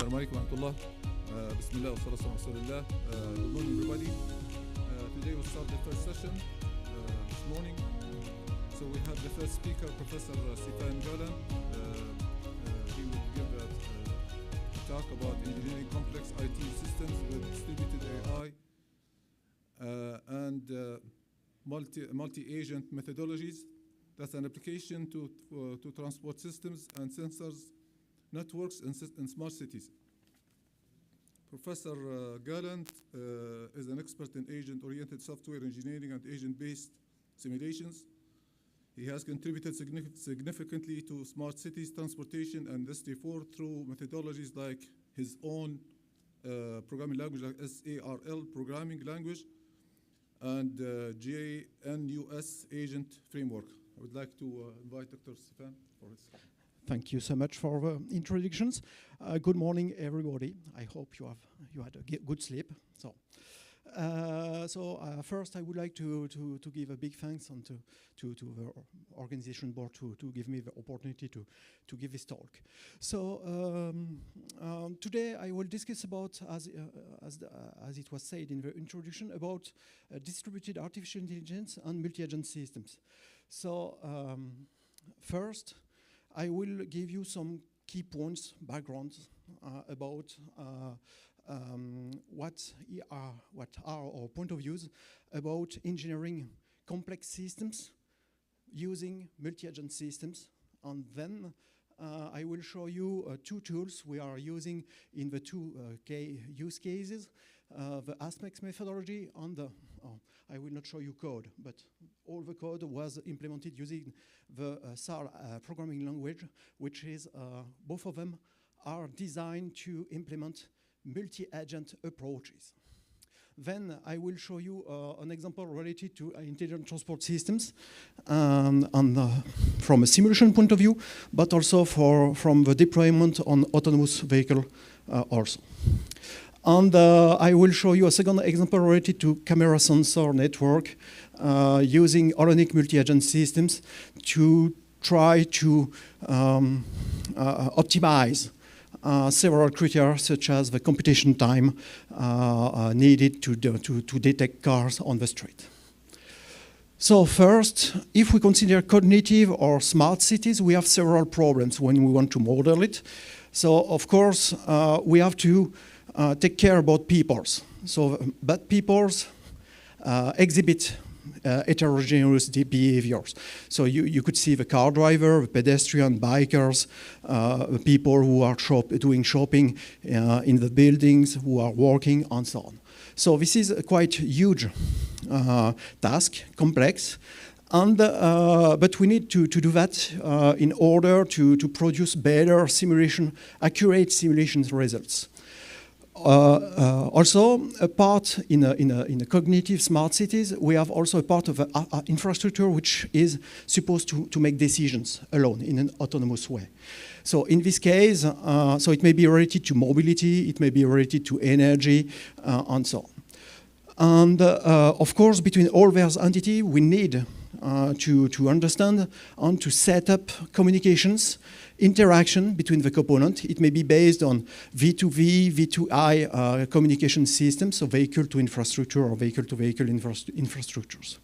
السلام عليكم ورحمة الله. بسم الله والصلاة والسلام على رسول الله. Good morning everybody. Today we'll start the first session this morning. So we have the first speaker, Professor Stefan Galan. He will give a talk about engineering complex IT systems with distributed AI and multi-agent methodologies. That's an application to transport systems and sensors, networks, and smart cities. Professor Gallant is an expert in agent-oriented software engineering and agent-based simulations. He has contributed significantly to smart cities transportation and Industry 4 through methodologies like his own programming language, like SARL programming language, and JNUS agent framework. I would like to invite Dr. Stefan for his. Thank you so much for the introductions. Good morning, everybody. I hope you had a good sleep. First, I would like to give a big thanks to the organization board to give me the opportunity to give this talk. So today I will discuss about, as it was said in the introduction, about distributed artificial intelligence and multi-agent systems. So first, I will give you some key points, background about what are our point of views about engineering complex systems using multi-agent systems, and then I will show you two tools we are using in the two use cases, the Aspects methodology and the, I will not show you code, but all the code was implemented using the SAR programming language, which is, both of them are designed to implement multi-agent approaches. Then I will show you an example related to intelligent transport systems from a simulation point of view, but also from the deployment on autonomous vehicle also. And I will show you a second example related to camera sensor network using Holonic multi-agent systems to try to optimize several criteria, such as the computation time needed to detect cars on the street. So first, if we consider cognitive or smart cities, we have several problems when we want to model it. So of course, we have to take care about peoples. So bad peoples exhibit heterogeneous behaviors. So you could see the car driver, the pedestrian, bikers, people who are doing shopping in the buildings, who are working, and so on. So this is a quite huge task, complex, and but we need to do that in order to produce better simulation, accurate simulation results. Also, a part in a cognitive smart cities, we have also a part of the infrastructure which is supposed to make decisions alone in an autonomous way. So in this case, so it may be related to mobility, it may be related to energy, and so on. And of course, between all those entities, we need to understand and to set up communications, interaction between the components. It may be based on V2V, V2I communication systems, so vehicle to infrastructure or vehicle to vehicle infrastructures.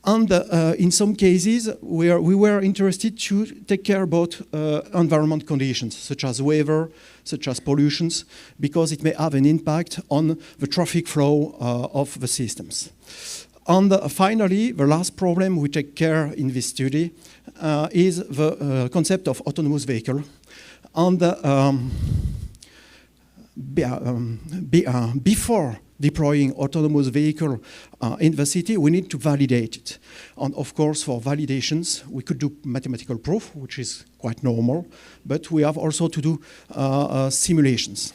And in some cases, we were interested to take care about environment conditions, such as weather, such as pollutions, because it may have an impact on the traffic flow of the systems. And finally, the last problem we take care in this study is the concept of autonomous vehicle. And before deploying autonomous vehicle in the city, we need to validate it. And of course, for validations, we could do mathematical proof, which is quite normal, but we have also to do simulations.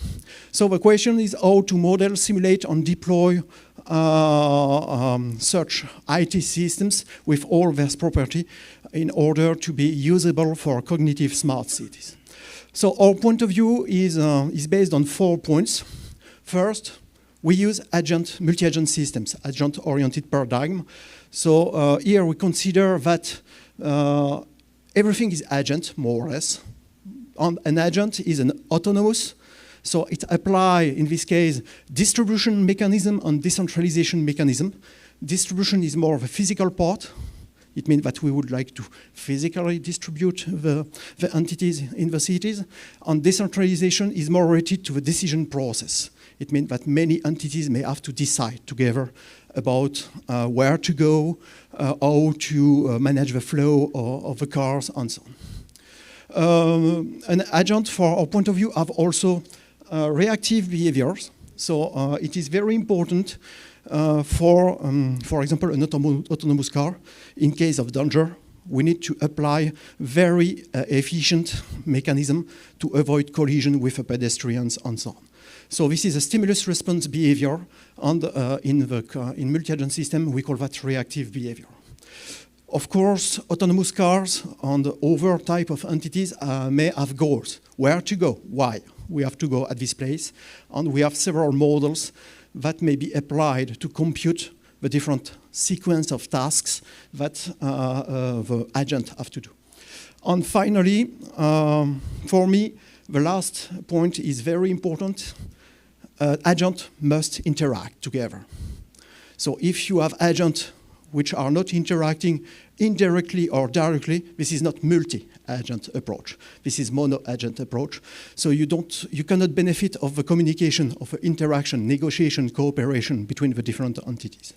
So the question is how to model, simulate, and deploy such IT systems with all their property in order to be usable for cognitive smart cities. So our point of view is based on 4 points. First, we use multi-agent systems, agent-oriented paradigm. So here we consider that everything is agent, more or less. An agent is an autonomous So it applies, in this case, distribution mechanism and decentralization mechanism. Distribution is more of a physical part. It means that we would like to physically distribute the entities in the cities. And decentralization is more related to the decision process. It means that many entities may have to decide together about where to go, how to manage the flow of the cars, and so on. An agent, for our point of view, have also reactive behaviors. So it is very important for example, an autonomous car. In case of danger, we need to apply very efficient mechanism to avoid collision with pedestrians and so on. So this is a stimulus response behavior, and in multi-agent system, we call that reactive behavior. Of course, autonomous cars and other type of entities may have goals. Where to go? Why? We have to go at this place. And we have several models that may be applied to compute the different sequence of tasks that the agent have to do. And finally, for me, the last point is very important. Agents must interact together. So if you have agents which are not interacting indirectly or directly, this is not multi-agent approach. This is mono-agent approach. So you cannot benefit of the communication, of the interaction, negotiation, cooperation between the different entities.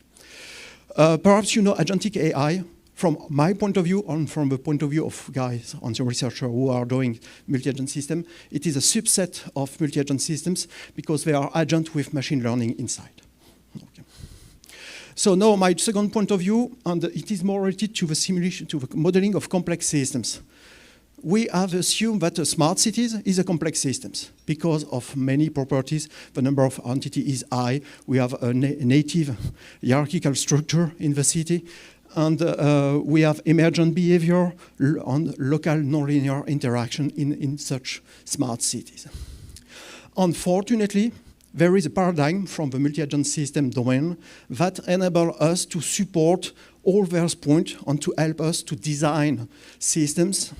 Perhaps you know agentic AI. From my point of view, and from the point of view of guys and some researchers who are doing multi-agent system, it is a subset of multi-agent systems because they are agents with machine learning inside. Okay. So now my second point of view, and it is more related to the simulation, to the modeling of complex systems. We have assumed that smart cities is a complex systems because of many properties. The number of entities is high. We have a native hierarchical structure in the city. And we have emergent behavior on local nonlinear interaction in such smart cities. Unfortunately, there is a paradigm from the multi-agent system domain that enables us to support all those points and to help us to design systems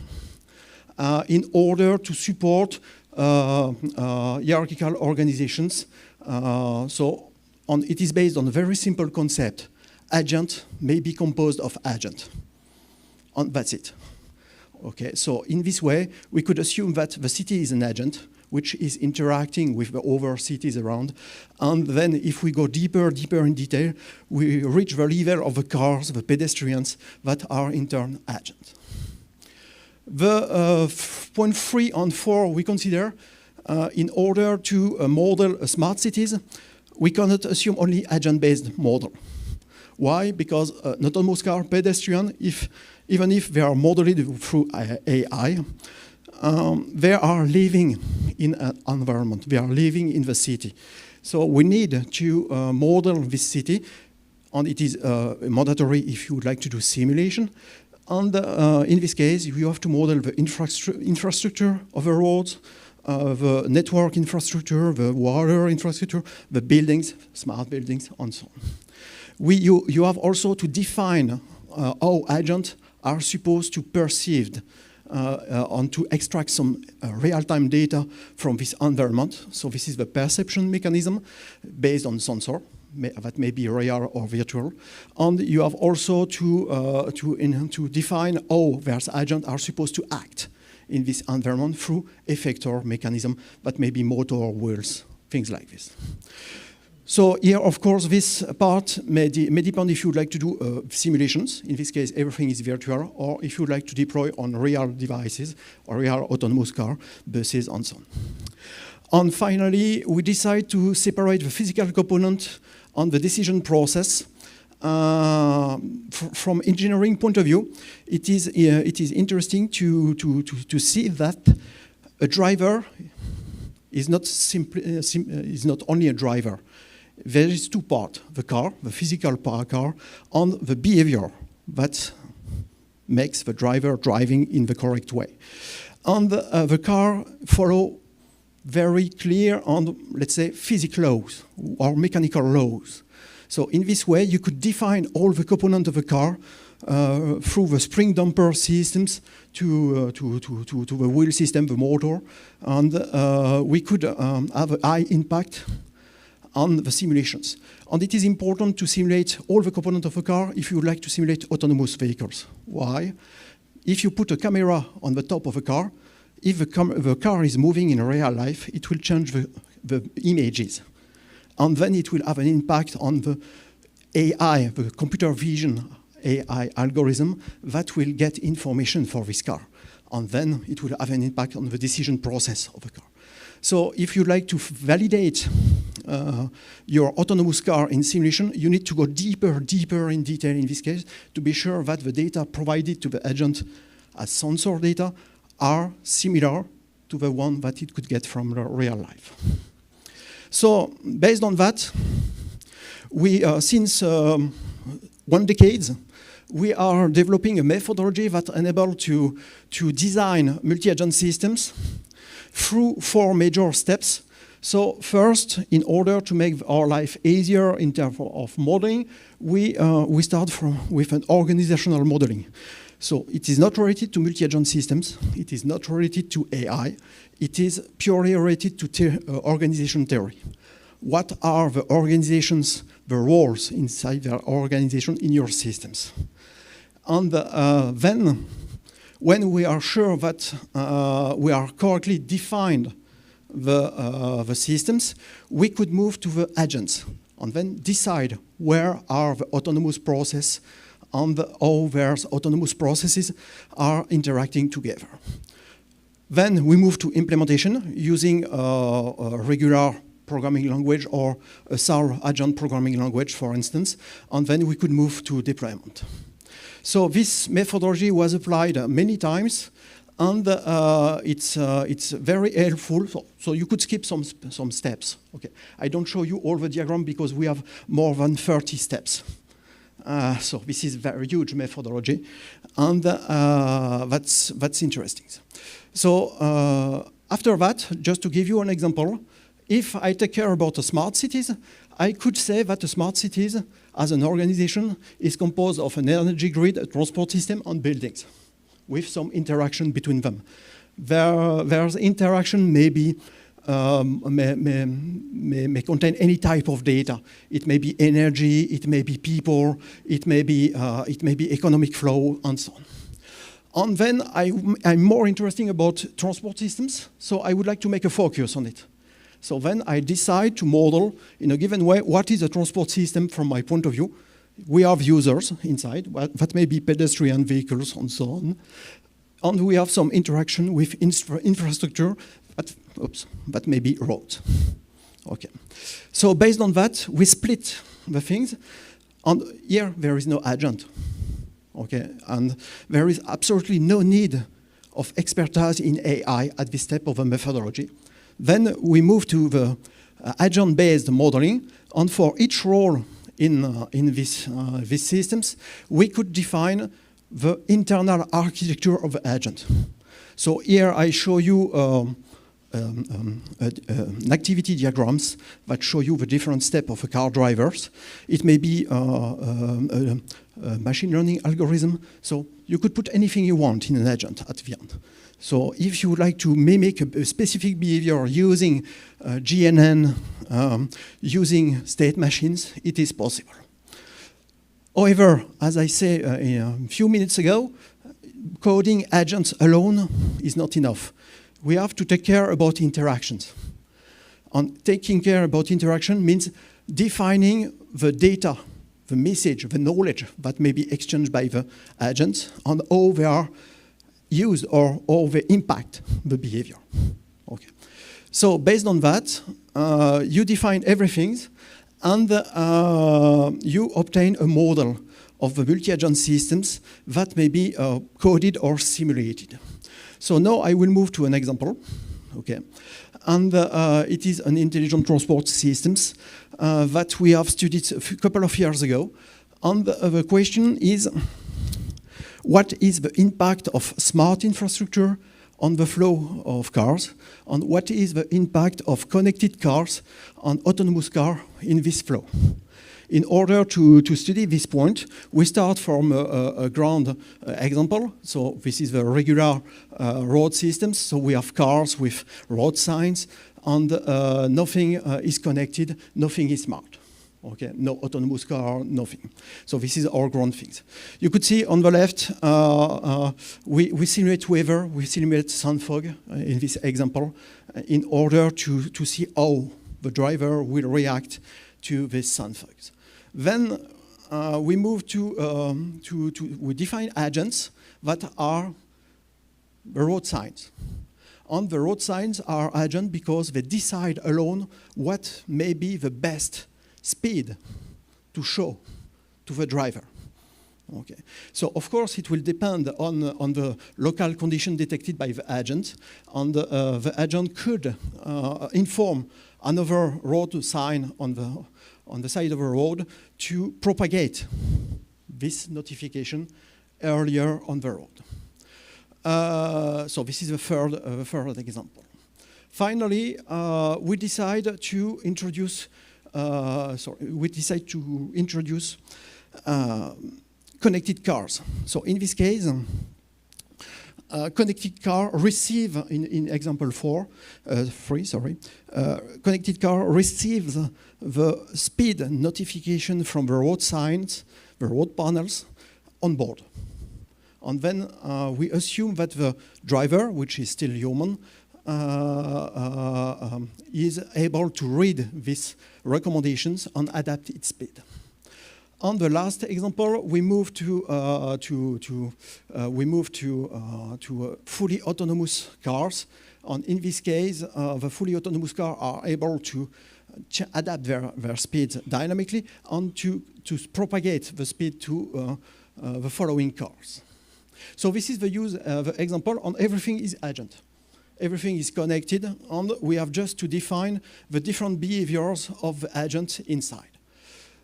in order to support hierarchical organizations. And it is based on a very simple concept. Agent may be composed of agent, and that's it. Okay, so in this way, we could assume that the city is an agent which is interacting with the other cities around, and then if we go deeper in detail, we reach the level of the cars, the pedestrians that are in turn agents. The point 3 and 4 we consider in order to model smart cities, we cannot assume only agent-based model. Why? Because an autonomous car pedestrian, even if they are modeled through AI, they are living in an environment. They are living in the city. So we need to model this city, and it is mandatory if you would like to do simulation. And in this case, you have to model the infrastructure of the roads, the network infrastructure, the water infrastructure, the buildings, smart buildings, and so on. You have also to define how agents are supposed to perceive and to extract some real-time data from this environment. So this is the perception mechanism based on sensor that may be real or virtual. And you have also to define how those agents are supposed to act in this environment through effector mechanism that may be motor wheels, things like this. So here, of course, this part may depend if you would like to do simulations. In this case, everything is virtual, or if you would like to deploy on real devices or real autonomous car, buses, and so on. And finally, we decide to separate the physical component and the decision process. From engineering point of view, it is interesting to see that a driver is not only a driver. There is two parts, the car, the physical car, and the behavior that makes the driver driving in the correct way. And the car follow very clear and, let's say, physical laws or mechanical laws. So in this way, you could define all the components of a car through the spring damper systems to the wheel system, the motor, and we could have a high impact on the simulations. And it is important to simulate all the components of a car if you would like to simulate autonomous vehicles. Why? If you put a camera on the top of a car, if the car is moving in real life, it will change the images. And then it will have an impact on the AI, the computer vision AI algorithm that will get information for this car. And then it will have an impact on the decision process of the car. So if you'd like to validate your autonomous car in simulation, you need to go deeper in detail in this case to be sure that the data provided to the agent as sensor data are similar to the one that it could get from real life. So based on that, we, since 1 decade, we are developing a methodology that enables to design multi-agent systems through 4 major steps. So first, in order to make our life easier in terms of modeling, we start with an organizational modeling. So it is not related to multi-agent systems. It is not related to AI. It is purely related to organization theory. What are the organizations, the roles inside the organization in your systems? And then, when we are sure that we are correctly defined the systems, we could move to the agents and then decide where are the autonomous process and how those autonomous processes are interacting together. Then we move to implementation using a regular programming language or a SAR agent programming language, for instance, and then we could move to deployment. So this methodology was applied many times, and it's very helpful. So you could skip some steps. Okay, I don't show you all the diagram because we have more than 30 steps. So this is a very huge methodology, and that's interesting. So after that, just to give you an example, if I take care about the smart cities, I could say that the smart cities, as an organization, is composed of an energy grid, a transport system, and buildings, with some interaction between them. There's interaction may contain any type of data. It may be energy, it may be people, it may be economic flow, and so on. And then I'm more interested about transport systems, so I would like to make a focus on it. So then I decide to model in a given way what is a transport system from my point of view. We have users inside, that may be pedestrian vehicles and so on. And we have some interaction with infrastructure that may be roads. Okay. So based on that, we split the things. And here there is no agent. Okay. And there is absolutely no need of expertise in AI at this step of a methodology. Then we move to the agent-based modeling, and for each role in these systems, we could define the internal architecture of the agent. So here I show you activity diagrams that show you the different steps of a car drivers. It may be a machine learning algorithm, so you could put anything you want in an agent at the end. So if you would like to mimic a specific behavior using GNN, using state machines, it is possible. However, as I said a few minutes ago, coding agents alone is not enough. We have to take care about interactions. And taking care about interaction means defining the data, the message, the knowledge that may be exchanged by the agents and how they are used or they impact the behavior. Okay. So based on that, you define everything and you obtain a model of the multi-agent systems that may be coded or simulated. So now I will move to an example. Okay. And it is an intelligent transport systems that we have studied a couple of years ago. And the question is, what is the impact of smart infrastructure on the flow of cars, and what is the impact of connected cars on autonomous car in this flow. In order to study this point, we start from a ground example. So this is the regular road systems. So we have cars with road signs, and nothing is connected, nothing is marked. Okay, no autonomous car, nothing. So this is our ground things. You could see on the left, we simulate weather, we simulate sun fog in this example in order to see how the driver will react to this sun fogs. Then we move we define agents that are the road signs. And the road signs are agents because they decide alone what may be the best speed to show to the driver. Okay. So of course it will depend on the local condition detected by the agent, and the agent could inform another road sign on the side of a road to propagate this notification earlier on the road. So this is the third example. Finally, we decide to introduce connected cars. So in this case, connected car receive, in example 3, connected car receives the speed notification from the road signs, the road panels on board. And then we assume that the driver, which is still human, is able to read these recommendations and adapt its speed. On the last example, we move to fully autonomous cars, and in this case, the fully autonomous cars are able to adapt their speeds dynamically and to propagate the speed to the following cars. So this is the example, and everything is agent. Everything is connected, and we have just to define the different behaviors of the agent inside.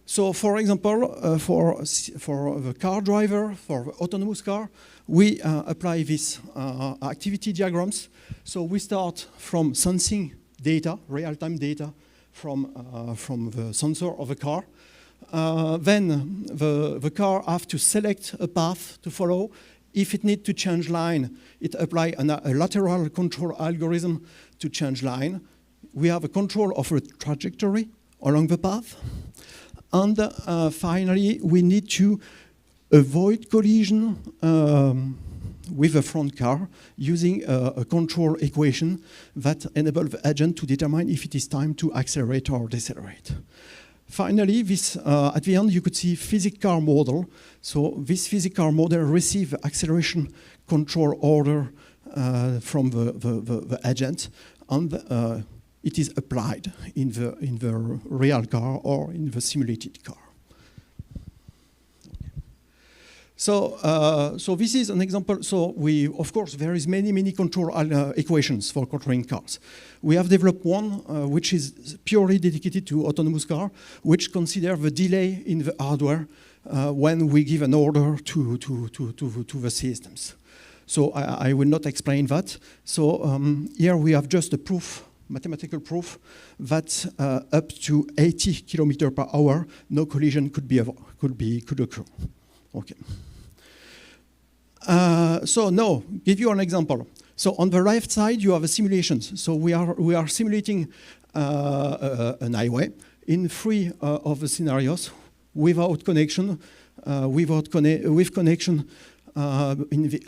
So, for example, for the car driver, for the autonomous car, we apply these activity diagrams. So we start from sensing data, real-time data from the sensor of the car. Then the car has to select a path to follow. If it needs to change line, it applies a lateral control algorithm to change line. We have a control of a trajectory along the path. And finally, we need to avoid collision with the front car using a control equation that enables the agent to determine if it is time to accelerate or decelerate. Finally, this, at the end, you could see physics car model. So this physics car model receives acceleration control order from the agent, and it is applied in the real car or in the simulated car. So this is an example. So of course, there is many control equations for controlling cars. We have developed one which is purely dedicated to autonomous car, which considers the delay in the hardware when we give an order to the systems. So I will not explain that. So here we have just a proof, mathematical proof, that up to 80 km per hour, no collision could occur. Okay. So now, give you an example. So on the left side, you have a simulations. So we are simulating an highway in 3 of the scenarios without connection, with connection in the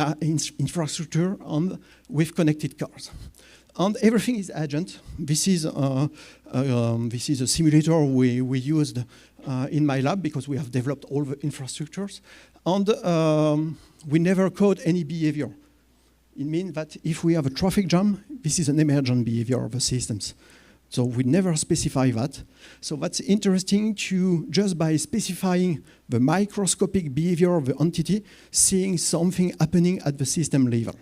infrastructure and with connected cars. And everything is agent. This is a simulator we used in my lab because we have developed all the infrastructures. And we never code any behavior. It means that if we have a traffic jam, this is an emergent behavior of the systems. So we never specify that. So that's interesting to, just by specifying the microscopic behavior of the entity, seeing something happening at the system level.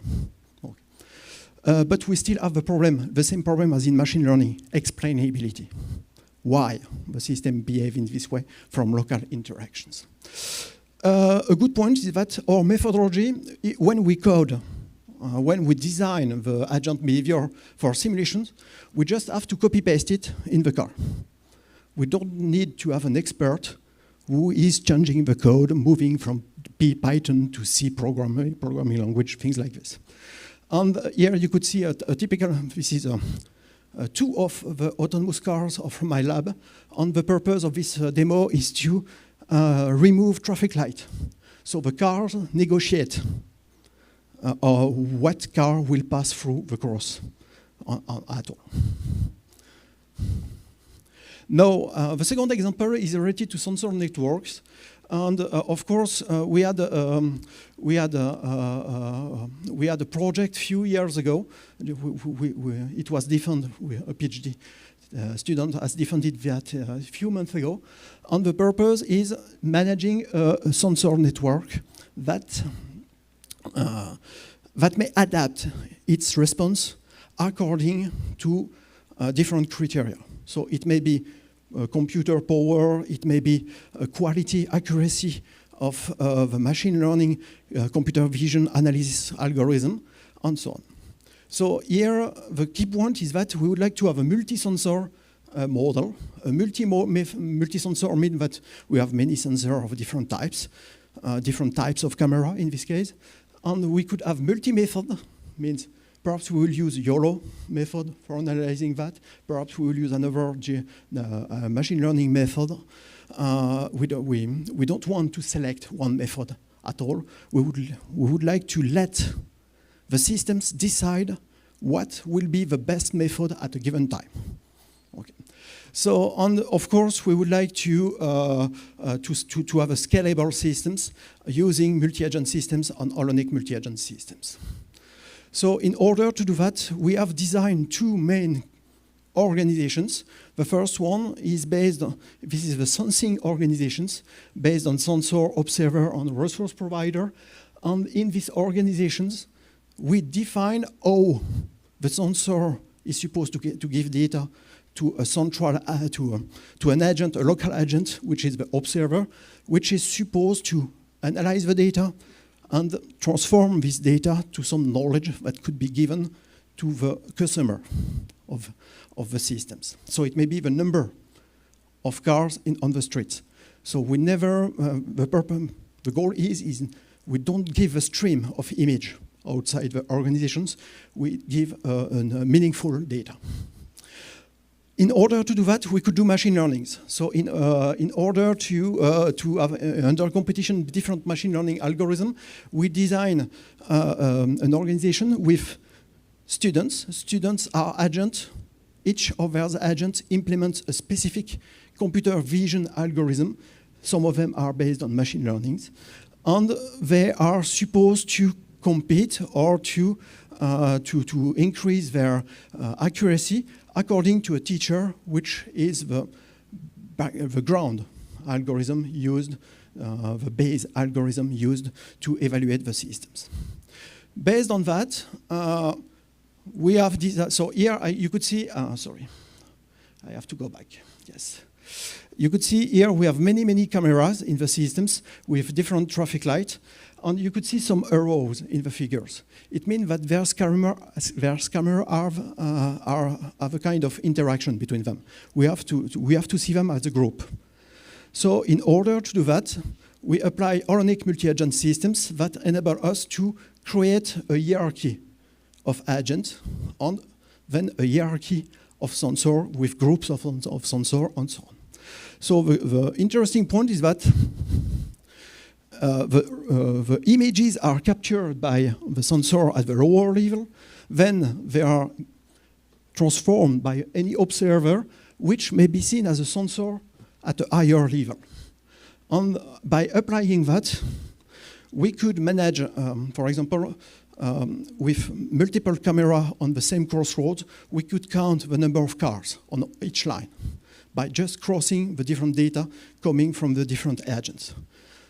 Okay. But we still have the same problem as in machine learning, explainability. Why the system behaves in this way from local interactions. A good point is that our methodology, when we code when we design the agent behavior for simulations, we just have to copy-paste it in the car. We don't need to have an expert who is changing the code, moving from Python to C programming language, things like this. And here you could see a typical, this is two of the autonomous cars of my lab. And the purpose of this demo is to remove traffic light. So the cars negotiate what car will pass through the cross at all. Now, the second example is related to sensor networks. And of course, we had a project a few years ago. It was defended, a PhD student has defended that a few months ago. And the purpose is managing a sensor network that may adapt its response according to different criteria. So it may be computer power, it may be quality, accuracy of the machine learning, computer vision analysis algorithm, and so on. So here, the key point is that we would like to have a multi-sensor model. A multi-sensor means that we have many sensors of different types of camera in this case. And we could have multi-method, means perhaps we will use YOLO method for analyzing that. Perhaps we will use another machine learning method. We don't want to select one method at all. We would like to let the systems decide what will be the best method at a given time. Okay. So, and of course, we would like to have a scalable systems using multi-agent systems and holonomic multi-agent systems. So in order to do that, we have designed two main organizations. The first one is based on, this is the sensing organizations, based on sensor, observer, and resource provider. And in these organizations, we define how the sensor is supposed to give data to a central, to an agent, a local agent, which is the observer, which is supposed to analyze the data and transform this data to some knowledge that could be given to the customer of the systems. So it may be the number of cars on the streets. So we never, the goal is we don't give a stream of image outside the organizations, we give meaningful data. In order to do that, we could do machine learnings. So in order to have under competition different machine learning algorithm, we design an organization with students. Students are agents. Each of those agents implements a specific computer vision algorithm. Some of them are based on machine learning. And they are supposed to compete or to increase their accuracy according to a teacher, which is the ground algorithm used, the base algorithm used to evaluate the systems. Based on that, we have this, so here you could see, sorry, I have to go back, yes. You could see here we have many cameras in the systems with different traffic lights. And you could see some arrows in the figures. It means that their cameras have a kind of interaction between them. We have to see them as a group. So in order to do that, we apply holonomic multi-agent systems that enable us to create a hierarchy of agents and then a hierarchy of sensor with groups of sensor and so on. So the interesting point is that the images are captured by the sensor at the lower level, then they are transformed by any observer, which may be seen as a sensor at a higher level. And by applying that, we could manage, for example, with multiple cameras on the same crossroads, we could count the number of cars on each line by just crossing the different data coming from the different agents.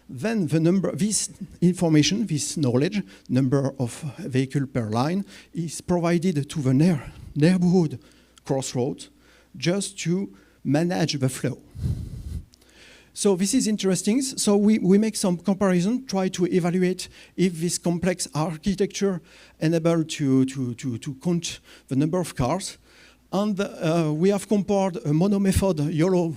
Then the number, this information, this knowledge, number of vehicles per line, is provided to the neighborhood crossroads just to manage the flow. So this is interesting. So we make some comparison, try to evaluate if this complex architecture enable to count the number of cars. And we have compared a mono method, YOLO,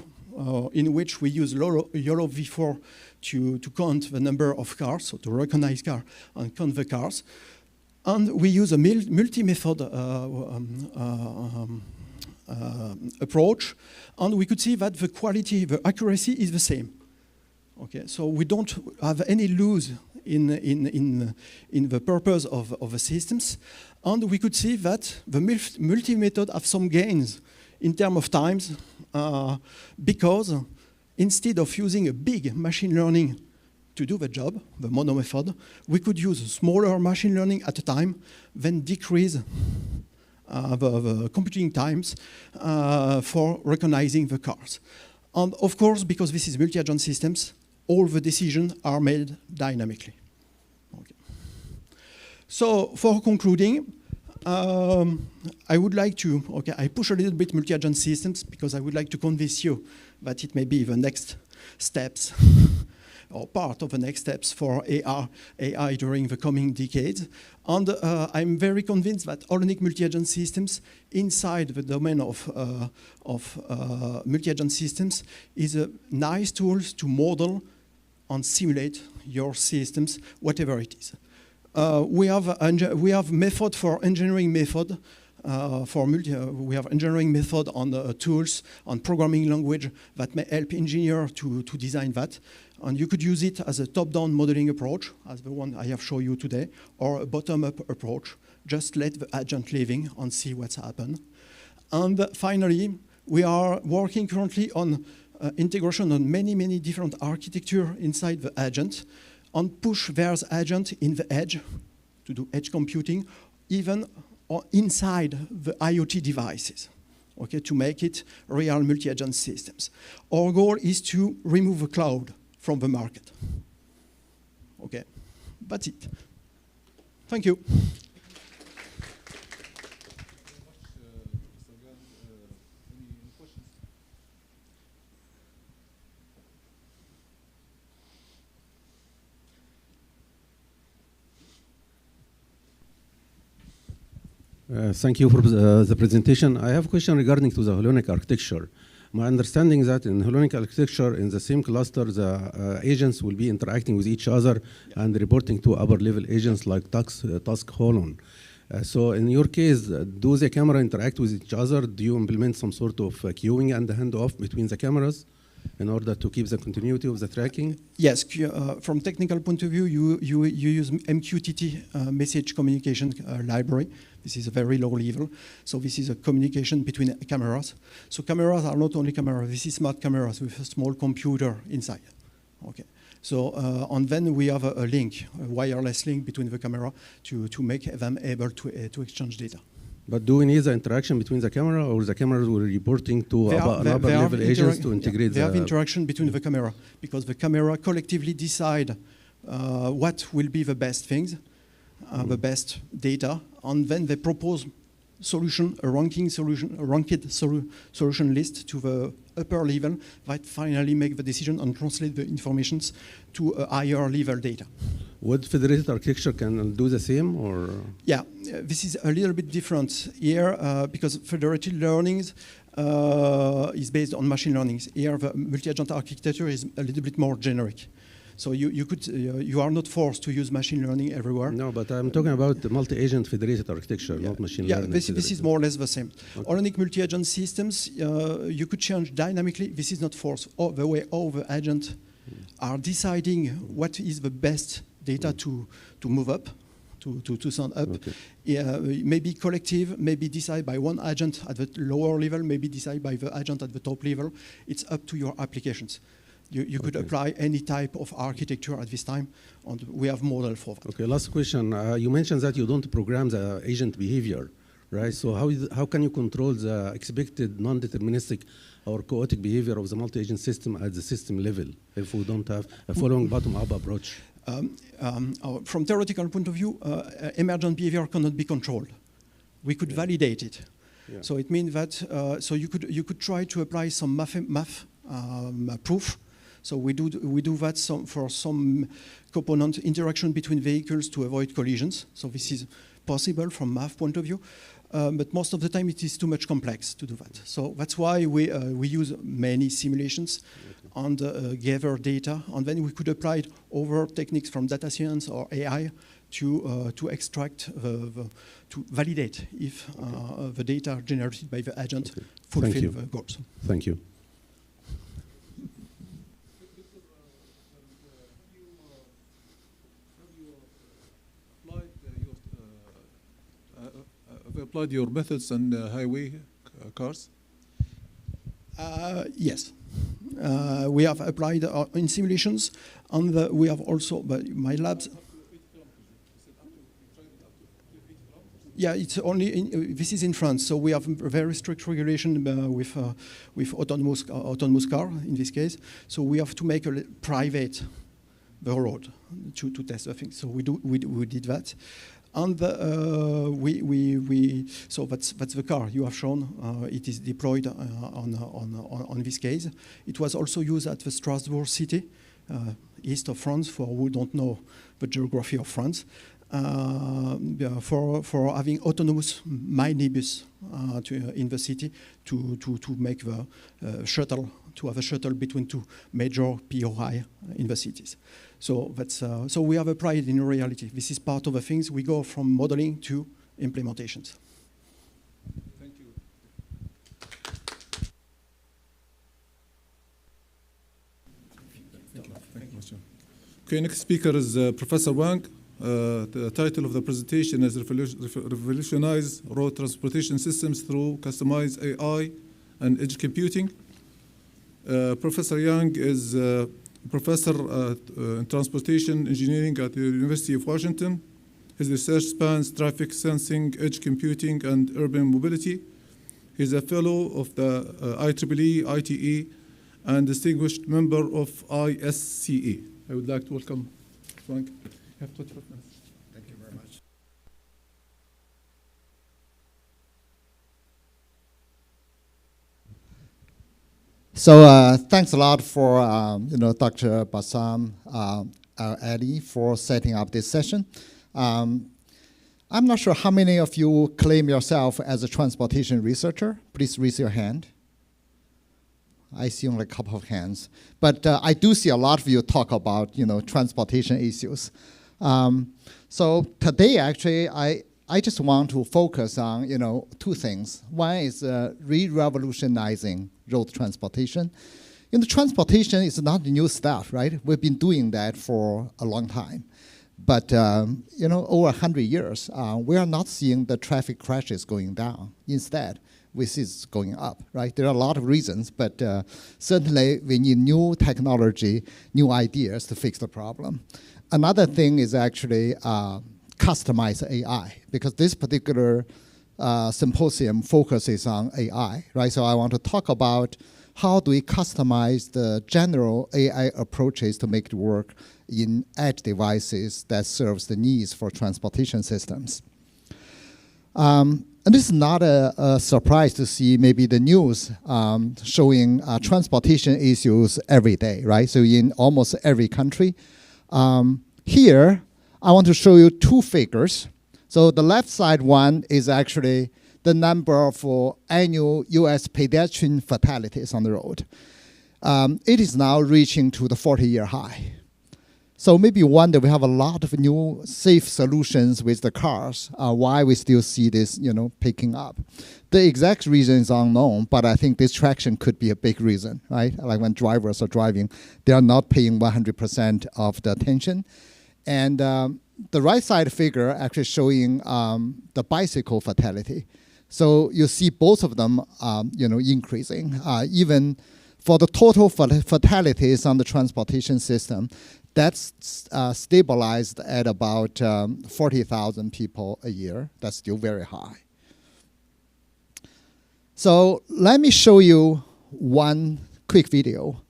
in which we use YOLO V4 to count the number of cars, so to recognize cars and count the cars. And we use a multi-method approach, and we could see that the quality, the accuracy is the same. Okay, so we don't have any loss in the purpose of the systems, and we could see that the multi-method have some gains in terms of times, because instead of using a big machine learning to do the job, the mono method, we could use smaller machine learning at a time, then decrease the computing times for recognizing the cars. And of course, because this is multi-agent systems, all the decisions are made dynamically. Okay. So for concluding, I would like to, I push a little bit multi-agent systems because I would like to convince you that it may be the next steps or part of the next steps for AI during the coming decades. And I'm very convinced that holonic multi-agent systems inside the domain of multi-agent systems is a nice tool to model and simulate your systems, whatever it is. We have method for engineering method. We have engineering method on tools, on programming language that may help engineers to design that. And you could use it as a top-down modeling approach, as the one I have shown you today, or a bottom-up approach. Just let the agent living and see what's happened. And finally, we are working currently on integration on many, many different architecture inside the agent, and push various agents in the edge to do edge computing, even inside the IoT devices, okay, to make it real multi-agent systems. Our goal is to remove the cloud from the market. Okay, that's it. Thank you. Thank you for the presentation. I have a question regarding to the Holonomic architecture. My understanding is that in Holonomic architecture, in the same cluster, the agents will be interacting with each other and reporting to upper level agents like task Holon. So in your case, do the camera interact with each other? Do you implement some sort of queuing and handoff between the cameras in order to keep the continuity of the tracking? Yes, from technical point of view, you use MQTT message communication library. This is a very low level. So this is a communication between cameras. So cameras are not only cameras, this is smart cameras with a small computer inside. Okay. So, and then we have a link, a wireless link between the camera to make them able to exchange data. But do we need the interaction between the camera, or the cameras will reporting to upper level agents to integrate? They have interaction between the camera, because the camera collectively decide what will be the best things, the best data, and then they propose solution, a ranked solution list to the upper level that finally make the decision and translate the informations to a higher level data. Would federated architecture can do the same, or? Yeah, this is a little bit different here because federated learning is based on machine learning. Here, the multi-agent architecture is a little bit more generic. So you are not forced to use machine learning everywhere. No, but I'm talking about the multi-agent federated architecture, not machine learning. Yeah, this is more or less the same. Okay. Holonic multi-agent systems, you could change dynamically. This is not forced. The way all the agents are deciding what is the best data to move up, to send up. Okay. Maybe collective, maybe decided by one agent at the lower level, maybe decided by the agent at the top level. It's up to your applications. You could apply any type of architecture at this time, and we have model for that. Okay, last question. You mentioned that you don't program the agent behavior, right? So how can you control the expected non-deterministic or chaotic behavior of the multi-agent system at the system level if we don't have a following bottom-up approach? From theoretical point of view, emergent behavior cannot be controlled. We could validate it. Yeah. So it means that so you could try to apply some math proof So we do that for some component interaction between vehicles to avoid collisions. So this is possible from math point of view. But most of the time it is too much complex to do that. So that's why we use many simulations and gather data, and then we could apply other techniques from data science or AI to extract, to validate if the data generated by the agent fulfill the goals. Thank you. Have you applied your methods on highway cars? Yes. We have applied in simulations, and we have also, my labs. Yeah, it's only this is in France, so we have a very strict regulation with autonomous car in this case. So we have to make a private the road to test the thing. So we did that, and so that's the car you have shown. It is deployed on this case. It was also used at the Strasbourg city, east of France, for who don't know the geography of France. For having autonomous minibus in the city to make the shuttle, to have a shuttle between two major POI in the cities. So that's so we have applied in reality. This is part of the things we go from modeling to implementations. Thank you. Thank you. Okay, next speaker is Professor Wang. The title of the presentation is Revolutionize Road Transportation Systems Through Customized AI and Edge Computing. Professor Yang is a professor in transportation engineering at the University of Washington. His research spans traffic sensing, edge computing, and urban mobility. He's a fellow of the IEEE, ITE, and distinguished member of ISCE. I would like to welcome Frank. You have 25 minutes. Thank you very much. So thanks a lot for Dr. Bassam Ali for setting up this session. I'm not sure how many of you claim yourself as a transportation researcher. Please raise your hand. I see only a couple of hands, but I do see a lot of you talk about transportation issues. So today, actually, I just want to focus on two things. One is re-revolutionizing road transportation. Transportation is not new stuff, right? We've been doing that for a long time. But over 100 years, we are not seeing the traffic crashes going down. Instead, we see it's going up, right? There are a lot of reasons, but certainly we need new technology, new ideas to fix the problem. Another thing is actually customized AI, because this particular symposium focuses on AI, right? So I want to talk about how do we customize the general AI approaches to make it work in edge devices that serves the needs for transportation systems. And this is not a surprise to see maybe the news showing transportation issues every day, right? So in almost every country. Here, I want to show you two figures. So the left side one is actually the number of annual US pedestrian fatalities on the road. It is now reaching to the 40-year high. So maybe you wonder, we have a lot of new safe solutions with the cars, why we still see this picking up. The exact reason is unknown, but I think distraction could be a big reason, right? Like when drivers are driving, they are not paying 100% of the attention. And the right side figure actually showing the bicycle fatality. So you see both of them increasing. Even for the total fatalities on the transportation system, that's stabilized at about 40,000 people a year. That's still very high. So let me show you one quick video.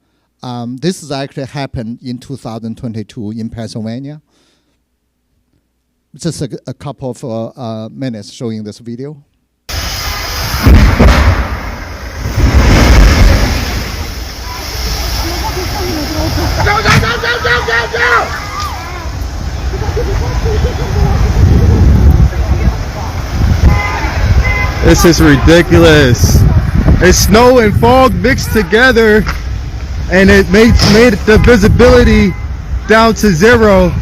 This has actually happened in 2022 in Pennsylvania. Just a couple of minutes showing this video. Go, go, go, go, go, go, go! This is ridiculous. It's snow and fog mixed together, and it made the visibility down to zero.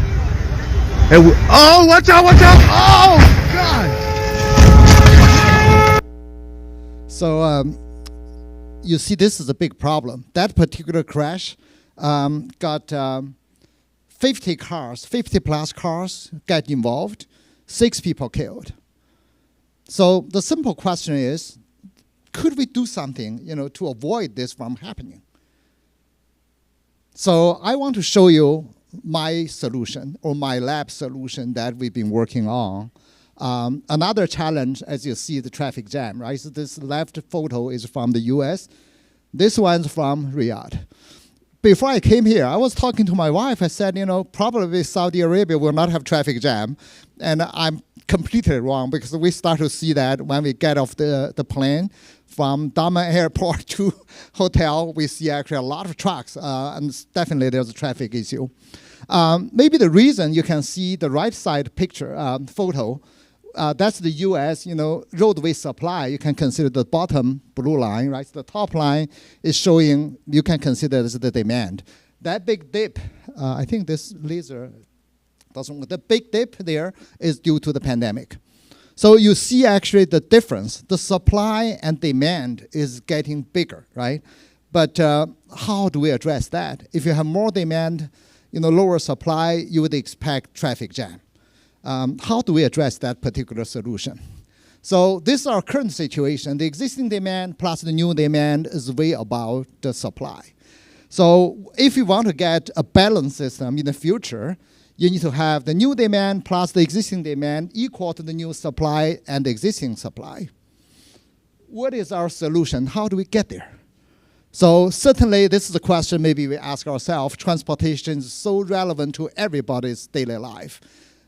And oh, watch out, watch out! Oh, God! So you see, this is a big problem. That particular crash got 50 cars, 50 plus cars got involved, 6 people killed. So the simple question is, could we do something, to avoid this from happening? So I want to show you my solution, or my lab solution that we've been working on. Another challenge, as you see, the traffic jam, right? So this left photo is from the US. This one's from Riyadh. Before I came here, I was talking to my wife. I said, probably Saudi Arabia will not have traffic jam. And I'm completely wrong, because we start to see that when we get off the plane from Dammam Airport to hotel, we see actually a lot of trucks, and definitely there's a traffic issue. Maybe the reason you can see the right side picture, photo, that's the US, roadway supply. You can consider the bottom blue line, right? So the top line is showing, you can consider as the demand. That big dip, I think this laser doesn't work. The big dip there is due to the pandemic. So you see actually the difference. The supply and demand is getting bigger, right? But how do we address that? If you have more demand, lower supply, you would expect traffic jam. How do we address that particular solution? So this is our current situation. The existing demand plus the new demand is way above the supply. So if you want to get a balanced system in the future, you need to have the new demand plus the existing demand equal to the new supply and the existing supply. What is our solution? How do we get there? So certainly this is a question maybe we ask ourselves. Transportation is so relevant to everybody's daily life.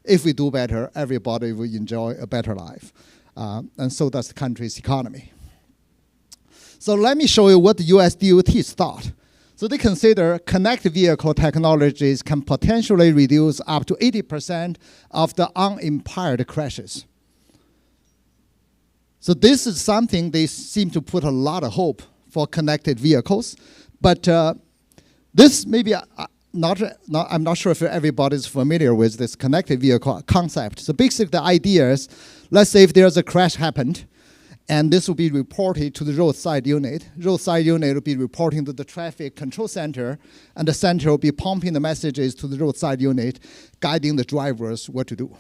If we do better, everybody will enjoy a better life. And so does the country's economy. So let me show you what the US DOTs thought. So they consider connected vehicle technologies can potentially reduce up to 80% of the unimpaired crashes. So this is something they seem to put a lot of hope for connected vehicles. But this maybe, I'm not sure if everybody's familiar with this connected vehicle concept. So basically the idea is, let's say if there's a crash happened, and this will be reported to the roadside unit. Roadside unit will be reporting to the traffic control center, and the center will be pumping the messages to the roadside unit, guiding the drivers what to do.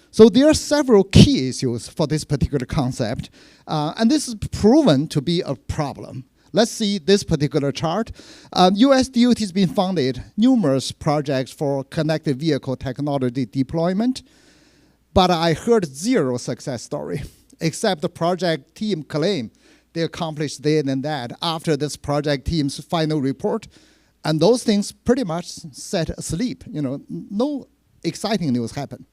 So there are several key issues for this particular concept, and this is proven to be a problem. Let's see this particular chart. US DOT has been funded numerous projects for connected vehicle technology deployment, but I heard 0 success story, except the project team claim they accomplished this and that after this project team's final report, and those things pretty much set asleep. No exciting news happened.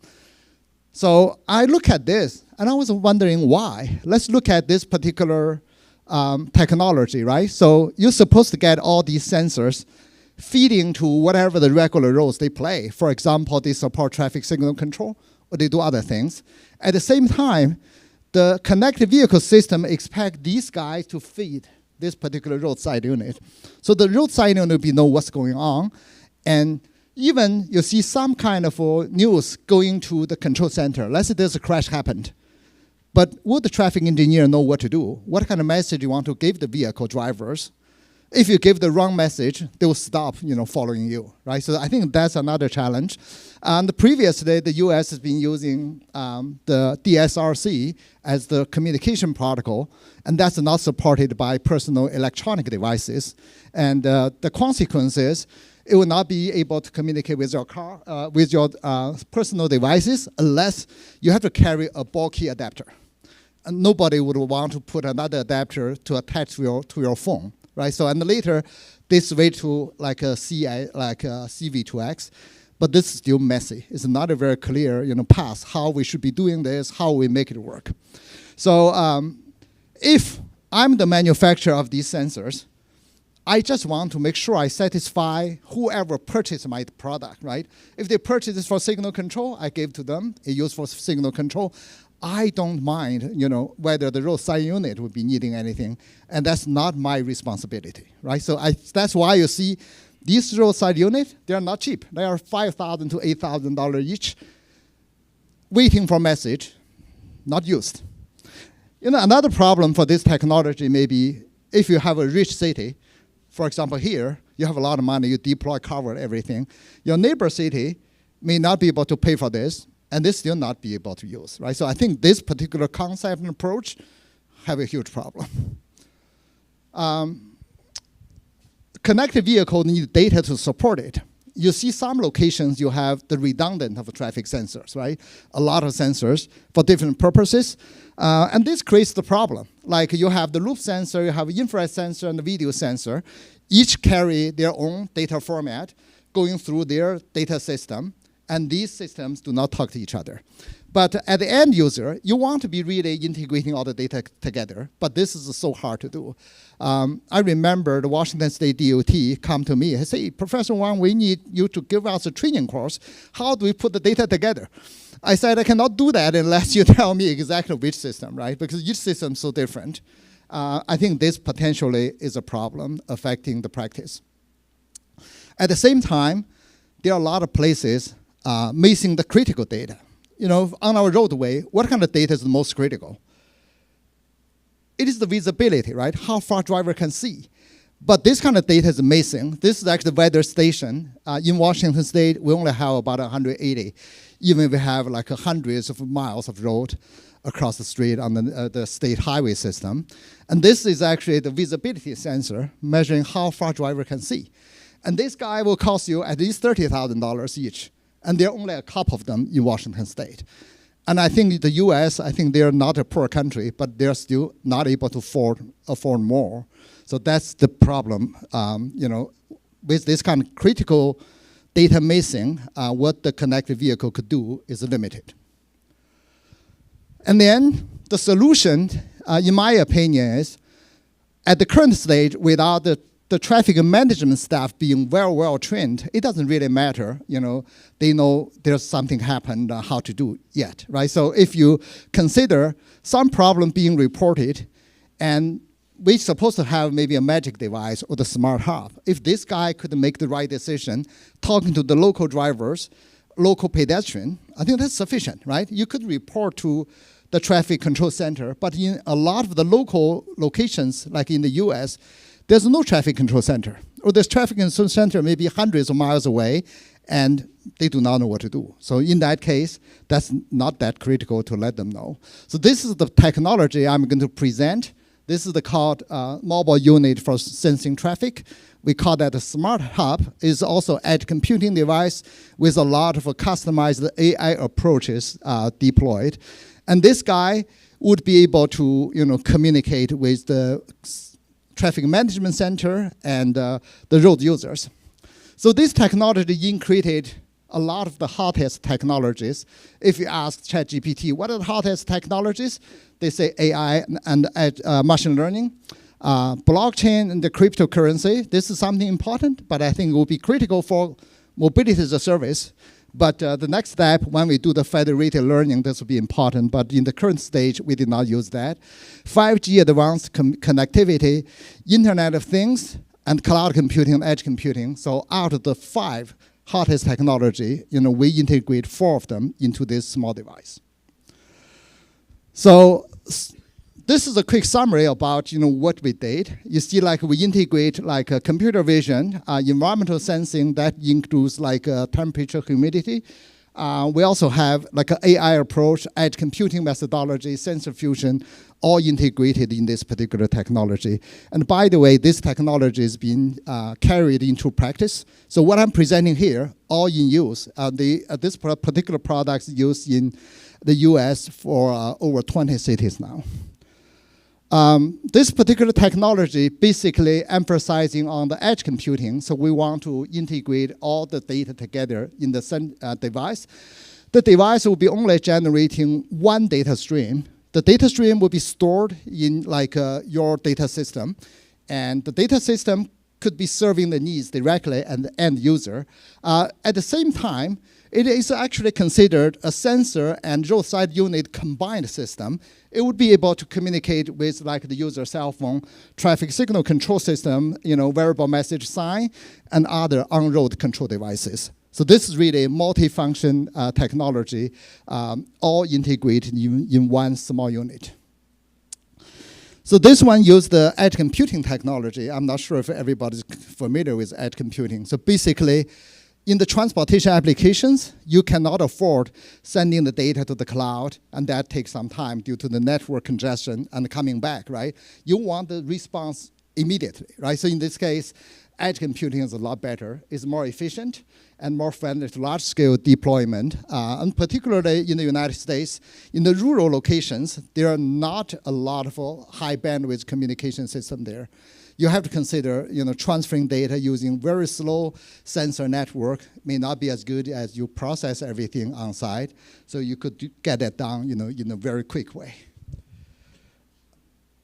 So I look at this, and I was wondering why. Let's look at this particular technology, right? So you're supposed to get all these sensors feeding to whatever the regular roles they play. For example, they support traffic signal control, or they do other things. At the same time, the connected vehicle system expects these guys to feed this particular roadside unit. So the roadside unit will know what's going on. And even you see some kind of news going to the control center. Let's say there's a crash happened. But would the traffic engineer know what to do? What kind of message you want to give the vehicle drivers? If you give the wrong message, they will stop, following you, right? So I think that's another challenge. And previously, the US has been using the DSRC as the communication protocol, and that's not supported by personal electronic devices. And the consequence is, it will not be able to communicate with your car, with your personal devices, unless you have to carry a bulky adapter. And nobody would want to put another adapter to attach to your phone. Right, so and later, this way to like a CV2X, but this is still messy. It's not a very clear, path how we should be doing this, how we make it work. So if I'm the manufacturer of these sensors, I just want to make sure I satisfy whoever purchased my product, right? If they purchase it for signal control, I give to them, it used for signal control. I don't mind, whether the roadside unit would be needing anything, and that's not my responsibility, right? So that's why you see these roadside units, they are not cheap. They are $5,000 to $8,000 each, waiting for message, not used. Another problem for this technology may be if you have a rich city. For example, here, you have a lot of money, you deploy, cover everything. Your neighbor city may not be able to pay for this, and they still not be able to use, right? So I think this particular concept and approach have a huge problem. Connected vehicle need data to support it. You see some locations you have the redundant of traffic sensors, right? A lot of sensors for different purposes. And this creates the problem. Like you have the loop sensor, you have infrared sensor, and the video sensor. Each carry their own data format going through their data system. And these systems do not talk to each other. But at the end user, you want to be really integrating all the data together. But this is so hard to do. I remember the Washington State DOT come to me and say, Professor Wang, we need you to give us a training course. How do we put the data together? I said, I cannot do that unless you tell me exactly which system, right? Because each system is so different. I think this potentially is a problem affecting the practice. At the same time, there are a lot of places missing the critical data. On our roadway, what kind of data is the most critical? It is the visibility, right? How far driver can see. But this kind of data is missing. This is actually the weather station. In Washington State, we only have about 180, even if we have like hundreds of miles of road across the street on the state highway system. And this is actually the visibility sensor measuring how far driver can see. And this guy will cost you at least $30,000 each. And there are only a couple of them in Washington State. And I think the US, I think they're not a poor country, but they're still not able to afford more. So that's the problem, with this kind of critical data missing, what the connected vehicle could do is limited. And then the solution, in my opinion, is at the current stage, without the traffic management staff being very well trained, it doesn't really matter. They know there's something happened, how to do yet, right? So if you consider some problem being reported, and we're supposed to have maybe a magic device or the smart hub. If this guy could make the right decision, talking to the local drivers, local pedestrian, I think that's sufficient, right? You could report to the traffic control center, but in a lot of the local locations, like in the US, there's no traffic control center. Or this traffic control center may be hundreds of miles away, and they do not know what to do. So in that case, that's not that critical to let them know. So this is the technology I'm going to present. This is the called mobile unit for sensing traffic. We call that a smart hub. It's also edge computing device with a lot of customized AI approaches deployed. And this guy would be able to communicate with the traffic management center and the road users. So this technology created a lot of the hottest technologies. If you ask ChatGPT, what are the hottest technologies? They say AI and machine learning, blockchain and the cryptocurrency. This is something important, but I think it will be critical for mobility as a service. But the next step, when we do the federated learning, this will be important. But in the current stage, we did not use that. 5G advanced connectivity, Internet of Things, and cloud computing and edge computing. So out of the 5 hottest technology, we integrate 4 of them into this small device. So this is a quick summary about what we did. You see, like we integrate like computer vision, environmental sensing that includes like temperature, humidity. We also have like an AI approach, edge computing methodology, sensor fusion, all integrated in this particular technology. And by the way, this technology is being carried into practice. So what I'm presenting here, all in use. This particular product is used in the US for over 20 cities now. This particular technology basically emphasizing on the edge computing, so we want to integrate all the data together in the device. The device will be only generating one data stream. The data stream will be stored in like your data system, and the data system could be serving the needs directly and the end user. At the same time, it is actually considered a sensor and roadside unit combined system. It would be able to communicate with like the user cell phone, traffic signal control system, variable message sign, and other on-road control devices. So this is really a multi-function technology, all integrated in one small unit. So this one used the edge computing technology. I'm not sure if everybody's familiar with edge computing. So basically, in the transportation applications, you cannot afford sending the data to the cloud, and that takes some time due to the network congestion and coming back, right? You want the response immediately, right? So in this case, edge computing is a lot better. It's more efficient and more friendly to large-scale deployment. And particularly in the United States, in the rural locations, there are not a lot of high bandwidth communication system there. You have to consider, transferring data using very slow sensor network may not be as good as you process everything on site. So you could get that done, in a very quick way.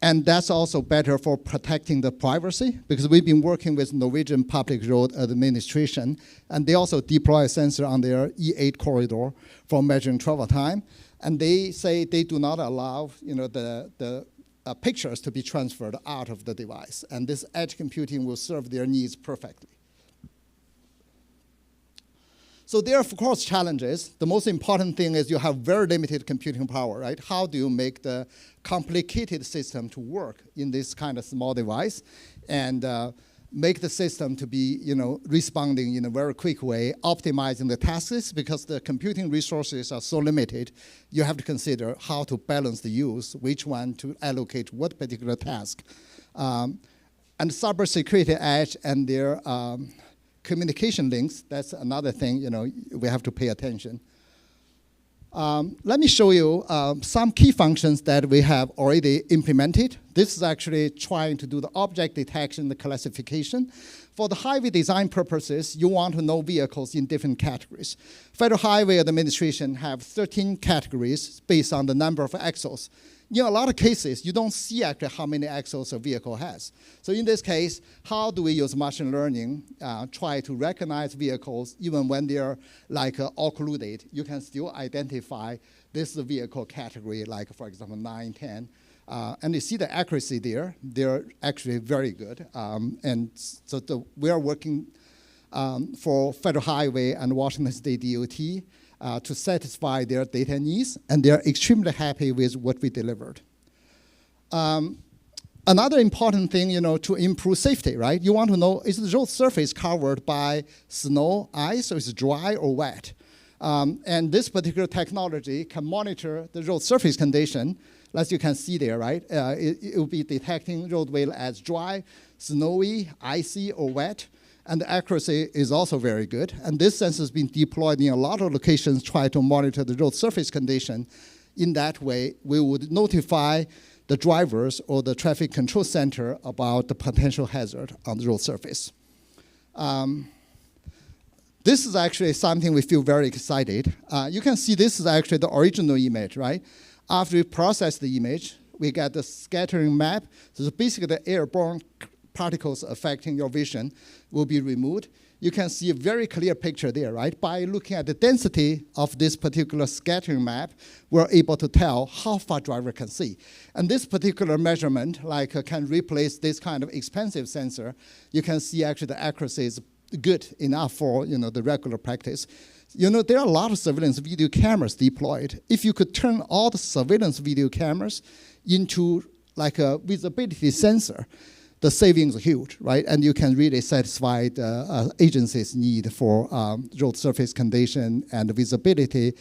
And that's also better for protecting the privacy, because we've been working with Norwegian Public Road Administration, and they also deploy a sensor on their E8 corridor for measuring travel time. And they say they do not allow, the pictures to be transferred out of the device. And this edge computing will serve their needs perfectly. So there are, of course, challenges. The most important thing is you have very limited computing power, right? How do you make the complicated system to work in this kind of small device and make the system to be, responding in a very quick way, optimizing the tasks, because the computing resources are so limited. You have to consider how to balance the use, which one to allocate what particular task. And cybersecurity edge and their communication links, that's another thing, we have to pay attention. Let me show you some key functions that we have already implemented. This is actually trying to do the object detection, the classification. For the highway design purposes, you want to know vehicles in different categories. Federal Highway Administration have 13 categories based on the number of axles. In a lot of cases, you don't see actually how many axles a vehicle has. So in this case, how do we use machine learning, try to recognize vehicles even when they're like occluded? You can still identify this vehicle category, like for example, 9, 10. And you see the accuracy there. They're actually very good. And so we are working for Federal Highway and Washington State DOT to satisfy their data needs, and they're extremely happy with what we delivered. Another important thing, to improve safety, right? You want to know, is the road surface covered by snow, ice, or is it dry or wet? And this particular technology can monitor the road surface condition, as you can see there, right? It will be detecting roadway as dry, snowy, icy, or wet. And the accuracy is also very good. And this sensor has been deployed in a lot of locations, try to monitor the road surface condition. In that way, we would notify the drivers or the traffic control center about the potential hazard on the road surface. This is actually something we feel very excited. You can see this is actually the original image, right? After we process the image, we get the scattering map. So basically the airborne particles affecting your vision will be removed. You can see a very clear picture there, right? By looking at the density of this particular scattering map, we're able to tell how far driver can see. And this particular measurement, can replace this kind of expensive sensor. You can see actually the accuracy is good enough for the regular practice. There are a lot of surveillance video cameras deployed. If you could turn all the surveillance video cameras into like a visibility sensor, the savings are huge, right? And you can really satisfy the agency's need for road surface condition and visibility,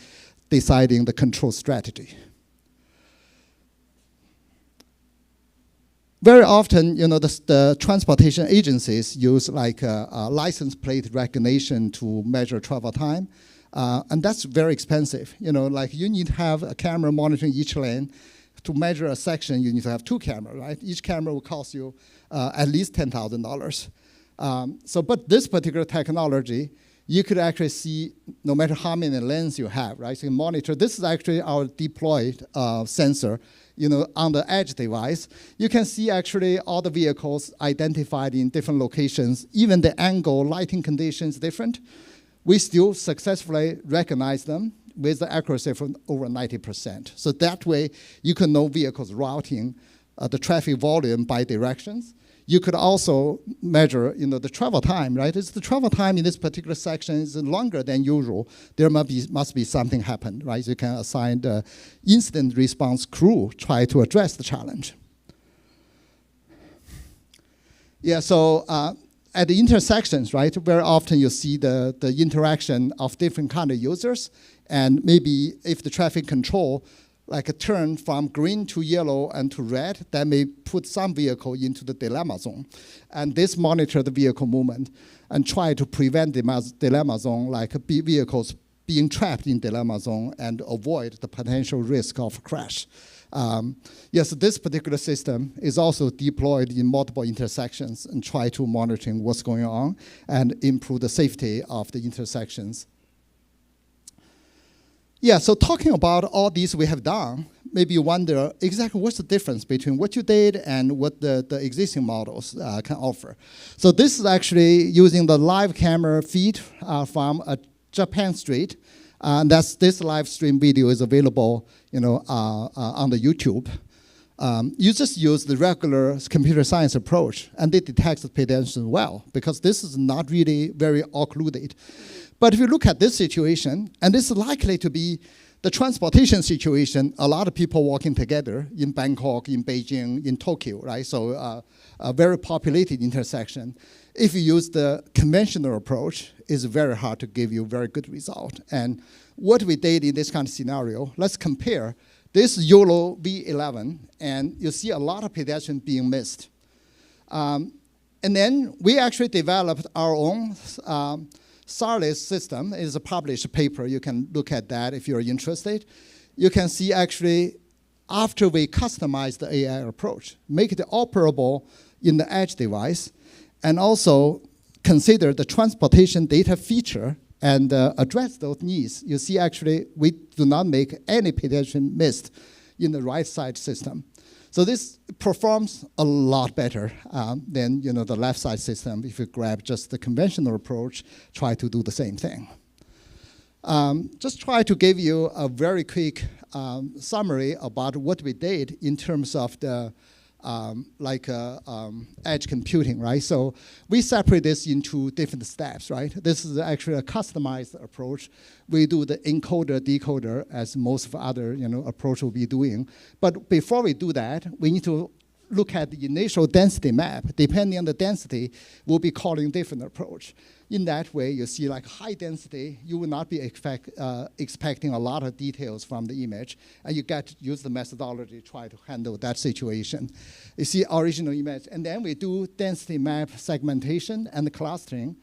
deciding the control strategy. Very often, the transportation agencies use license plate recognition to measure travel time. And that's very expensive. You need to have a camera monitoring each lane. To measure a section, you need to have 2 cameras, right? Each camera will cost you at least $10,000. But this particular technology you could actually see no matter how many lanes you have, right? So you can monitor. This is actually our deployed sensor, on the edge device. You can see actually all the vehicles identified in different locations, even the angle, lighting conditions different. We still successfully recognize them with the accuracy of over 90%. So that way, you can know vehicles routing, the traffic volume by directions. You could also measure, the travel time, right? It's the travel time in this particular section is longer than usual. There must be something happened, right? You can assign the incident response crew try to address the challenge. Yeah, so at the intersections, right, very often you see the interaction of different kind of users, and maybe if the traffic control like a turn from green to yellow and to red, that may put some vehicle into the dilemma zone. And this monitor the vehicle movement and try to prevent the dilemma zone, like vehicles being trapped in dilemma zone and avoid the potential risk of crash. Yes, this particular system is also deployed in multiple intersections and try to monitoring what's going on and improve the safety of the intersections. Yeah, so talking about all these we have done, maybe you wonder exactly what's the difference between what you did and what the existing models can offer. So this is actually using the live camera feed from a Japan street. This live stream video is available, on the YouTube. You just use the regular computer science approach, and it detects the pedestrians well, because this is not really very occluded. But if you look at this situation, and this is likely to be the transportation situation, a lot of people walking together in Bangkok, in Beijing, in Tokyo, right? So a very populated intersection. If you use the conventional approach, it's very hard to give you very good result. And what we did in this kind of scenario, let's compare this YOLO V11, and you see a lot of pedestrians being missed. And then we actually developed our own SARLIS system. It is a published paper. You can look at that if you're interested. You can see actually after we customize the AI approach, make it operable in the edge device, and also consider the transportation data feature and address those needs. You see actually we do not make any pedestrian missed in the right side system. So this performs a lot better than the left side system. If you grab just the conventional approach, try to do the same thing. Just try to give you a very quick summary about what we did in terms of the edge computing, right? So we separate this into different steps, right? This is actually a customized approach. We do the encoder, decoder, as most of other approach will be doing. But before we do that, we need to look at the initial density map. Depending on the density, we'll be calling different approach. In that way, you see like high density, you will not be expecting a lot of details from the image, and you get to use the methodology to try to handle that situation. You see original image, and then we do density map segmentation and clustering,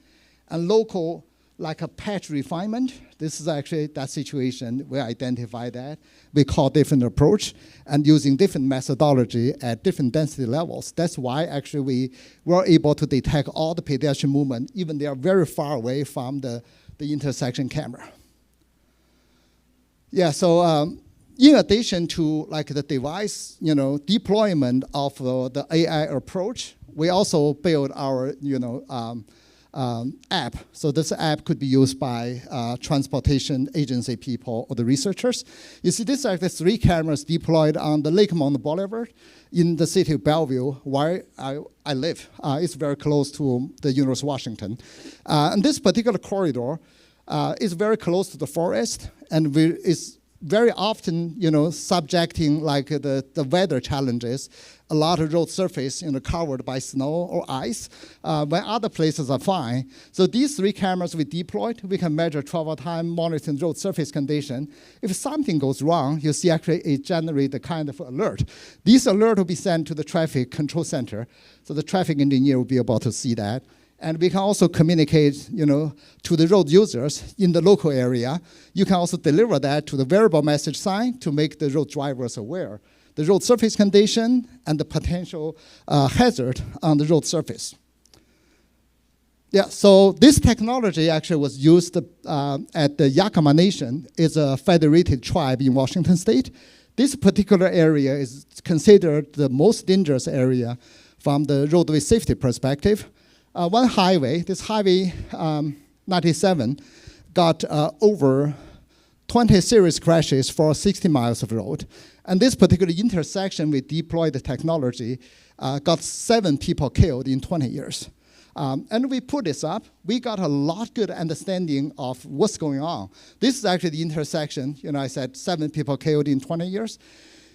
and local, like a patch refinement. This is actually that situation. We identify that. We call different approach, and using different methodology at different density levels. That's why actually we were able to detect all the pedestrian movement, even they are very far away from the intersection camera. Yeah, so in addition to like the device, deployment of the AI approach, we also build our, app. So this app could be used by transportation agency people or the researchers. You see, this are the 3 cameras deployed on the Lakemont Boulevard in the city of Bellevue, where I live. It's very close to the University of Washington. And this particular corridor is very close to the forest, and is very often, subjecting like the weather challenges. A lot of road surface, covered by snow or ice, when other places are fine. So these 3 cameras we deployed, we can measure travel time, monitoring road surface condition. If something goes wrong, you see actually it generates a kind of alert. This alert will be sent to the traffic control center, so the traffic engineer will be able to see that. And we can also communicate, to the road users in the local area. You can also deliver that to the variable message sign to make the road drivers aware the road surface condition and the potential hazard on the road surface. Yeah, so this technology actually was used at the Yakama Nation. It's a federated tribe in Washington state. This particular area is considered the most dangerous area from the roadway safety perspective. One highway, this highway 97, got over 20 serious crashes for 60 miles of road. And this particular intersection, we deployed the technology, got 7 people killed in 20 years. And we put this up. We got a lot good understanding of what's going on. This is actually the intersection. I said 7 people killed in 20 years.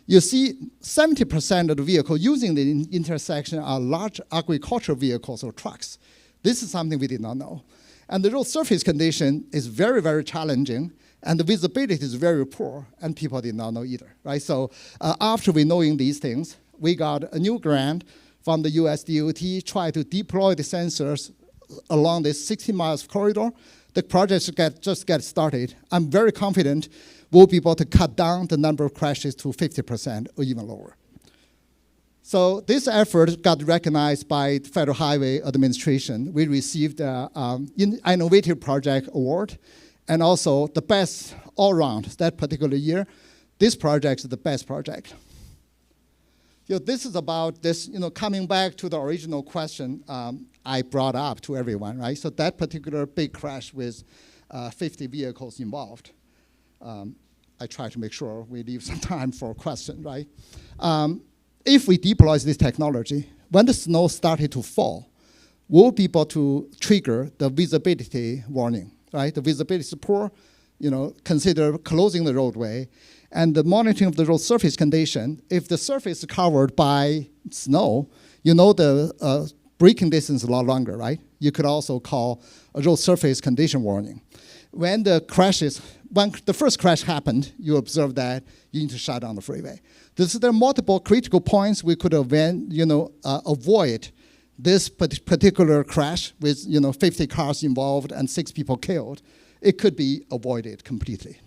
You see 70% of the vehicles using the intersection are large agricultural vehicles or trucks. This is something we did not know. And the road surface condition is very, very challenging, and the visibility is very poor, and people did not know either, right? So after we knowing these things, we got a new grant from the US DOT, try to deploy the sensors along this 60 miles corridor. The project just get started. I'm very confident we'll be able to cut down the number of crashes to 50% or even lower. So this effort got recognized by the Federal Highway Administration. We received an Innovative Project Award and also the best all around that particular year. This project is the best project. This is about this, coming back to the original question I brought up to everyone, right? So that particular big crash with 50 vehicles involved. I try to make sure we leave some time for a question, right? If we deploy this technology, when the snow started to fall, we'll be able to trigger the visibility warning, right? The visibility is poor, consider closing the roadway, and the monitoring of the road surface condition. If the surface is covered by snow, the braking distance is a lot longer, right? You could also call a road surface condition warning. When the first crash happened, you observe that you need to shut down the freeway. There are multiple critical points we could avoid this particular crash with 50 cars involved and 6 people killed. It could be avoided completely.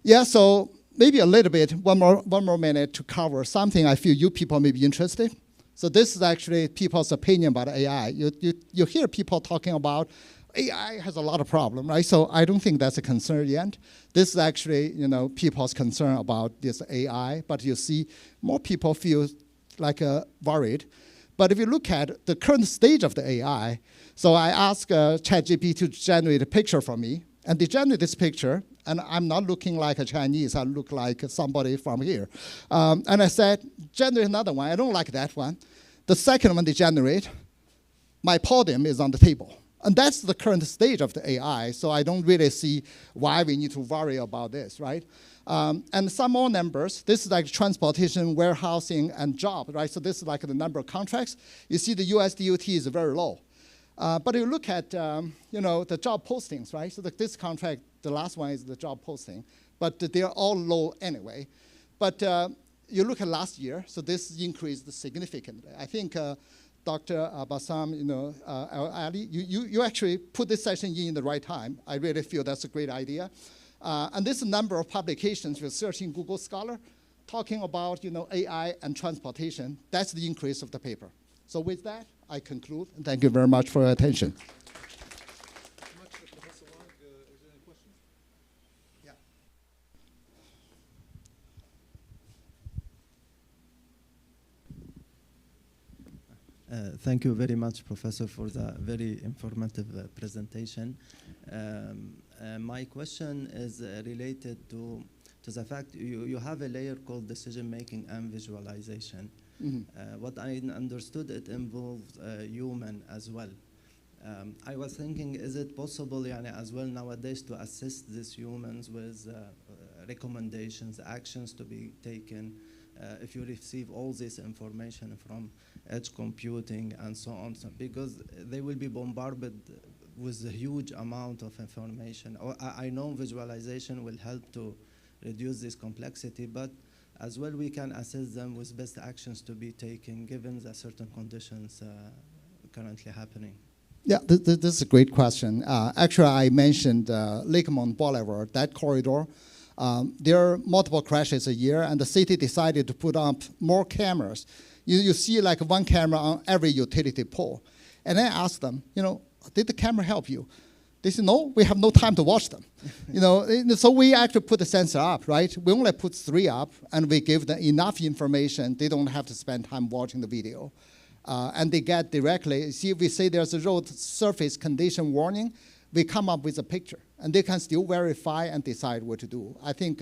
Yeah, so maybe a little bit, one more minute to cover something I feel you people may be interested. So this is actually people's opinion about AI. You hear people talking about AI has a lot of problems, right? So I don't think that's a concern yet. This is actually, people's concern about this AI, but you see more people feel like worried. But if you look at the current stage of the AI, so I asked ChatGPT to generate a picture for me, and they generate this picture, and I'm not looking like a Chinese, I look like somebody from here. And I said, generate another one. I don't like that one. The second one they generate, my podium is on the table. And that's the current stage of the AI, so I don't really see why we need to worry about this, right? And some more numbers. This is like transportation, warehousing, and job, right? So this is like the number of contracts. You see the US DOT is very low. But you look at, the job postings, right? So this contract, the last one is the job posting, but they're all low anyway. But you look at last year, so this increased significantly. I think Dr. Bassam, Ali, you actually put this session in the right time. I really feel that's a great idea. And this number of publications research in Google Scholar talking about AI and transportation. That's the increase of the paper. So with that, I conclude. And thank you very much for your attention. Thank you very much, Professor, for the very informative presentation. My question is related to the fact you have a layer called decision-making and visualization. Mm-hmm. What I understood, it involves human as well. I was thinking, is it possible as well nowadays to assist these humans with recommendations, actions to be taken, if you receive all this information from edge computing and so on, because they will be bombarded with a huge amount of information. I know visualization will help to reduce this complexity, but as well we can assist them with best actions to be taken given the certain conditions currently happening. Yeah, this is a great question. Actually, I mentioned Lakemont Boulevard, that corridor. There are multiple crashes a year, and the city decided to put up more cameras. You see like one camera on every utility pole. And I asked them, did the camera help you? They say, no, we have no time to watch them. So we actually put the sensor up, right? We only put 3 up, and we give them enough information. They don't have to spend time watching the video. And they get directly, see, if we say there's a road surface condition warning, we come up with a picture. And they can still verify and decide what to do. I think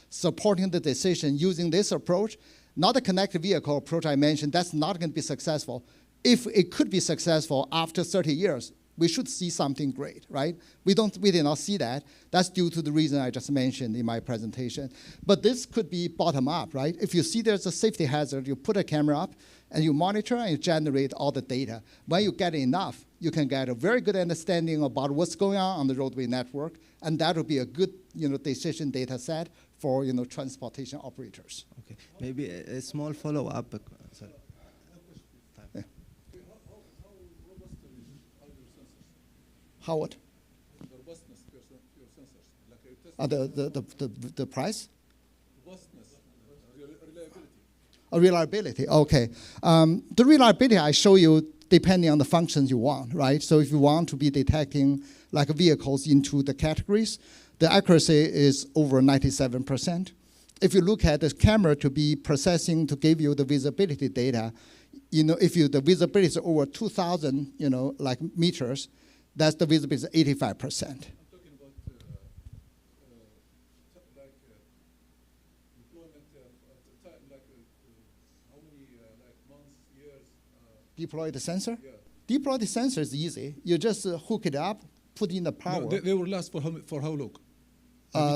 supporting the decision using this approach, not the connected vehicle approach I mentioned, that's not going to be successful. If it could be successful after 30 years, we should see something great, right? We did not see that. That's due to the reason I just mentioned in my presentation. But this could be bottom up, right? If you see there's a safety hazard, you put a camera up and you monitor and you generate all the data. When you get enough, you can get a very good understanding about what's going on the roadway network, and that would be a good decision data set for transportation operators. Okay, maybe a small follow-up. Sorry. How what? The robustness of your sensors, like The price? Robustness, reliability. Reliability, okay. The reliability I show you depending on the functions you want, right? So if you want to be detecting like vehicles into the categories, the accuracy is over 97%. If you look at the camera to be processing to give you the visibility data, if the visibility is over 2,000, like meters, that's the visibility is 85%. I'm talking about deployment of time, how many months, years? Deploy the sensor? Yeah. Deploy the sensor is easy. You just hook it up, put in the power. No, they will last for how long?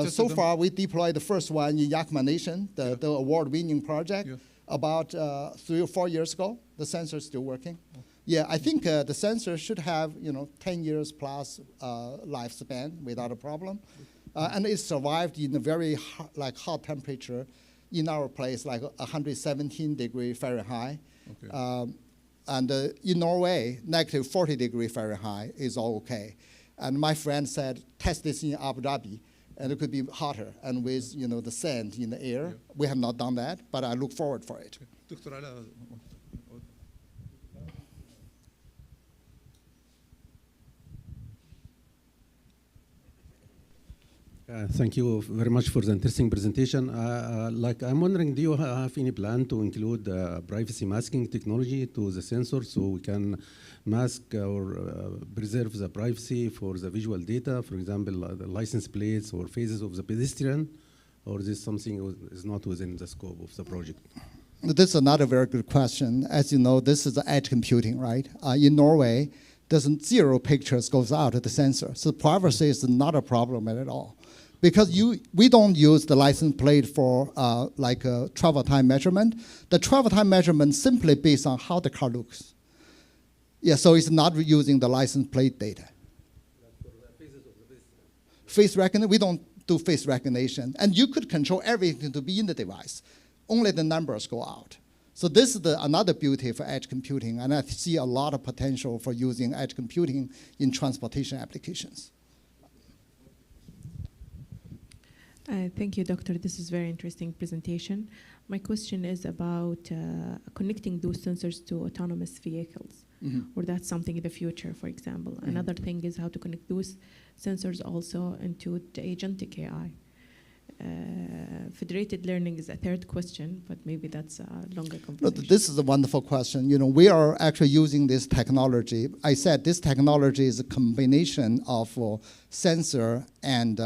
So far, we deployed the first one in Yakima Nation, the award-winning project, about 3 or 4 years ago. The sensor is still working. Oh. Yeah, I think the sensor should have 10 years plus lifespan without a problem, and it survived in a very hot temperature in our place, like 117 degree Fahrenheit. Okay. And in Norway, negative 40 degree Fahrenheit is all okay. And my friend said, test this in Abu Dhabi, and it could be hotter, and with the sand in the air. Yeah. We have not done that, but I look forward for it. Dr. Ala. Thank you very much for the interesting presentation. I'm wondering, do you have any plan to include privacy masking technology to the sensor so we can mask or preserve the privacy for the visual data, for example, the license plates or faces of the pedestrian, or is this something is not within the scope of the project? This is another very good question. As you know, this is edge computing, right? In Norway, there's 0 pictures goes out of the sensor, so privacy is not a problem at all. Because we don't use the license plate for travel time measurement. The travel time measurement simply based on how the car looks. Yeah, so it's not using the license plate data. Face recognition, we don't do face recognition. And you could control everything to be in the device. Only the numbers go out. So this is another beauty for edge computing, and I see a lot of potential for using edge computing in transportation applications. Thank you, Doctor. This is a very interesting presentation. My question is about connecting those sensors to autonomous vehicles, or that's something in the future, for example. Another thing is how to connect those sensors also into the agentic AI. Federated learning is a third question, but maybe that's a longer conversation. This is a wonderful question. We are actually using this technology. I said this technology is a combination of sensor and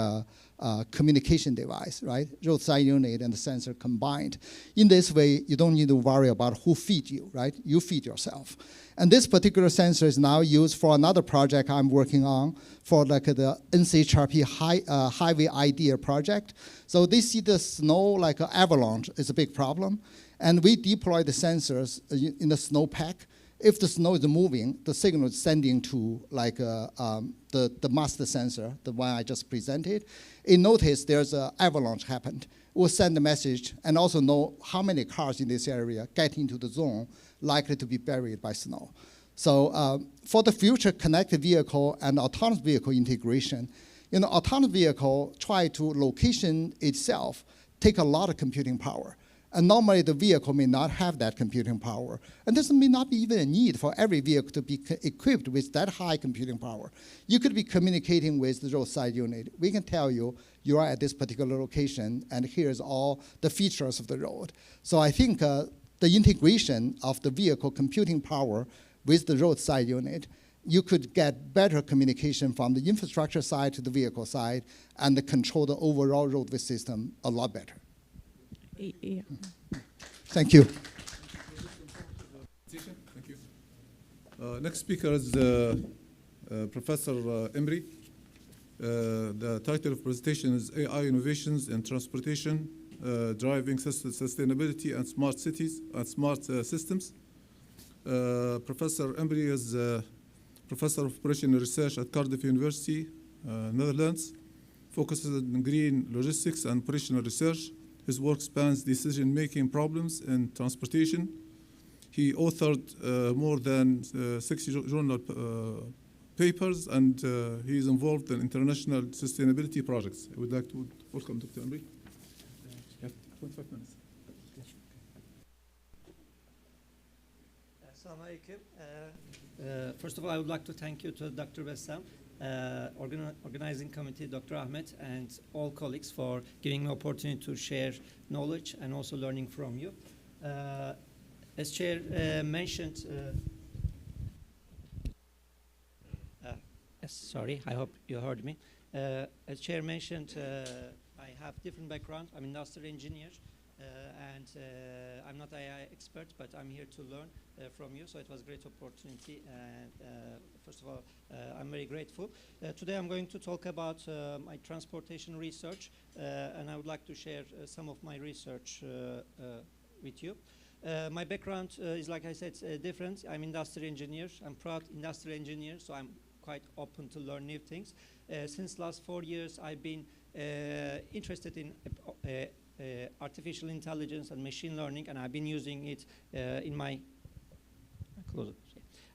communication device, right? Roadside unit and the sensor combined. In this way, you don't need to worry about who feeds you, right? You feed yourself. And this particular sensor is now used for another project I'm working on for the NCHRP highway idea project. So they see the snow like an avalanche is a big problem. And we deploy the sensors in the snowpack. If the snow is moving, the signal is sending to the master sensor, the one I just presented. It noticed there's an avalanche happened. We'll send a message and also know how many cars in this area get into the zone likely to be buried by snow. So for the future connected vehicle and autonomous vehicle integration, autonomous vehicle try to location itself take a lot of computing power. And normally the vehicle may not have that computing power. And there may not be even a need for every vehicle to be equipped with that high computing power. You could be communicating with the roadside unit. We can tell you, you are at this particular location, and here's all the features of the road. So I think the integration of the vehicle computing power with the roadside unit, you could get better communication from the infrastructure side to the vehicle side and control the overall roadway system a lot better. Yeah. Thank you. Thank you. Next speaker is Professor Emry. The title of presentation is AI Innovations in Transportation, Driving Sustainability and Smart Cities and Smart Systems. Professor Emry is Professor of Operational Research at Cardiff University, Netherlands, focuses on green logistics and operational research. His work spans decision-making problems in transportation. He authored more than 60 journal papers, and he is involved in international sustainability projects. I would like to welcome Dr. Emry. You have 25 minutes. Assalamu alaikum. First of all, I would like to thank you to Dr. Bassam, organizing committee, Dr. Ahmed, and all colleagues for giving me opportunity to share knowledge and also learning from you. As Chair mentioned, sorry, I hope you heard me. As Chair mentioned, I have different background. I'm an industrial engineer. And I'm not AI expert, but I'm here to learn from you. So it was a great opportunity. And first of all, I'm very grateful. Today I'm going to talk about my transportation research, and I would like to share some of my research with you. My background is, like I said, different. I'm industrial engineer. I'm proud industrial engineer, so I'm quite open to learn new things. Since last 4 years, I've been interested in artificial intelligence and machine learning, and I've been using it in my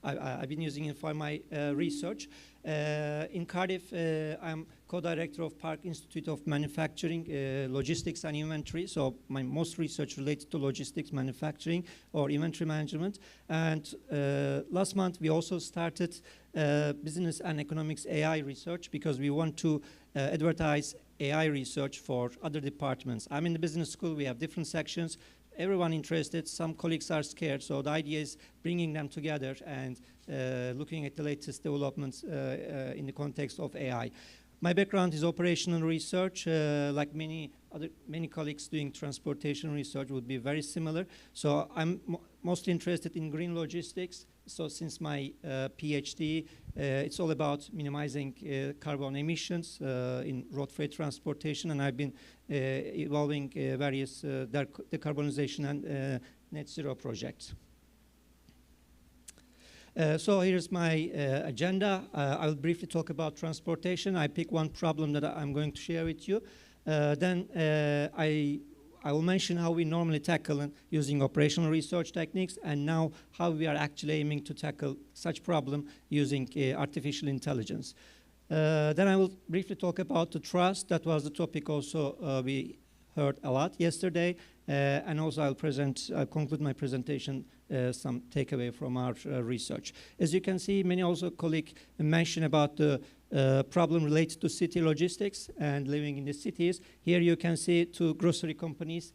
I've been using it for my research. In Cardiff, I'm co-director of Park Institute of Manufacturing, Logistics and Inventory. So my most research related to logistics, manufacturing, or inventory management. And last month, we also started business and economics AI research because we want to advertise AI research for other departments. I'm in the business school. We have different sections. Everyone interested. Some colleagues are scared. So the idea is bringing them together and looking at the latest developments in the context of AI. My background is operational research. Like many colleagues doing transportation research would be very similar. So I'm mostly interested in green logistics. So since my PhD, it's all about minimizing carbon emissions in road freight transportation, and I've been evolving various decarbonization and net zero projects. So here's my agenda. I'll briefly talk about transportation. I pick one problem that I'm going to share with you. Then I will mention how we normally tackle using operational research techniques, and now how we are actually aiming to tackle such problem using artificial intelligence. Then I will briefly talk about the trust. That was the topic also we heard a lot yesterday. And also I'll conclude my presentation some takeaway from our research. As you can see, many also colleagues mentioned about the problem related to city logistics and living in the cities. Here you can see two grocery companies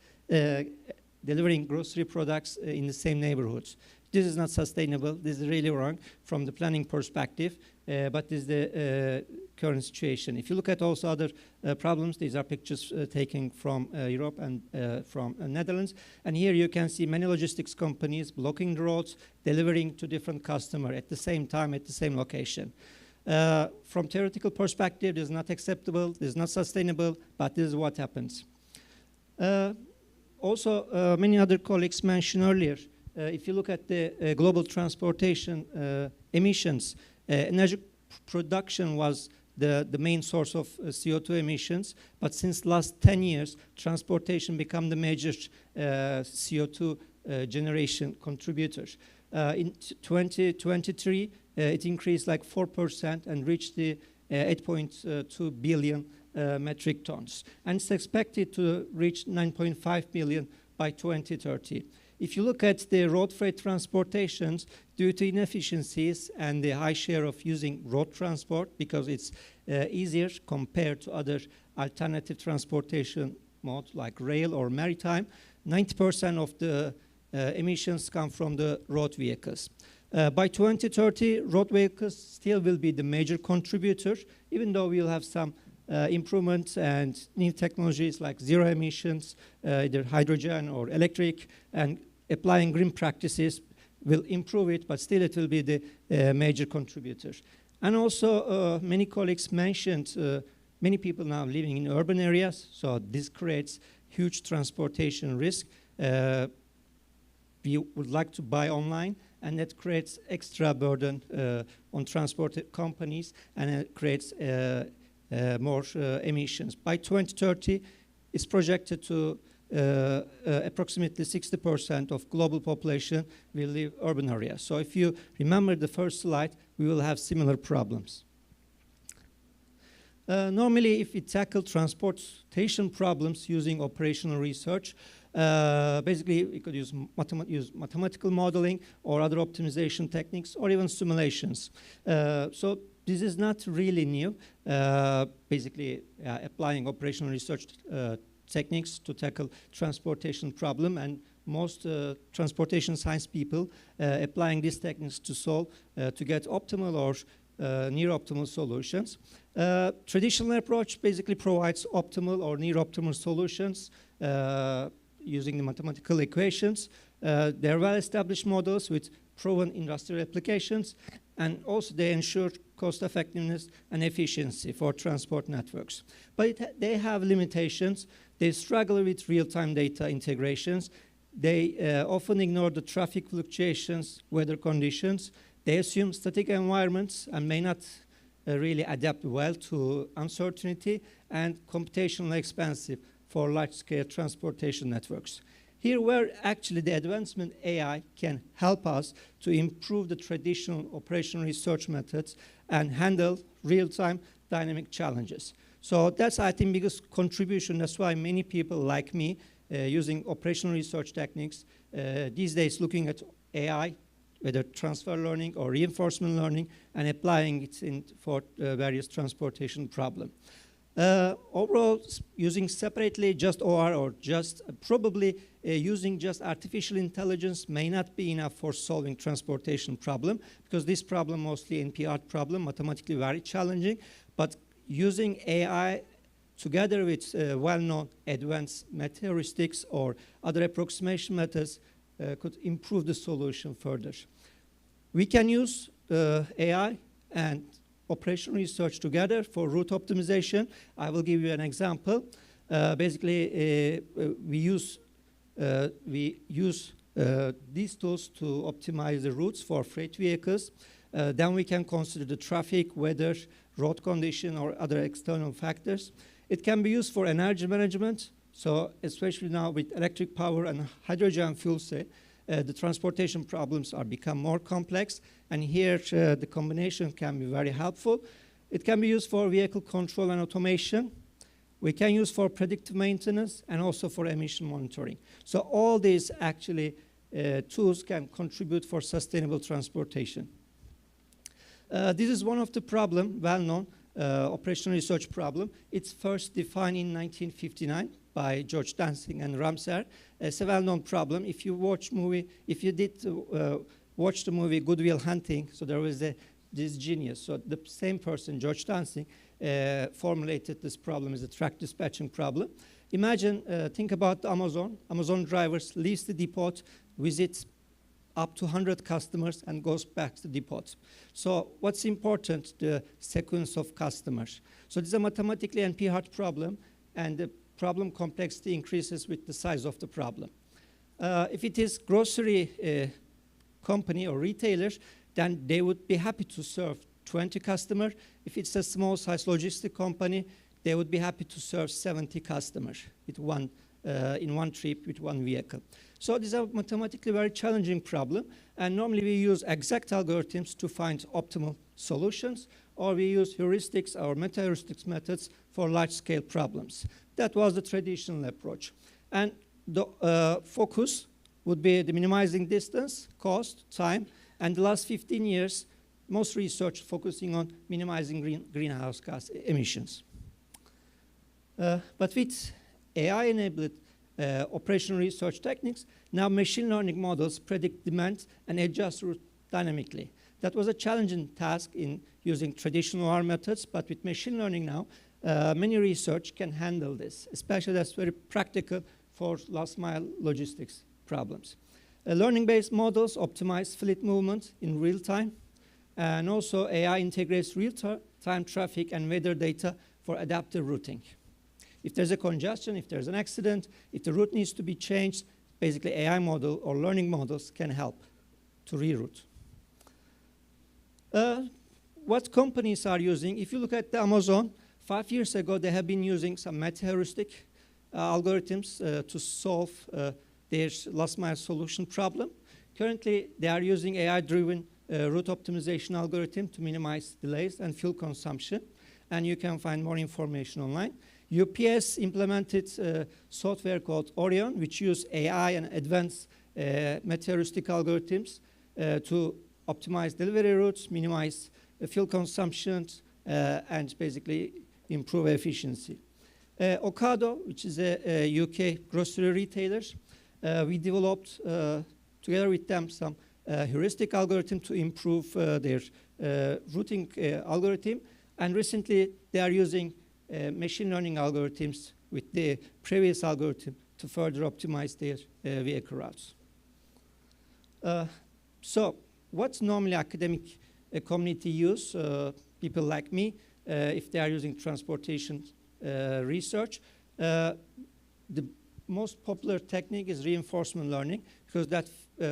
delivering grocery products in the same neighborhoods. This is not sustainable. This is really wrong from the planning perspective, but this is the current situation. If you look at also other problems, these are pictures taken from Europe and from Netherlands. And here you can see many logistics companies blocking the roads, delivering to different customers at the same time, at the same location. From theoretical perspective, this is not acceptable, this is not sustainable, but this is what happens. Also, many other colleagues mentioned earlier, if you look at the global transportation emissions, energy production was the main source of CO2 emissions, but since last 10 years, transportation became the major CO2 generation contributor. In 2023, it increased like 4% and reached the 8.2 billion metric tons. And it's expected to reach 9.5 billion by 2030. If you look at the road freight transportations, due to inefficiencies and the high share of using road transport, because it's easier compared to other alternative transportation modes like rail or maritime, 90% of the emissions come from the road vehicles. By 2030, road vehicles still will be the major contributor, even though we'll have some improvements and new technologies like zero emissions, either hydrogen or electric, and applying green practices will improve it, but still it will be the major contributor. And also, many colleagues mentioned many people now living in urban areas, so this creates huge transportation risk. We would like to buy online, and that creates extra burden on transport companies, and it creates more emissions. By 2030, it's projected to approximately 60% of global population will live urban areas. So if you remember the first slide, we will have similar problems. Normally, if we tackle transportation problems using operational research, basically we could use mathematical modeling or other optimization techniques or even simulations. So this is not really new. Basically, applying operational research techniques to tackle transportation problem, and most transportation science people applying these techniques to solve, to get optimal or near optimal solutions. Traditional approach basically provides optimal or near optimal solutions using the mathematical equations. They're well-established models with proven industrial applications, and also they ensure cost effectiveness and efficiency for transport networks. But they have limitations. They struggle with real-time data integrations. They often ignore the traffic fluctuations, weather conditions. They assume static environments and may not really adapt well to uncertainty, and computationally expensive for large-scale transportation networks. Here where actually the advancement AI can help us to improve the traditional operational research methods and handle real-time dynamic challenges. So that's, I think, biggest contribution. That's why many people like me using operational research techniques these days, looking at AI, whether transfer learning or reinforcement learning, and applying it for various transportation problems. Overall, using separately just OR or just probably using just artificial intelligence may not be enough for solving transportation problem, because this problem, mostly NP-hard problem, mathematically very challenging. But using AI together with well-known advanced math heuristics or other approximation methods could improve the solution further. We can use AI and operational research together for route optimization. I will give you an example. Basically, we use these tools to optimize the routes for freight vehicles. Then we can consider the traffic, weather, road condition, or other external factors. It can be used for energy management. So especially now with electric power and hydrogen fuel cell, the transportation problems are become more complex, and here the combination can be very helpful. It can be used for vehicle control and automation. We can use for predictive maintenance and also for emission monitoring. So all these actually tools can contribute for sustainable transportation. This is one of the problem, well-known operational research problem. It's first defined in 1959 by George Dansing and Ramsar. It's a well-known problem. If you watch movie, if you did watch the movie Good Will Hunting, so there was this genius. So the same person, George Dansing, formulated this problem as a track dispatching problem. Imagine, think about Amazon. Amazon drivers leaves the depot, visits up to 100 customers, and goes back to the depot. So what's important? The sequence of customers. So this is a mathematically NP-hard problem, and the problem complexity increases with the size of the problem. If it is grocery company or retailers, then they would be happy to serve 20 customers. If it's a small size logistic company, they would be happy to serve 70 customers with in one trip with one vehicle. So this is a mathematically very challenging problem, and normally we use exact algorithms to find optimal solutions, or we use heuristics or meta-heuristics methods for large-scale problems. That was the traditional approach. And the focus would be the minimizing distance, cost, time, and the last 15 years, most research focusing on minimizing greenhouse gas emissions. But with AI-enabled operational research techniques, now machine learning models predict demand and adjust route dynamically. That was a challenging task in using traditional R methods, but with machine learning now, many research can handle this, especially that's very practical for last mile logistics problems. Learning-based models optimize fleet movement in real time, and also AI integrates real-time traffic and weather data for adaptive routing. If there's a congestion, if there's an accident, if the route needs to be changed, basically AI model or learning models can help to reroute. What companies are using, if you look at the Amazon, 5 years ago they have been using some meta-heuristic algorithms to solve their last mile solution problem. Currently they are using AI-driven route optimization algorithm to minimize delays and fuel consumption, and you can find more information online. UPS implemented software called Orion, which use AI and advanced meta-heuristic algorithms to optimize delivery routes, minimize fuel consumption, and basically improve efficiency. Ocado, which is a UK grocery retailer, we developed together with them some heuristic algorithm to improve their routing algorithm, and recently they are using machine learning algorithms with the previous algorithm to further optimize their vehicle routes. So what's normally academic community use, people like me, if they are using transportation research, the most popular technique is reinforcement learning, because that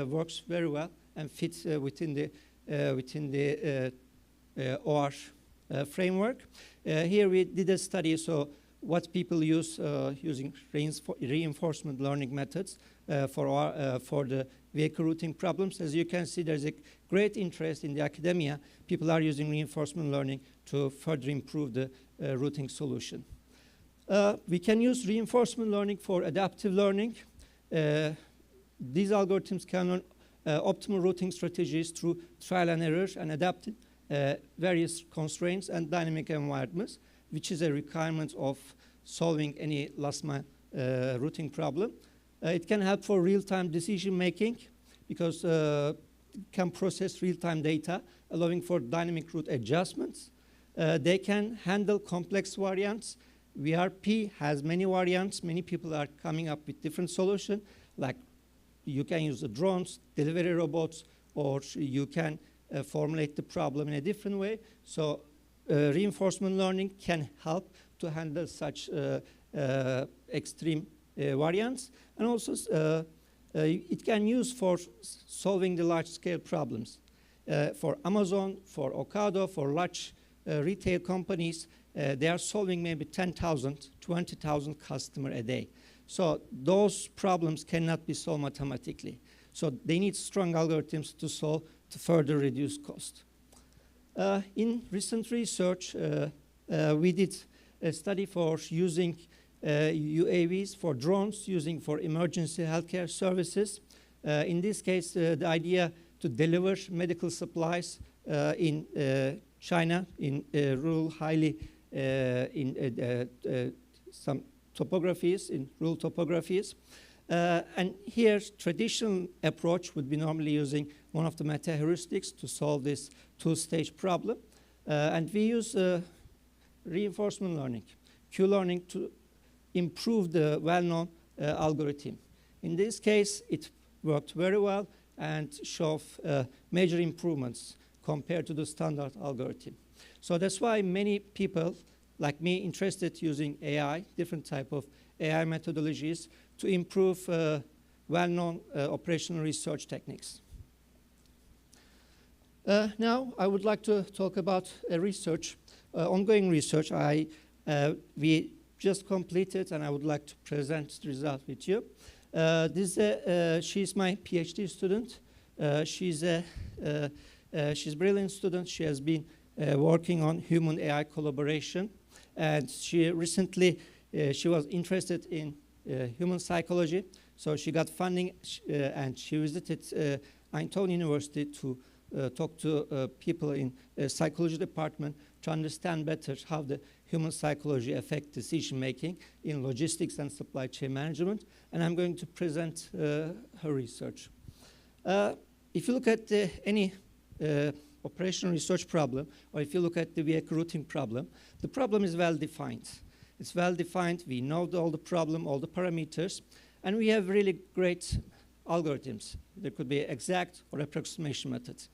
works very well and fits within the OR framework. Here we did a study, so what people use using reinforcement learning methods for the vehicle routing problems. As you can see, there's a great interest in the academia. People are using reinforcement learning to further improve the routing solution. We can use reinforcement learning for adaptive learning. These algorithms can learn optimal routing strategies through trial and error and adapt various constraints and dynamic environments, which is a requirement of solving any last mile routing problem. It can help for real-time decision making, because it can process real-time data, allowing for dynamic route adjustments. They can handle complex variants. VRP has many variants. Many people are coming up with different solutions, like you can use the drones, delivery robots, or you can formulate the problem in a different way. So reinforcement learning can help to handle such extreme variants, and also it can use for solving the large-scale problems. For Amazon, for Ocado, for large retail companies, they are solving maybe 10,000, 20,000 customers a day. So those problems cannot be solved mathematically. So they need strong algorithms to solve to further reduce cost. In recent research, we did a study for using UAVs for drones, using for emergency healthcare services. In this case, the idea to deliver medical supplies in China, in rural, highly in some topographies, in rural topographies. And here, traditional approach would be normally using one of the meta-heuristics to solve this two-stage problem. And we use reinforcement learning, Q-learning, to improve the well-known algorithm. In this case, it worked very well and showed major improvements compared to the standard algorithm. So that's why many people, like me, interested using AI, different type of AI methodologies, to improve well-known operational research techniques. Now, I would like to talk about research, ongoing research. We just completed, and I would like to present the result with you. She's my PhD student. She's a brilliant student. She has been working on human-AI collaboration, and she recently she was interested in human psychology. So she got funding and she visited Eindhoven University to talk to people in the psychology department to understand better how the human psychology affects decision making in logistics and supply chain management. And I'm going to present her research. If you look at any operational research problem, or if you look at the vehicle routing problem, the problem is well defined. It's well defined. We know all the problem, all the parameters, and we have really great algorithms. There could be exact or approximation methods.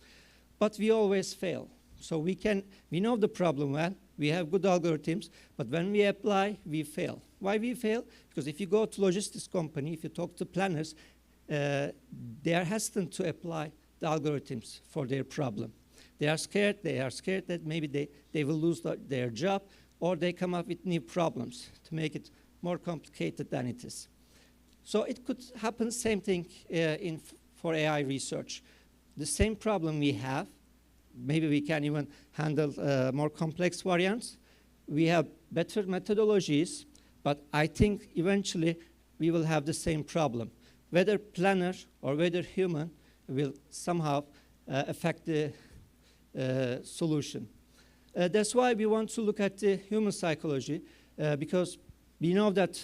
But we always fail. So we know the problem well, we have good algorithms, but when we apply, we fail. Why we fail? Because if you go to logistics company, if you talk to planners, they are hesitant to apply the algorithms for their problem. They are scared that maybe they will lose their job, or they come up with new problems to make it more complicated than it is. So it could happen same thing for AI research. The same problem we have, maybe we can even handle more complex variants. We have better methodologies, but I think eventually we will have the same problem. Whether planner or whether human will somehow affect the solution. That's why we want to look at the human psychology, because we know that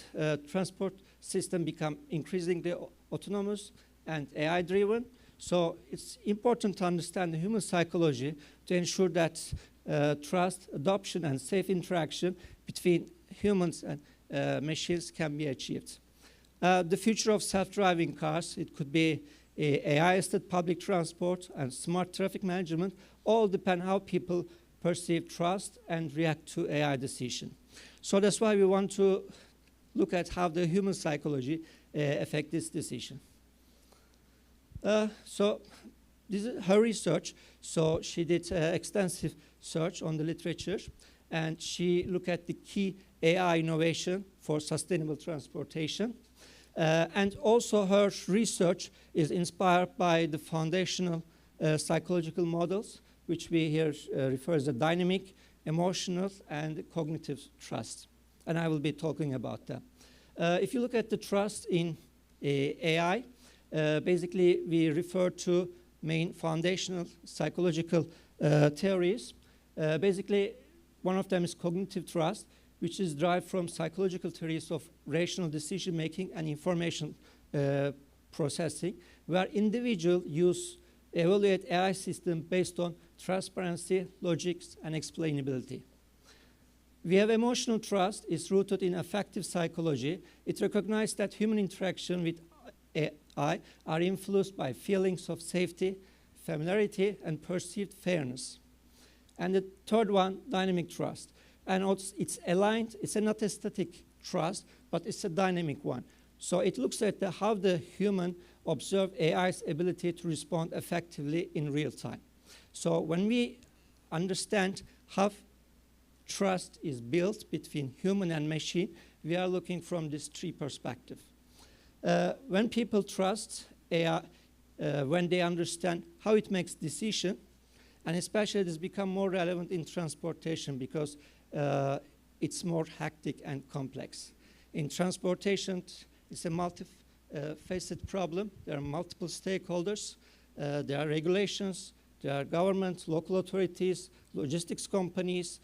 transport system become increasingly autonomous and AI-driven. So it's important to understand the human psychology to ensure that trust, adoption, and safe interaction between humans and machines can be achieved. The future of self-driving cars, it could be AI-assisted public transport and smart traffic management, all depend how people perceive trust and react to AI decision. So that's why we want to look at how the human psychology affect this decision. So this is her research. So she did extensive search on the literature, and she looked at the key AI innovation for sustainable transportation. And also her research is inspired by the foundational psychological models, which we here refer as the dynamic, emotional, and cognitive trust. And I will be talking about that. If you look at the trust in AI, basically we refer to main foundational psychological theories. Basically, one of them is cognitive trust, which is derived from psychological theories of rational decision making and information processing, where individuals evaluate AI system based on transparency, logics, and explainability. We have emotional trust is rooted in affective psychology. It recognizes that human interaction with AI are influenced by feelings of safety, familiarity, and perceived fairness. And the third one, dynamic trust. And also it's aligned, it's not a static trust, but it's a dynamic one. So it looks at how the human observe AI's ability to respond effectively in real time. So when we understand how trust is built between human and machine, we are looking from this three perspective. When people trust AI, when they understand how it makes decision, and especially this become more relevant in transportation because it's more hectic and complex. In transportation, it's a multi-faceted problem. There are multiple stakeholders. There are regulations. There are government, local authorities, logistics companies,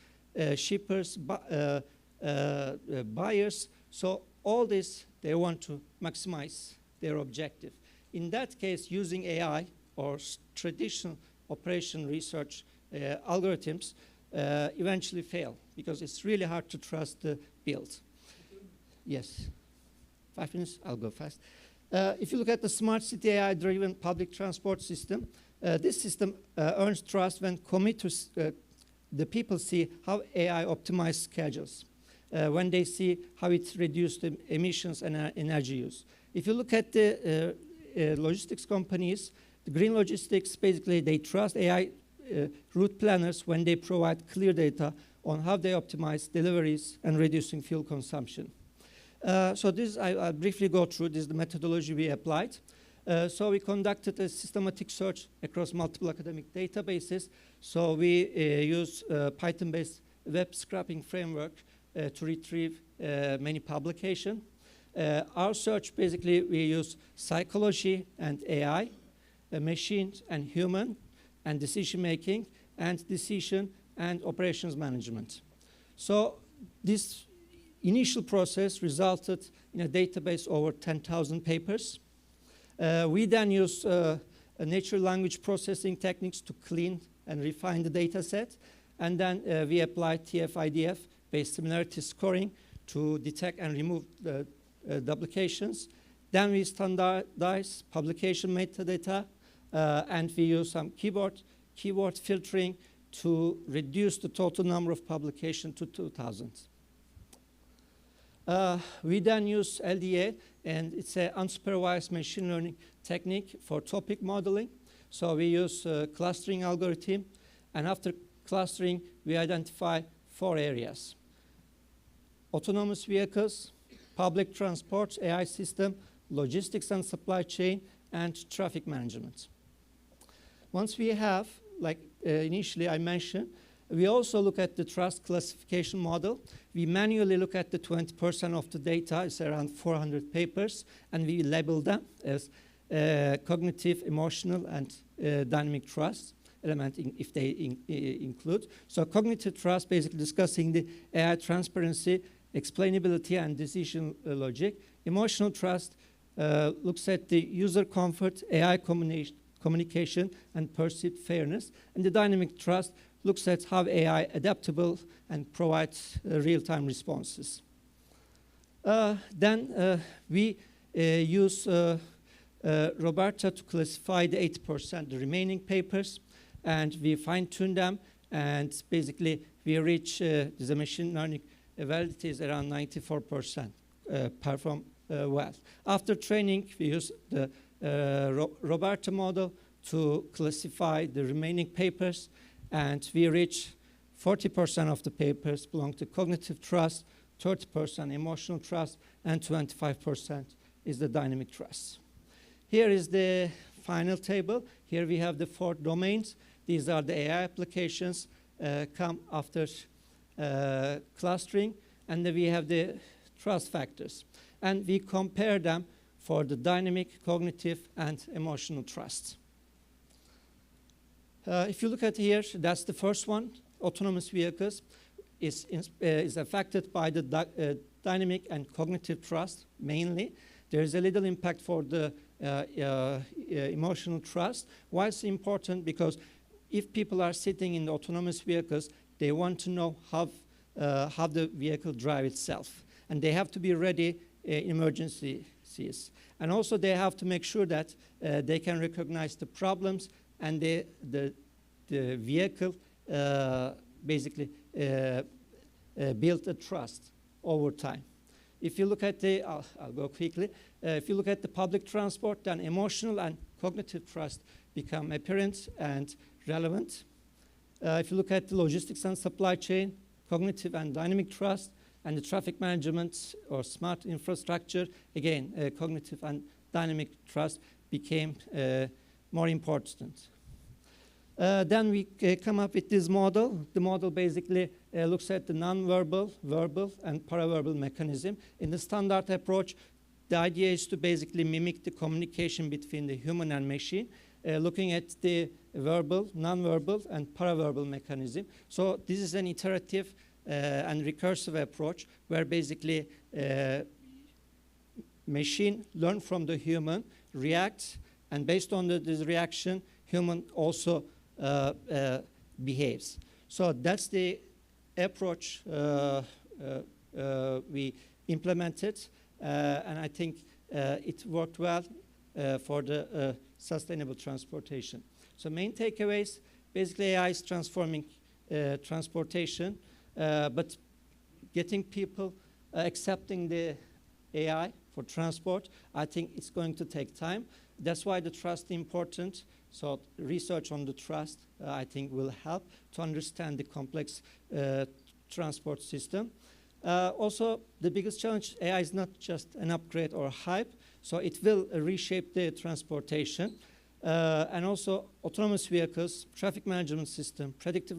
shippers, buyers. So all this, they want to maximize their objective. In that case, using AI or traditional operation research algorithms eventually fail because it's really hard to trust the build. Yes. 5 minutes, I'll go fast. If you look at the smart city AI-driven public transport system, this system earns trust when commuters, the people see how AI optimizes schedules, when they see how it reduced emissions and energy use. If you look at the logistics companies, the green logistics, basically they trust AI route planners when they provide clear data on how they optimize deliveries and reducing fuel consumption. So this, I'll briefly go through. This is the methodology we applied. So we conducted a systematic search across multiple academic databases. So we use Python-based web scraping framework to retrieve many publications. Our search, basically, we use psychology and AI, machines and human, and decision making, and decision and operations management. So this initial process resulted in a database over 10,000 papers. We then use natural language processing techniques to clean and refine the data set. And then we apply TF-IDF-based similarity scoring to detect and remove the duplications. Then we standardize publication metadata, and we use some keyword filtering to reduce the total number of publications to 2,000. We then use LDA, and it's an unsupervised machine learning technique for topic modeling. So we use clustering algorithm, and after clustering, we identify 4 areas: autonomous vehicles, public transport, AI system, logistics and supply chain, and traffic management. Once we have, like initially I mentioned, we also look at the trust classification model. We manually look at the 20% of the data, it's around 400 papers, and we label them as cognitive, emotional, and dynamic trust element if they include. So cognitive trust, basically discussing the AI transparency, explainability, and decision logic. Emotional trust looks at the user comfort, AI communication, and perceived fairness. And the dynamic trust looks at how AI adaptable and provides real-time responses. Then we use Roberta to classify the 80%, the remaining papers, and we fine-tune them, and basically we reach the machine learning validity is around 94%, perform well. After training, we use the Roberta model to classify the remaining papers, and we reach 40% of the papers belong to cognitive trust, 30% emotional trust, and 25% is the dynamic trust. Here is the final table. Here we have the 4 domains. These are the AI applications come after clustering, and then we have the trust factors. And we compare them for the dynamic, cognitive, and emotional trust. If you look at here, that's the first one. Autonomous vehicles is affected by the dynamic and cognitive trust mainly. There is a little impact for the emotional trust. Why it's important? Because if people are sitting in the autonomous vehicles, they want to know how the vehicle drives itself. And they have to be ready in emergencies. And also they have to make sure that they can recognize the problems, and the vehicle basically built a trust over time. If you look at the, I'll go quickly. If you look at the public transport, then emotional and cognitive trust become apparent and relevant. If you look at the logistics and supply chain, cognitive and dynamic trust, and the traffic management or smart infrastructure, again, cognitive and dynamic trust became more important. Then we come up with this model. The model basically looks at the non-verbal, verbal, and paraverbal mechanism. In the standard approach, the idea is to basically mimic the communication between the human and machine, looking at the verbal, non-verbal, and paraverbal mechanism. So this is an iterative and recursive approach where basically machine learn from the human, react, and based on this reaction, human also behaves. So that's the approach we implemented, and I think it worked well for the sustainable transportation. So main takeaways, basically AI is transforming transportation, but getting people accepting the AI for transport, I think it's going to take time. That's why the trust is important. So research on the trust, I think, will help to understand the complex transport system. Also, the biggest challenge, AI is not just an upgrade or a hype, so it will reshape the transportation. And also, autonomous vehicles, traffic management system, predictive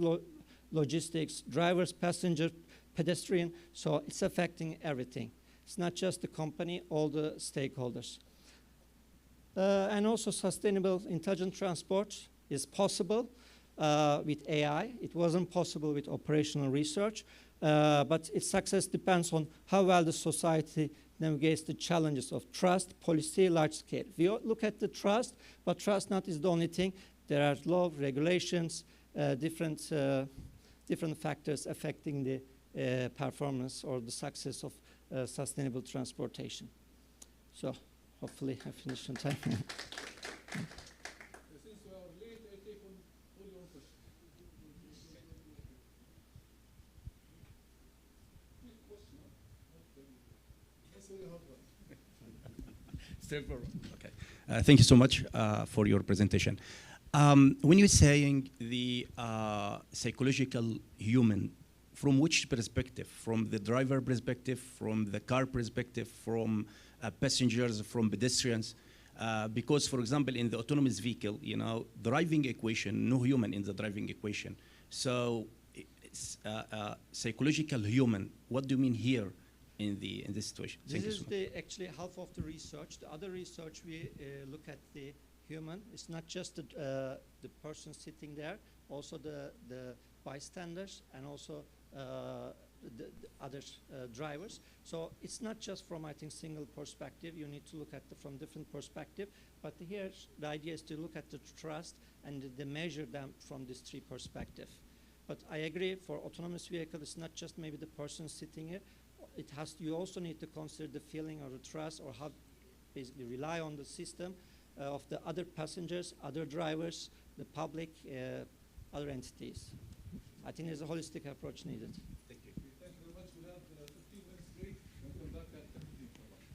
logistics, drivers, passenger, pedestrian, so it's affecting everything. It's not just the company, all the stakeholders. And also sustainable intelligent transport is possible with AI. It wasn't possible with operational research, but its success depends on how well the society navigates the challenges of trust, policy, large scale. We look at the trust, but trust not is the only thing. There are law, regulations, different factors affecting the performance or the success of sustainable transportation. So hopefully I finished on time. Since we are late, I take on all your questions. Quick question, not very. That's very hard one. Okay. Thank you so much for your presentation. When you're saying the psychological human, from which perspective? From the driver perspective, from the car perspective, from passengers, from pedestrians? Because, for example, in the autonomous vehicle, you know, driving equation, no human in the driving equation. So, it's, psychological human. What do you mean here in this situation? This is actually half of the research. The other research we look at the human. It's not just the person sitting there, also the bystanders and also the other drivers. So it's not just from, I think, single perspective. You need to look at from different perspective. But here, the idea is to look at the trust and the measure them from these three perspectives. But I agree, for autonomous vehicle, it's not just maybe the person sitting here. It has to, you also need to consider the feeling or the trust or how basically rely on the system of the other passengers, other drivers, the public, other entities. I think there's a holistic approach needed. Thank you. Thank you very much. We'll have 15 minutes break and come back at 15 for lunch.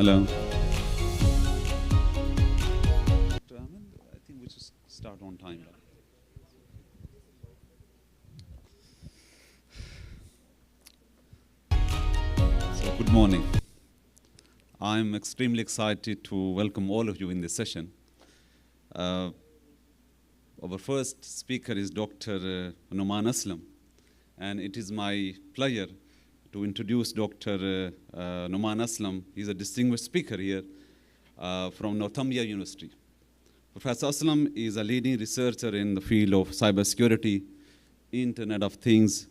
Hello. I think we should start on time. So, good morning. I'm extremely excited to welcome all of you in this session. Our first speaker is Dr. Nouman Aslam, and it is my pleasure to introduce Dr. Nouman Aslam. He's a distinguished speaker here from Northumbria University. Professor Aslam is a leading researcher in the field of cybersecurity, Internet of Things,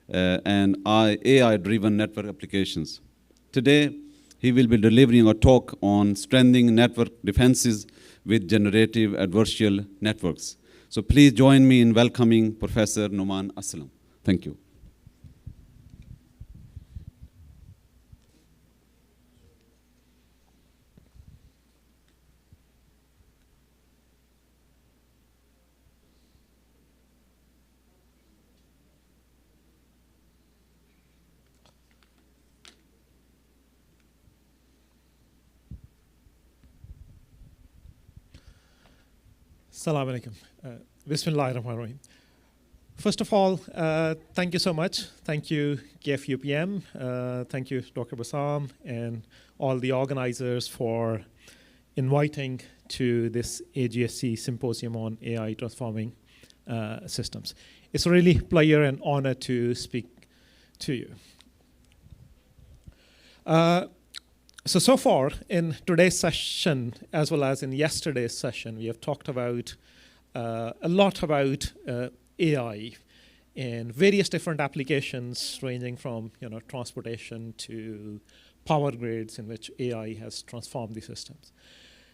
and AI-driven network applications. Today, he will be delivering a talk on strengthening network defenses with generative adversarial networks. So please join me in welcoming Professor Nouman Aslam. Thank you. Assalamu alaikum. Bismillahirrahmanirrahim. First of all, thank you so much. Thank you, KFUPM. Thank you, Dr. Bassam, and all the organizers for inviting to this AJSE Symposium on AI Transforming Systems. It's a really pleasure and honor to speak to you. So far in today's session, as well as in yesterday's session, we have talked about a lot about AI and various different applications, ranging from transportation to power grids, in which AI has transformed the systems.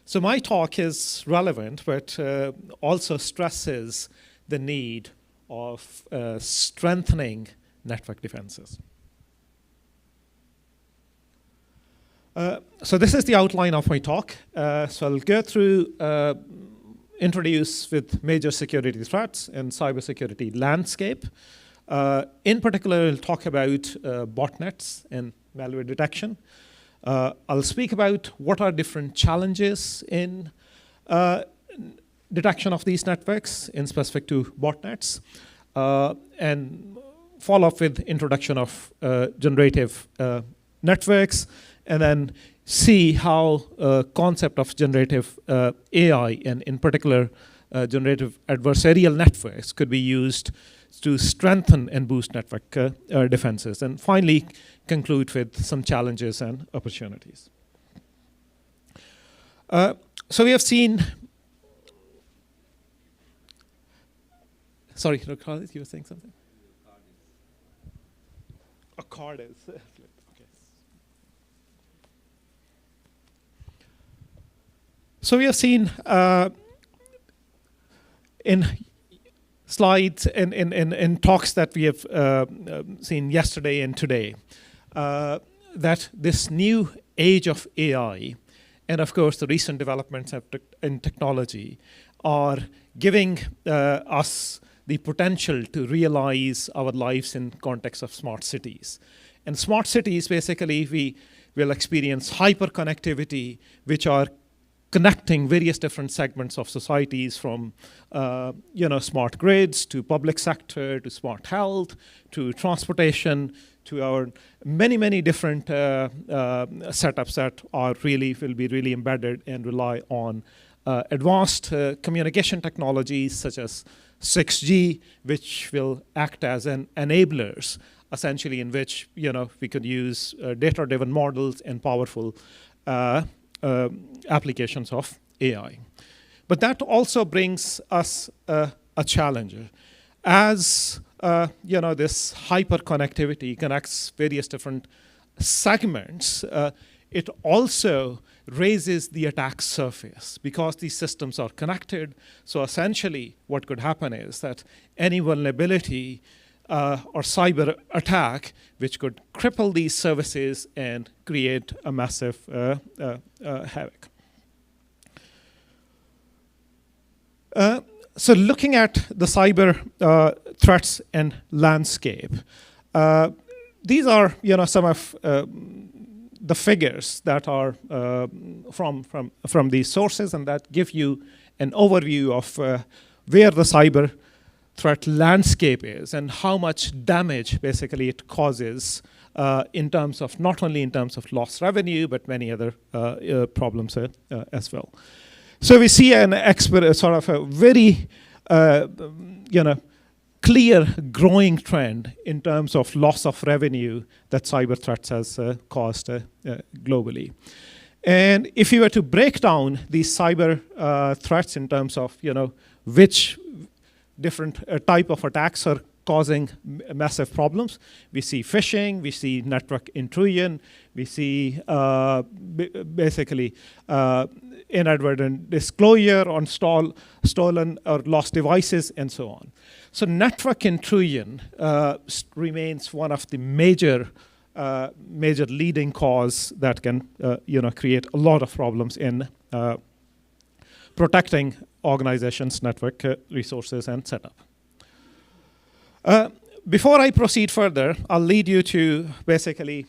So my talk is relevant, but also stresses the need of strengthening network defenses. So this is the outline of my talk. So I'll go through, introduce with major security threats and cybersecurity landscape. In particular, I'll talk about botnets and malware detection. I'll speak about what are different challenges in detection of these networks, in specific to botnets, and follow up with introduction of generative networks, and then see how concept of generative AI, and in particular generative adversarial networks, could be used to strengthen and boost network defenses, and finally conclude with some challenges and opportunities. So we have seen, sorry, you were saying something? A card is. So we have seen in slides and in talks that we have seen yesterday and today that this new age of AI, and of course the recent developments in technology, are giving us the potential to realize our lives in context of smart cities. And smart cities, basically, we will experience hyperconnectivity, which are connecting various different segments of societies, from smart grids to public sector to smart health to transportation to our many different setups that are will be really embedded and rely on advanced communication technologies such as 6G, which will act as an enablers, essentially, in which we could use data-driven models and powerful applications of AI. But that also brings us a challenge. As this hyperconnectivity connects various different segments, it also raises the attack surface because these systems are connected. So essentially what could happen is that any vulnerability or cyber attack which could cripple these services and create a massive havoc. So looking at the cyber threats and landscape, these are some of the figures that are from these sources, and that give you an overview of where the cyber threat landscape is and how much damage basically it causes in terms of not only in terms of lost revenue but many other problems as well. So we see an sort of a very clear growing trend in terms of loss of revenue that cyber threats has caused globally. And if you were to break down these cyber threats in terms of which different type of attacks are causing massive problems, we see phishing, we see network intrusion, we see basically inadvertent disclosure on stolen or lost devices, and so on. So network intrusion remains one of the major leading cause that can create a lot of problems in protecting organizations' network resources and setup. Before I proceed further, I'll lead you to basically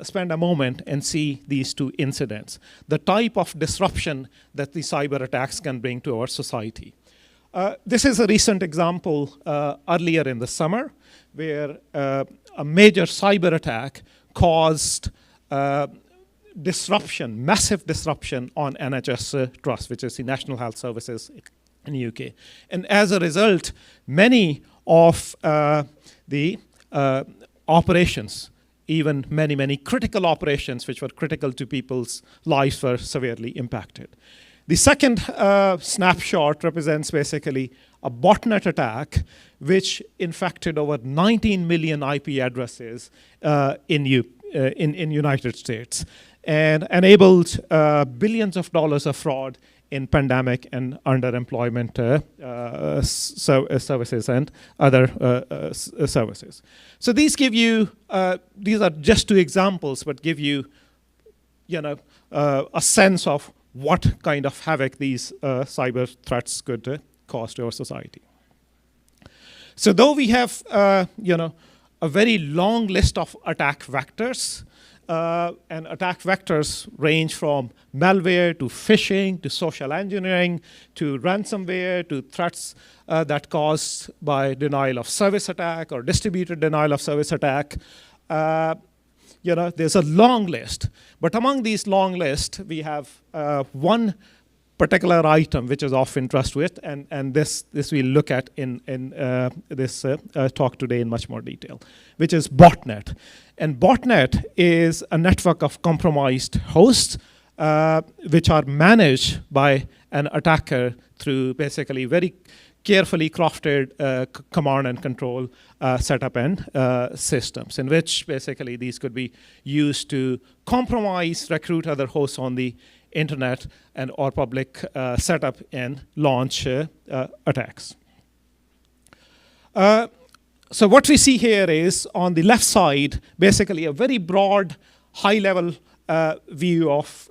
spend a moment and see these two incidents, the type of disruption that the cyber attacks can bring to our society. This is a recent example earlier in the summer where a major cyber attack caused disruption, massive disruption on NHS Trust, which is the National Health Services in the UK. And as a result, many of the operations, even many critical operations which were critical to people's lives, were severely impacted. The second snapshot represents basically a botnet attack which infected over 19 million IP addresses in United States and enabled billions of dollars of fraud in pandemic and underemployment services and other services. So these give you, these are just two examples, but give you, a sense of what kind of havoc these cyber threats could cause to our society. So though we have, a very long list of attack vectors, and attack vectors range from malware to phishing to social engineering to ransomware to threats that caused by denial of service attack or distributed denial of service attack. There's a long list. But among these long list, we have one particular item which is of interest with, and this we'll look at in this talk today in much more detail, which is botnet. And botnet is a network of compromised hosts which are managed by an attacker through basically very carefully crafted command and control setup and systems, in which basically these could be used to compromise, recruit other hosts on the internet and or public setup and launch attacks. So what we see here is on the left side, basically a very broad, high-level view of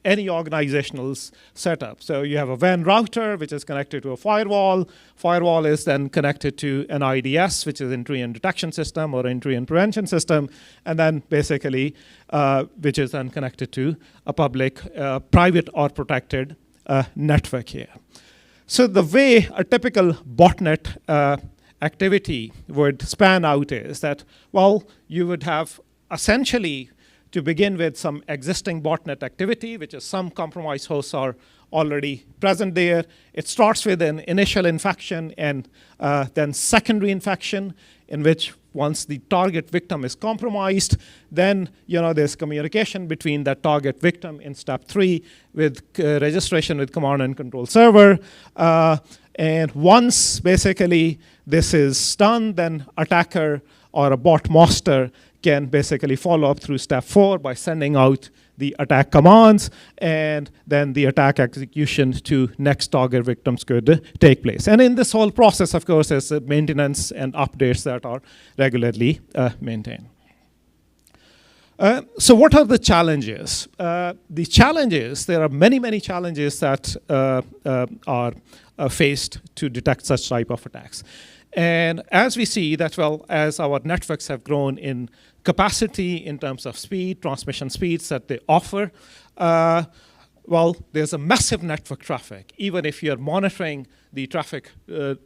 any organizational setup. So you have a WAN router, which is connected to a firewall. Firewall is then connected to an IDS, which is intrusion detection system or intrusion prevention system, and then basically which is then connected to a public, private or protected network here. So the way a typical botnet activity would span out is that, well, you would have essentially to begin with some existing botnet activity, which is some compromised hosts are already present there. It starts with an initial infection and then secondary infection, in which once the target victim is compromised, then there's communication between that target victim in step 3 with registration with command and control server. And once basically this is done, then attacker or a bot master can basically follow up through step 4 by sending out the attack commands, and then the attack execution to next target victims could take place. And in this whole process, of course, there's maintenance and updates that are regularly maintained. So what are the challenges? The challenges, there are many challenges that are faced to detect such type of attacks. And as we see that, well, as our networks have grown in capacity in terms of speed, transmission speeds that they offer, well, there's a massive network traffic. Even if you're monitoring the traffic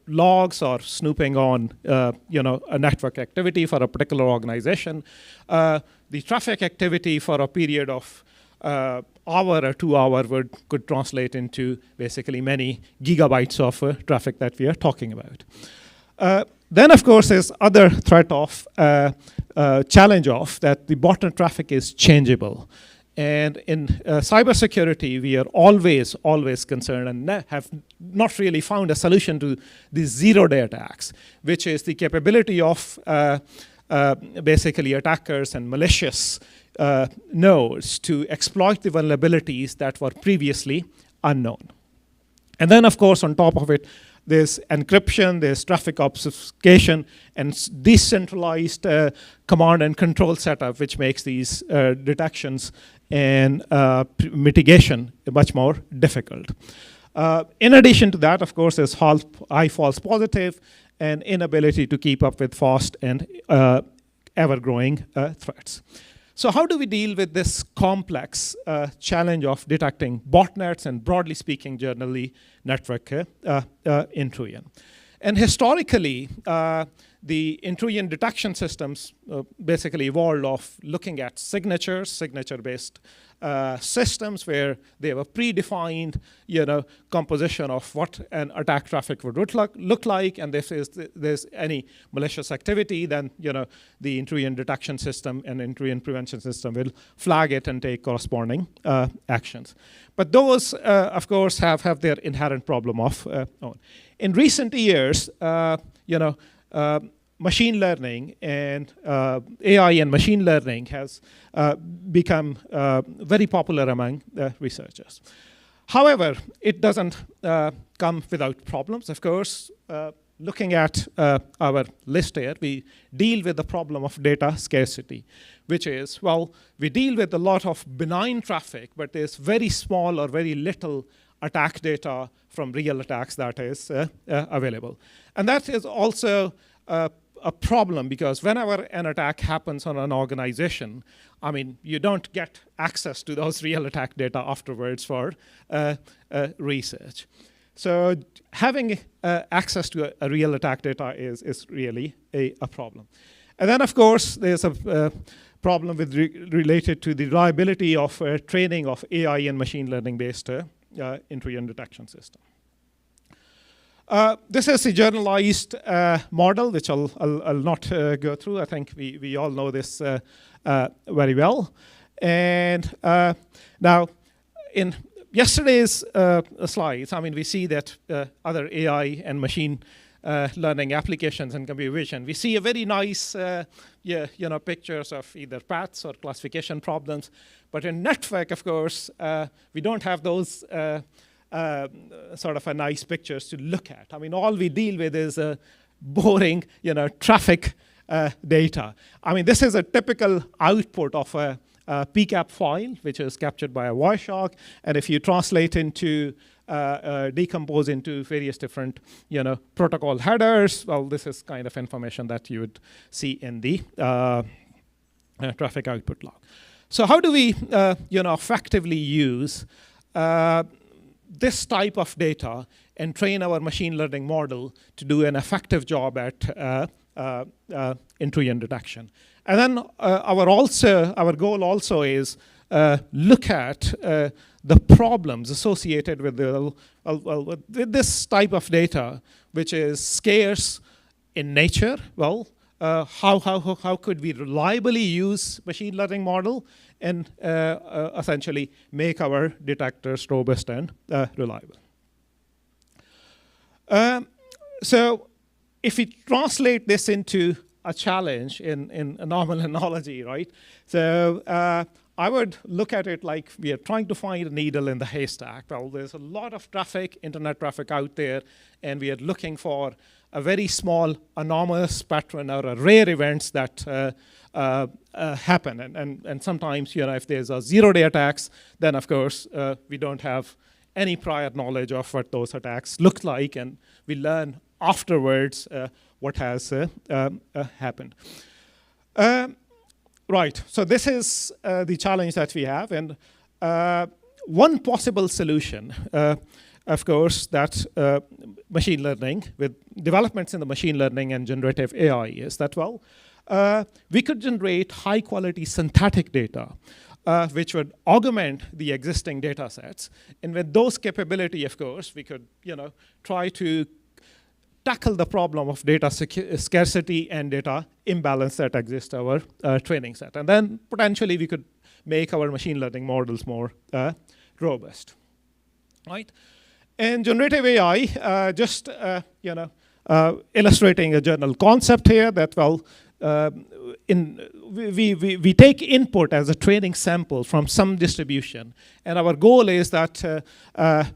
logs or snooping on, a network activity for a particular organization, the traffic activity for a period of hour or 2 hour could translate into basically many gigabytes of traffic that we are talking about. Then, of course, there's other threat of challenge of that the botnet traffic is changeable. And in cybersecurity, we are always concerned and have not really found a solution to the zero-day attacks, which is the capability of basically attackers and malicious nodes to exploit the vulnerabilities that were previously unknown. And then, of course, on top of it, there's encryption, there's traffic obfuscation, and decentralized command and control setup, which makes these detections and mitigation much more difficult. In addition to that, of course, there's high false positive and inability to keep up with fast and ever-growing threats. So how do we deal with this complex challenge of detecting botnets and, broadly speaking, generally network intrusion? And historically, the intrusion detection systems basically evolved of looking at signature-based systems where they have a predefined, composition of what an attack traffic would look like, and if there's any malicious activity, then the intrusion detection system and intrusion prevention system will flag it and take corresponding actions. But those, of course, have their inherent problem of own. In recent years, machine learning and AI and machine learning has become very popular among researchers. However, it doesn't come without problems. Of course, looking at our list here, we deal with the problem of data scarcity, which is, well, we deal with a lot of benign traffic, but there's very small or very little attack data from real attacks that is available. And that is also a problem, because whenever an attack happens on an organization, you don't get access to those real attack data afterwards for research. So having access to a real attack data is really a problem. And then, of course, there's a problem with related to the reliability of training of AI and machine learning-based intrusion detection system. This is a generalized model, which I'll not go through. I think we all know this very well. And now, in yesterday's slides, we see that other AI and machine learning applications and computer vision, we see a very nice pictures of either paths or classification problems. But in network, of course, we don't have those sort of a nice pictures to look at. All we deal with is boring, traffic data. This is a typical output of a PCAP file, which is captured by a Wireshark. And if you translate into, decompose into various different, protocol headers, well, this is kind of information that you would see in the traffic output log. So how do we, effectively use this type of data and train our machine learning model to do an effective job at intrusion detection? And then our goal also is look at the problems associated with with this type of data, which is scarce in nature. Well, how could we reliably use machine learning model and essentially make our detectors robust and reliable? So if we translate this into a challenge in a normal analogy, right? So I would look at it like we are trying to find a needle in the haystack. Well, there's a lot of traffic, internet traffic out there, and we are looking for a very small anomalous pattern or a rare events that happen. And sometimes, if there's a zero-day attacks, then of course we don't have any prior knowledge of what those attacks look like, and we learn afterwards what has happened. Right, so this is the challenge that we have, and one possible solution, of course, that machine learning, with developments in the machine learning and generative AI, is that, well, we could generate high-quality synthetic data, which would augment the existing data sets. And with those capability, of course, we could try to tackle the problem of data scarcity and data imbalance that exists our training set. And then potentially we could make our machine learning models more robust, right? And generative AI, just illustrating a general concept here that, well, we take input as a training sample from some distribution, and our goal is that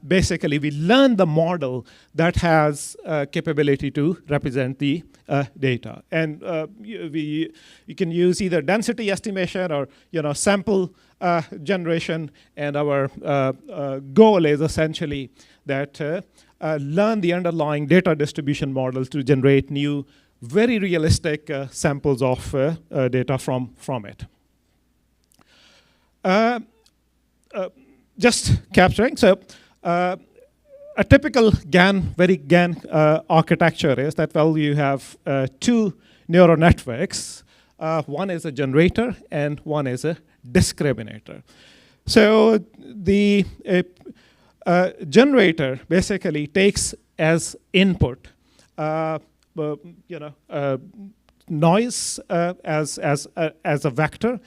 basically we learn the model that has capability to represent the data. And you can use either density estimation or sample generation, and our goal is essentially that learn the underlying data distribution model to generate new, very realistic samples of data from it. Just capturing, so a typical GAN architecture is that, well, you have two neural networks. One is a generator and one is a discriminator. So the generator basically takes as input noise as a vector,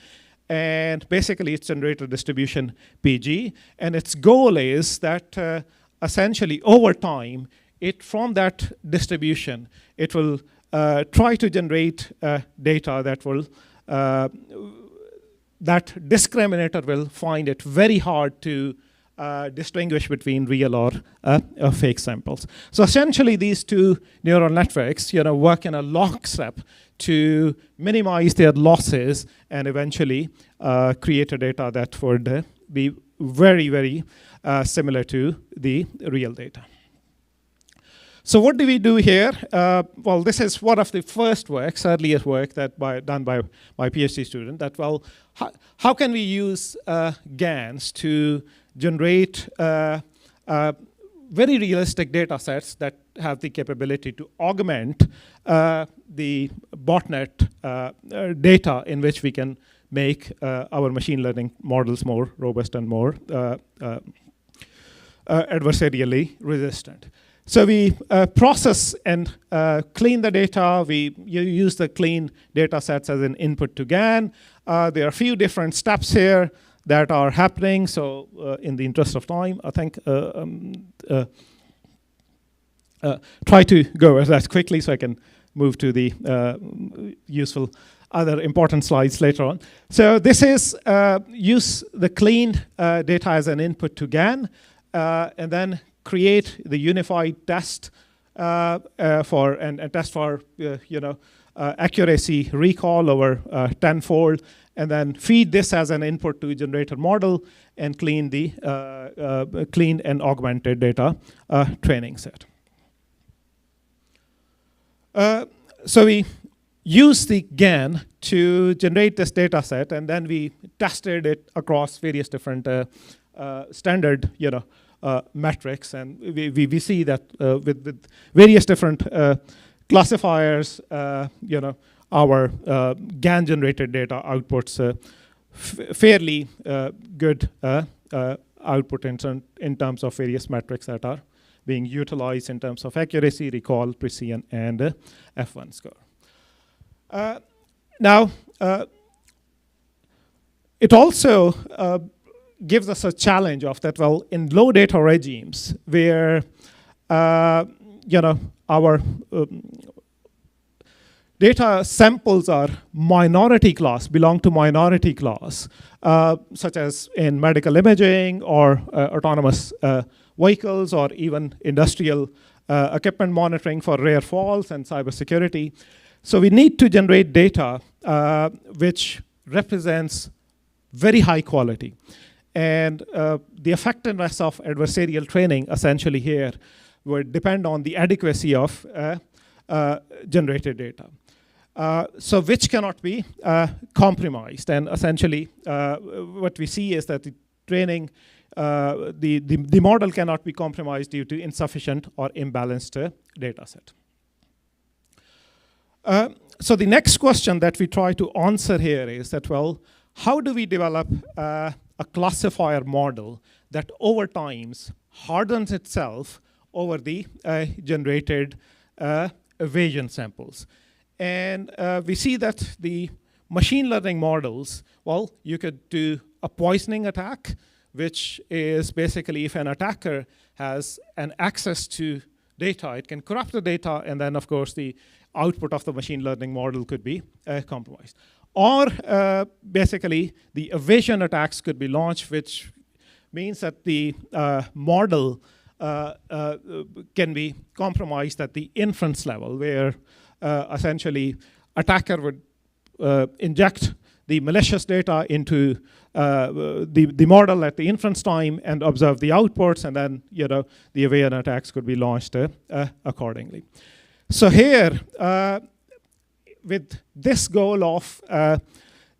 and basically it's generator distribution PG, and its goal is that essentially over time, from that distribution, it will try to generate data that will that discriminator will find it very hard to distinguish between real or fake samples. So essentially, these two neural networks, work in a lockstep to minimize their losses and eventually create a data that would be very, very similar to the real data. So what do we do here? Well, this is one of the first works, earliest work that done by my PhD student. That, well, how can we use GANs to generate very realistic data sets that have the capability to augment the botnet data in which we can make our machine learning models more robust and more adversarially resistant. So we process and clean the data. We use the clean data sets as an input to GAN. There are a few different steps here that are happening. So in the interest of time, I think try to go over that quickly so I can move to the useful other important slides later on. So this is use the clean data as an input to GAN, and then create the unified test and test for accuracy recall over tenfold, and then feed this as an input to generator model and clean the clean and augmented data training set. So we use the GAN to generate this data set, and then we tested it across various different standard metrics, and we see that with various different classifiers, our GAN generated data outputs fairly good output in terms of various metrics that are being utilized in terms of accuracy, recall, precision, and F1 score. Now, it also gives us a challenge of that, well, in low data regimes where our data samples are minority class, belong to minority class, such as in medical imaging or autonomous vehicles or even industrial equipment monitoring for rare faults and cybersecurity. So we need to generate data which represents very high quality. And the effectiveness of adversarial training essentially here would depend on the adequacy of generated data. So which cannot be compromised. And essentially, what we see is that the training, the model cannot be compromised due to insufficient or imbalanced data set. So the next question that we try to answer here is that, well, how do we develop a classifier model that over time hardens itself over the generated evasion samples? And we see that the machine learning models, well, you could do a poisoning attack, which is basically if an attacker has an access to data, it can corrupt the data, and then, of course, the output of the machine learning model could be compromised. Or basically, the evasion attacks could be launched, which means that the model can be compromised at the inference level, where essentially attacker would inject the malicious data into the model at the inference time and observe the outputs, and then the evasion attacks could be launched accordingly. So here, with this goal of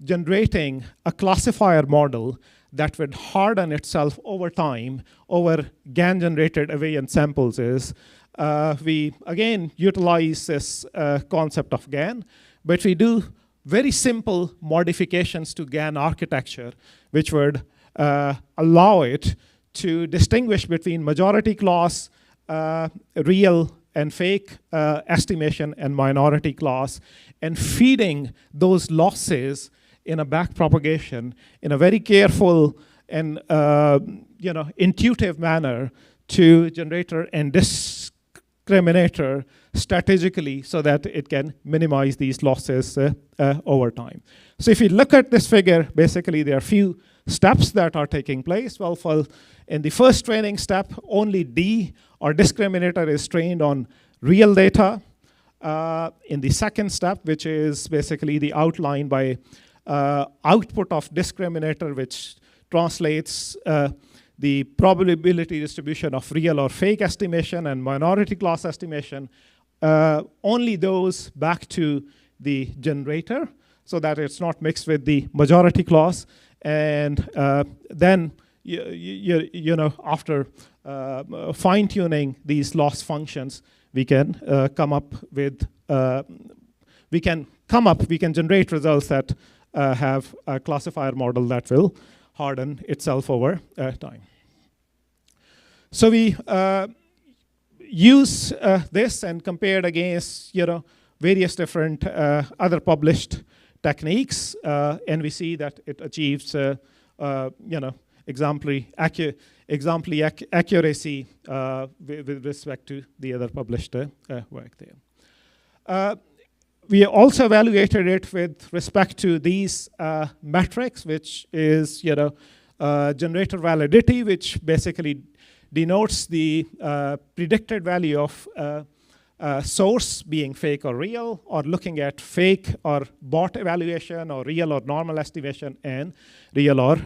generating a classifier model that would harden itself over time over GAN-generated evasion samples is, we again utilize this concept of GAN, but we do very simple modifications to GAN architecture, which would allow it to distinguish between majority class, real and fake estimation, and minority class, and feeding those losses in a back propagation in a very careful and intuitive manner to generator and discriminator strategically so that it can minimize these losses over time. So if you look at this figure, basically there are a few steps that are taking place. Well, in the first training step, only D or discriminator is trained on real data. In the second step, which is basically the outline by output of discriminator, which translates the probability distribution of real or fake estimation and minority class estimation, only those back to the generator so that it's not mixed with the majority class. And then, after fine-tuning these loss functions, we can generate results that have a classifier model that will harden itself over time. So we use this and compared against various different other published techniques, and we see that it achieves exemplary accuracy with respect to the other published work there. We also evaluated it with respect to these metrics, which is generator validity, which basically denotes the predicted value of source being fake or real, or looking at fake or bot evaluation, or real or normal estimation, and real or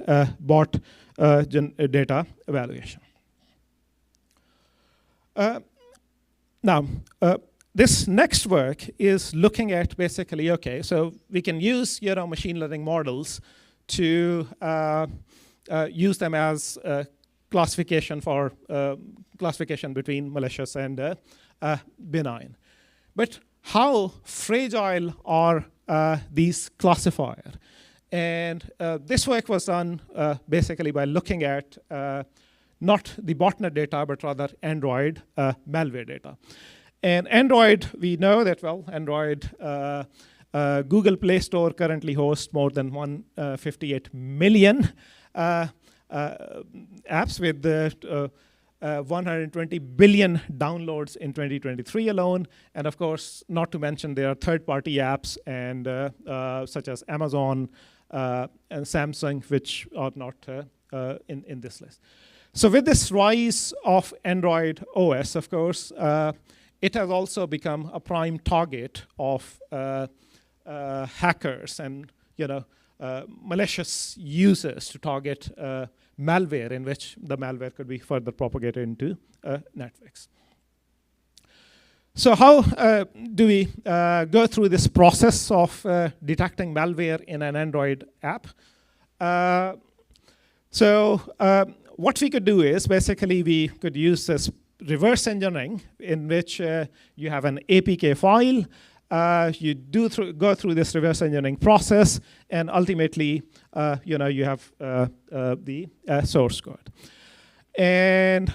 bot data evaluation. Now, this next work is looking at basically, okay, so we can use machine learning models to use them as classification for classification between malicious and benign. But how fragile are these classifiers? And this work was done basically by looking at not the botnet data, but rather Android malware data. And Android, we know that, well, Android, Google Play Store currently hosts more than 158 million apps with 120 billion downloads in 2023 alone. And of course, not to mention there are third-party apps and such as Amazon and Samsung, which are not in this list. So with this rise of Android OS, of course, it has also become a prime target of hackers and malicious users to target malware, in which the malware could be further propagated into networks. So how do we go through this process of detecting malware in an Android app? So what we could do is basically we could use this reverse engineering in which you have an APK file. You go through this reverse engineering process, and ultimately, you have the source code. And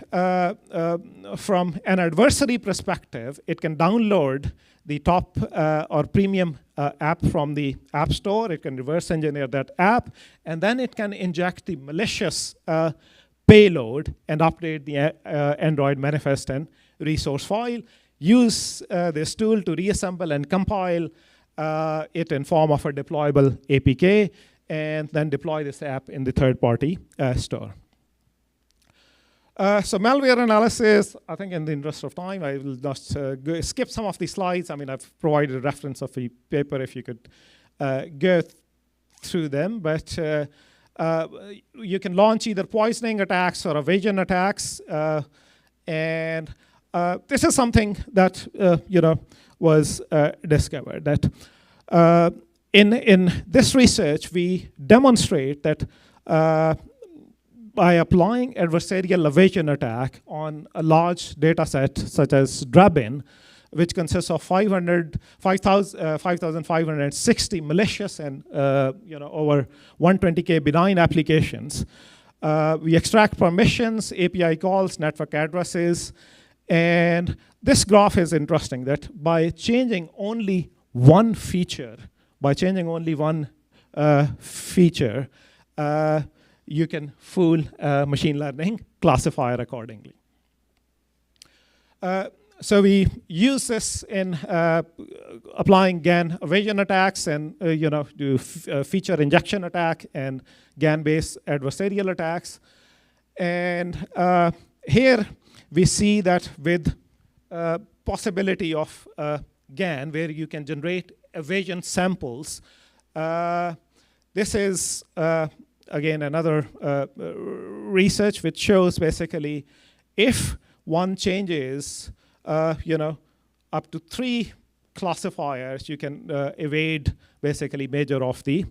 from an adversary perspective, it can download the top or premium app from the App Store. It can reverse engineer that app, and then it can inject the malicious payload and update the Android manifest and resource file. Use this tool to reassemble and compile it in form of a deployable APK, and then deploy this app in the third-party store. So malware analysis, I think in the interest of time, I will just skip some of the slides. I mean, I've provided a reference of the paper if you could go through them. But you can launch either poisoning attacks or evasion attacks. And this is something that was discovered. That in this research, we demonstrate that by applying adversarial evasion attack on a large data set such as Drabin, which consists of 5,560 malicious and over 120K benign applications, we extract permissions, API calls, network addresses, and this graph is interesting that by changing only one feature, you can fool a machine learning classifier accordingly. So we use this in applying GAN evasion attacks and do feature injection attack and GAN-based adversarial attacks. And here we see that with possibility of GAN, where you can generate evasion samples, this is again another research which shows basically if one changes up to 3 classifiers, you can evade basically majority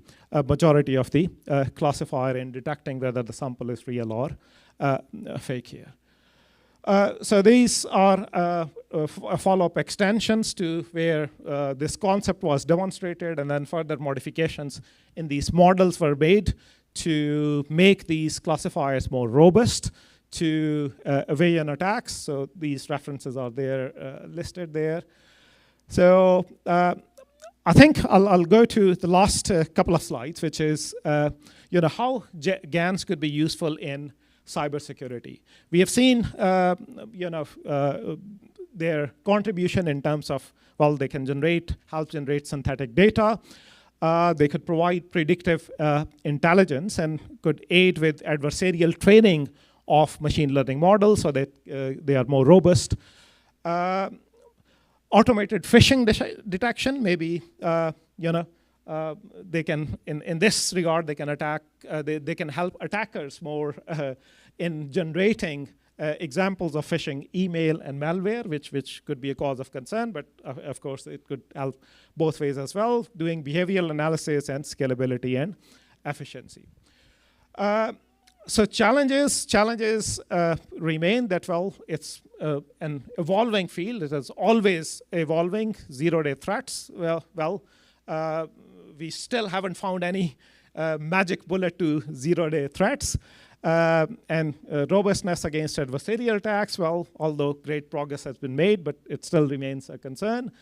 of the classifier in detecting whether the sample is real or fake here. So these are follow-up extensions to where this concept was demonstrated, and then further modifications in these models were made to make these classifiers more robust to evasion attacks. So these references are there, listed there. So I think I'll go to the last couple of slides, which is how GANs could be useful in cybersecurity. We have seen their contribution in terms of, well, they can help generate synthetic data. They could provide predictive intelligence and could aid with adversarial training of machine learning models so that they are more robust. Automated phishing detection, maybe they can, in this regard, they can attack. They can help attackers more in generating examples of phishing email and malware, which could be a cause of concern, but of course it could help both ways as well, doing behavioral analysis and scalability and efficiency. So challenges remain that, well, it's an evolving field. It is always evolving. Zero-day threats, we still haven't found any magic bullet to zero-day threats. And robustness against adversarial attacks, well, although great progress has been made, but it still remains a concern.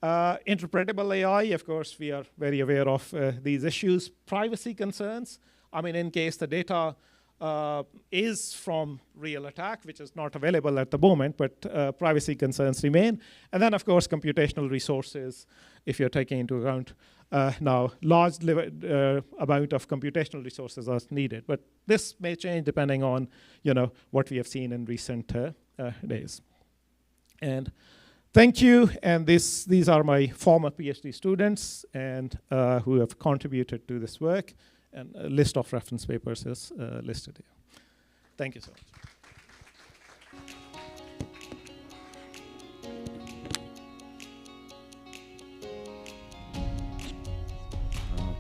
Interpretable AI, of course, we are very aware of these issues. Privacy concerns, I mean, in case the data is from real attack, which is not available at the moment, but privacy concerns remain. And then, of course, computational resources, if you're taking into account now large amount of computational resources are needed. But this may change depending on what we have seen in recent days. And thank you. And these are my former PhD students and who have contributed to this work. And a list of reference papers is listed here. Thank you so much.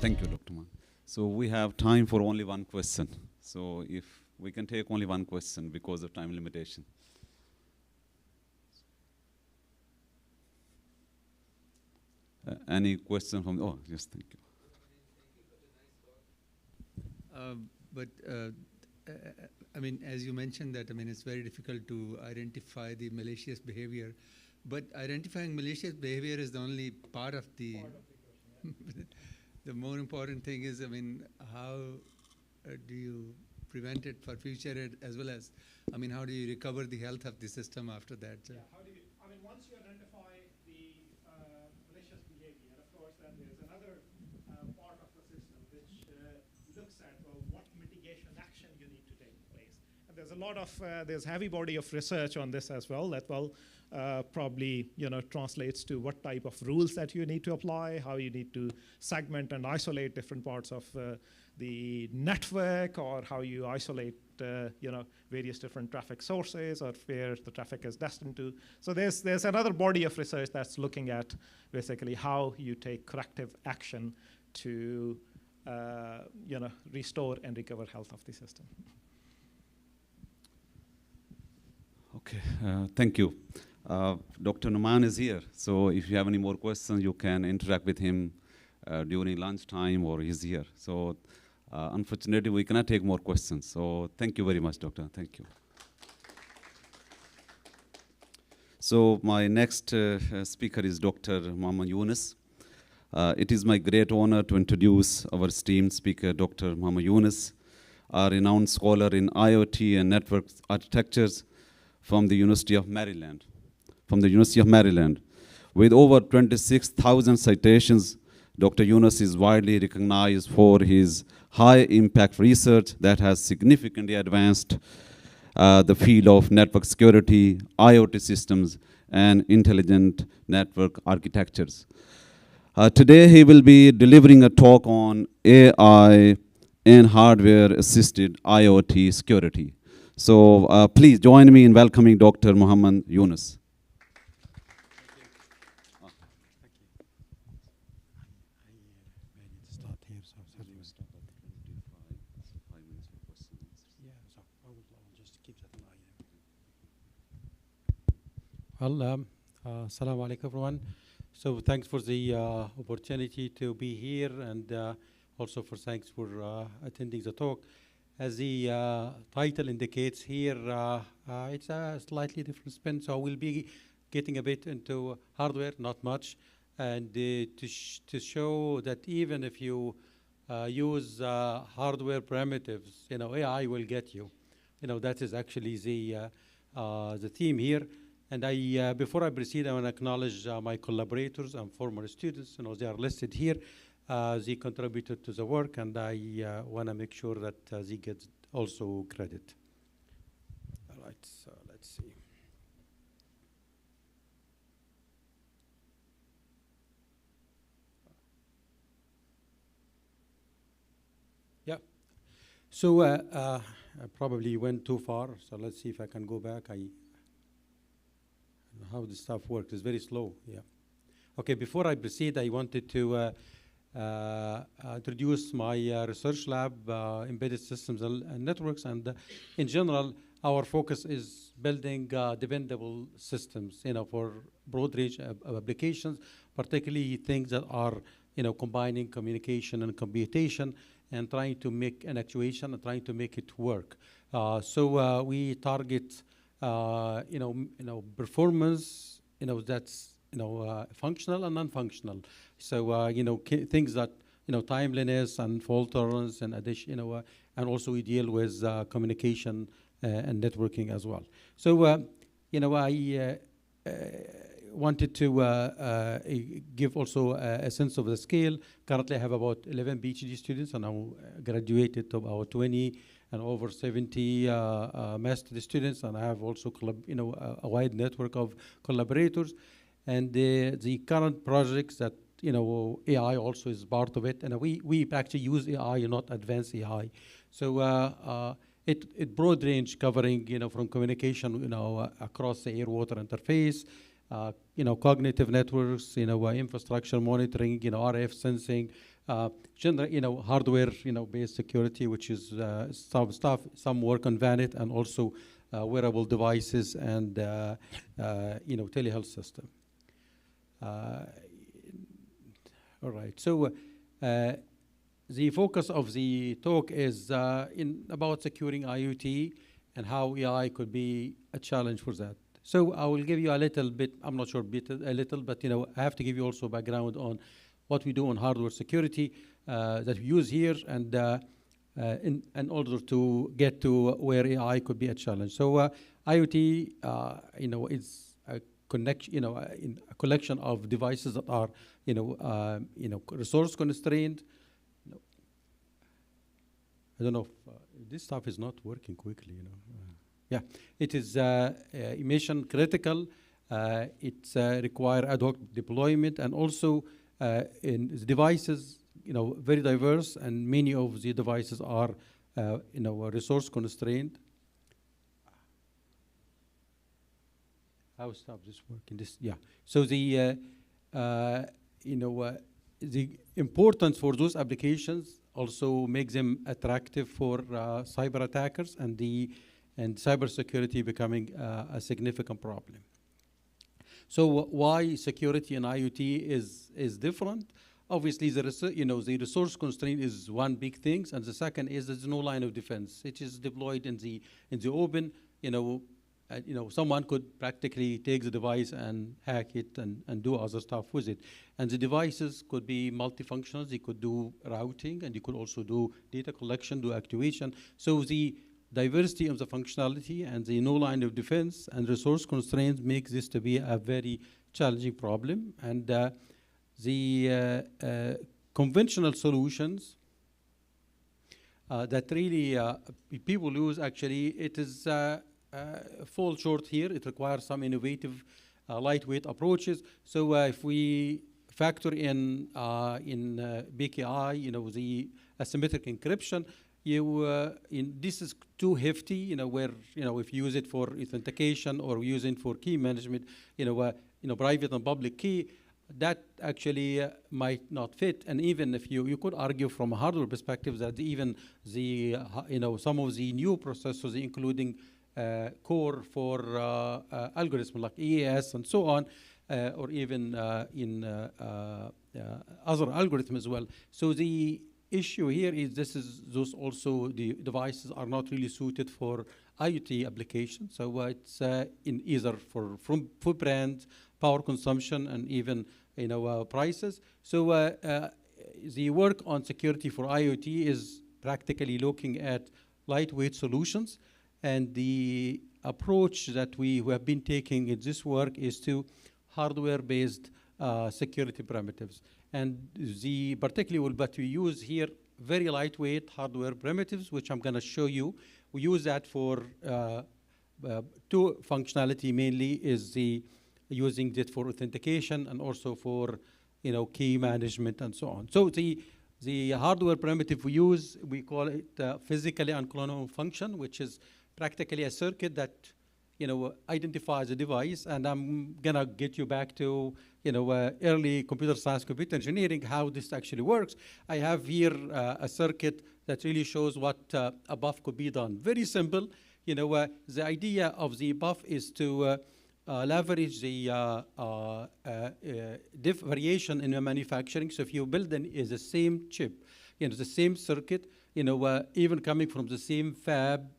Thank you, Dr. Man. So we have time for only one question. So if we can take only one question because of time limitation. Any question from, oh, yes, thank you. I mean, as you mentioned that, I mean, it's very difficult to identify the malicious behavior, but identifying malicious behavior is the only part of the the more important thing is, I mean, how do you prevent it for future as well as, I mean, how do you recover the health of the system after that? Yeah, how do you, I mean, once you identify the malicious behavior, of course, then there's another part of the system which looks at, well, what mitigation action you need to take place. And there's a lot of, there's heavy body of research on this as well that, well, probably, you know, translates to what type of rules that you need to apply, how you need to segment and isolate different parts of the network, or how you isolate, you know, various different traffic sources or where the traffic is destined to. So there's another body of research that's looking at basically how you take corrective action to, you know, restore and recover health of the system. Okay, thank you. Dr. Numan is here, so if you have any more questions, you can interact with him during lunchtime, or he's here. So unfortunately, we cannot take more questions. So thank you very much, Doctor. Thank you. So my next speaker is Dr. Muhammad Yunus. It is my great honor to introduce our esteemed speaker, Dr. Muhammad Yunus, a renowned scholar in IoT and network architectures from the University of Maryland. With over 26,000 citations, Dr. Yunus is widely recognized for his high-impact research that has significantly advanced the field of network security, IoT systems, and intelligent network architectures. Today, he will be delivering a talk on AI and hardware-assisted IoT security. So please join me in welcoming Dr. Muhammad Yunus. Well, assalamu alaikum everyone. So thanks for the opportunity to be here, and also thanks for attending the talk. As the title indicates here, it's a slightly different spin, so we'll be getting a bit into hardware, not much, and to show that even if you use hardware primitives, you know, AI will get you. You know, that is actually the theme here. And before I proceed, I want to acknowledge my collaborators and former students. You know, they are listed here. They contributed to the work, and I want to make sure that they get also credit. All right, so let's see. Yeah. So I probably went too far. So let's see if I can go back. How this stuff works. It's very slow. Yeah. Okay. Before I proceed, I wanted to introduce my research lab, embedded systems and networks, and in general, our focus is building dependable systems, you know, for broad range of applications, particularly things that are, you know, combining communication and computation, and trying to make an actuation and trying to make it work. So we target, you know, performance, you know, that's, you know, functional and non-functional. So, you know, things that, you know, timeliness and fault tolerance and addition, you know, and also we deal with communication and networking as well. So, you know, I wanted to give also a sense of the scale. Currently, I have about 11 PhD students, and I graduated to about 20 and over 70 master students, and I have also, you know, a wide network of collaborators. And the current projects that, you know, AI also is part of it, and we actually use AI, not advanced AI. So it broad range covering, you know, from communication, you know, across the air-water interface, you know, cognitive networks, you know, infrastructure monitoring, you know, RF sensing, hardware, based security, which is some work on VANET, and also wearable devices and telehealth system. All right. So the focus of the talk is about securing IoT and how AI could be a challenge for that. So I will give you a little bit, I'm not sure a little, but I have to give you also background on what we do on hardware security that we use here, and in order to get to where AI could be a challenge. So IoT, is a connection, a collection of devices that are, resource constrained. I don't know if this stuff is not working quickly, yeah, it is mission critical. It's require ad hoc deployment, and also in devices, very diverse, and many of the devices are, resource constrained. How stop this working? This, yeah. So the the importance for those applications also makes them attractive for cyber attackers, and cybersecurity becoming a significant problem. So why security in IoT is different? Obviously, the resource constraint is one big thing, and the second is there's no line of defense. It is deployed in the open. Someone could practically take the device and hack it and do other stuff with it. And the devices could be multifunctional. They could do routing, and you could also do data collection, do actuation. So the diversity of the functionality and the no line of defense and resource constraints makes this to be a very challenging problem. And the conventional solutions that really people use, actually, it is fall short here. It requires some innovative, lightweight approaches. So if we factor in BKI, the asymmetric encryption, this is too hefty, where, if you use it for authentication or use it for key management, private and public key, that actually might not fit. And even if you could argue from a hardware perspective that even the, some of the new processors, including core for algorithms like EAS and so on, or even in other algorithms as well. So the issue here is those also the devices are not really suited for IoT applications. So it's in either for footprint, power consumption, and even prices. So the work on security for IoT is practically looking at lightweight solutions, and the approach that we have been taking in this work is to hardware-based security primitives. And particularly what we use here, very lightweight hardware primitives, which I'm going to show you. We use that for two functionality mainly, is using it for authentication and also for key management and so on. So the hardware primitive we use, we call it physically unclonable function, which is practically a circuit that identifies a device. And I'm gonna get you back to early computer science, computer engineering, how this actually works. I have here a circuit that really shows what a buff could be done. Very simple. The idea of the buff is to leverage the variation in the manufacturing. So if you build the same chip, the same circuit, even coming from the same fab,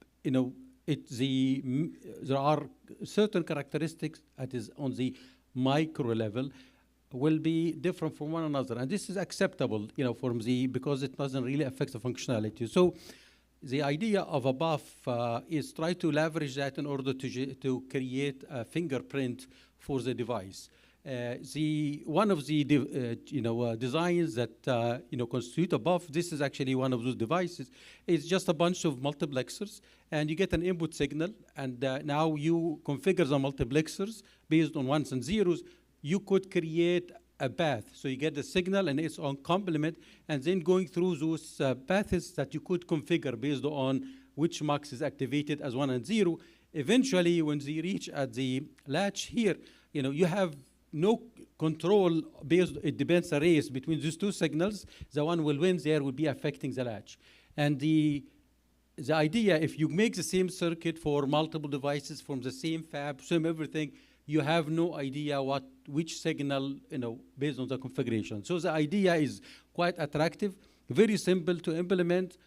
there are certain characteristics that is on the micro level will be different from one another, and this is acceptable, because it doesn't really affect the functionality. So the idea of a buff is try to leverage that in order to create a fingerprint for the device. One of the designs that constitute a buff, this is actually one of those devices. It's just a bunch of multiplexers, and you get an input signal, and now you configure the multiplexers based on ones and zeros. You could create a path. So you get the signal and its own complement, and then going through those paths that you could configure based on which mux is activated as 1 and 0. Eventually, when they reach at the latch here, you have no control based, it depends a race between these two signals. The one will win there will be affecting the latch. And the idea, if you make the same circuit for multiple devices from the same fab, same everything, you have no idea which signal, based on the configuration. So the idea is quite attractive, very simple to implement.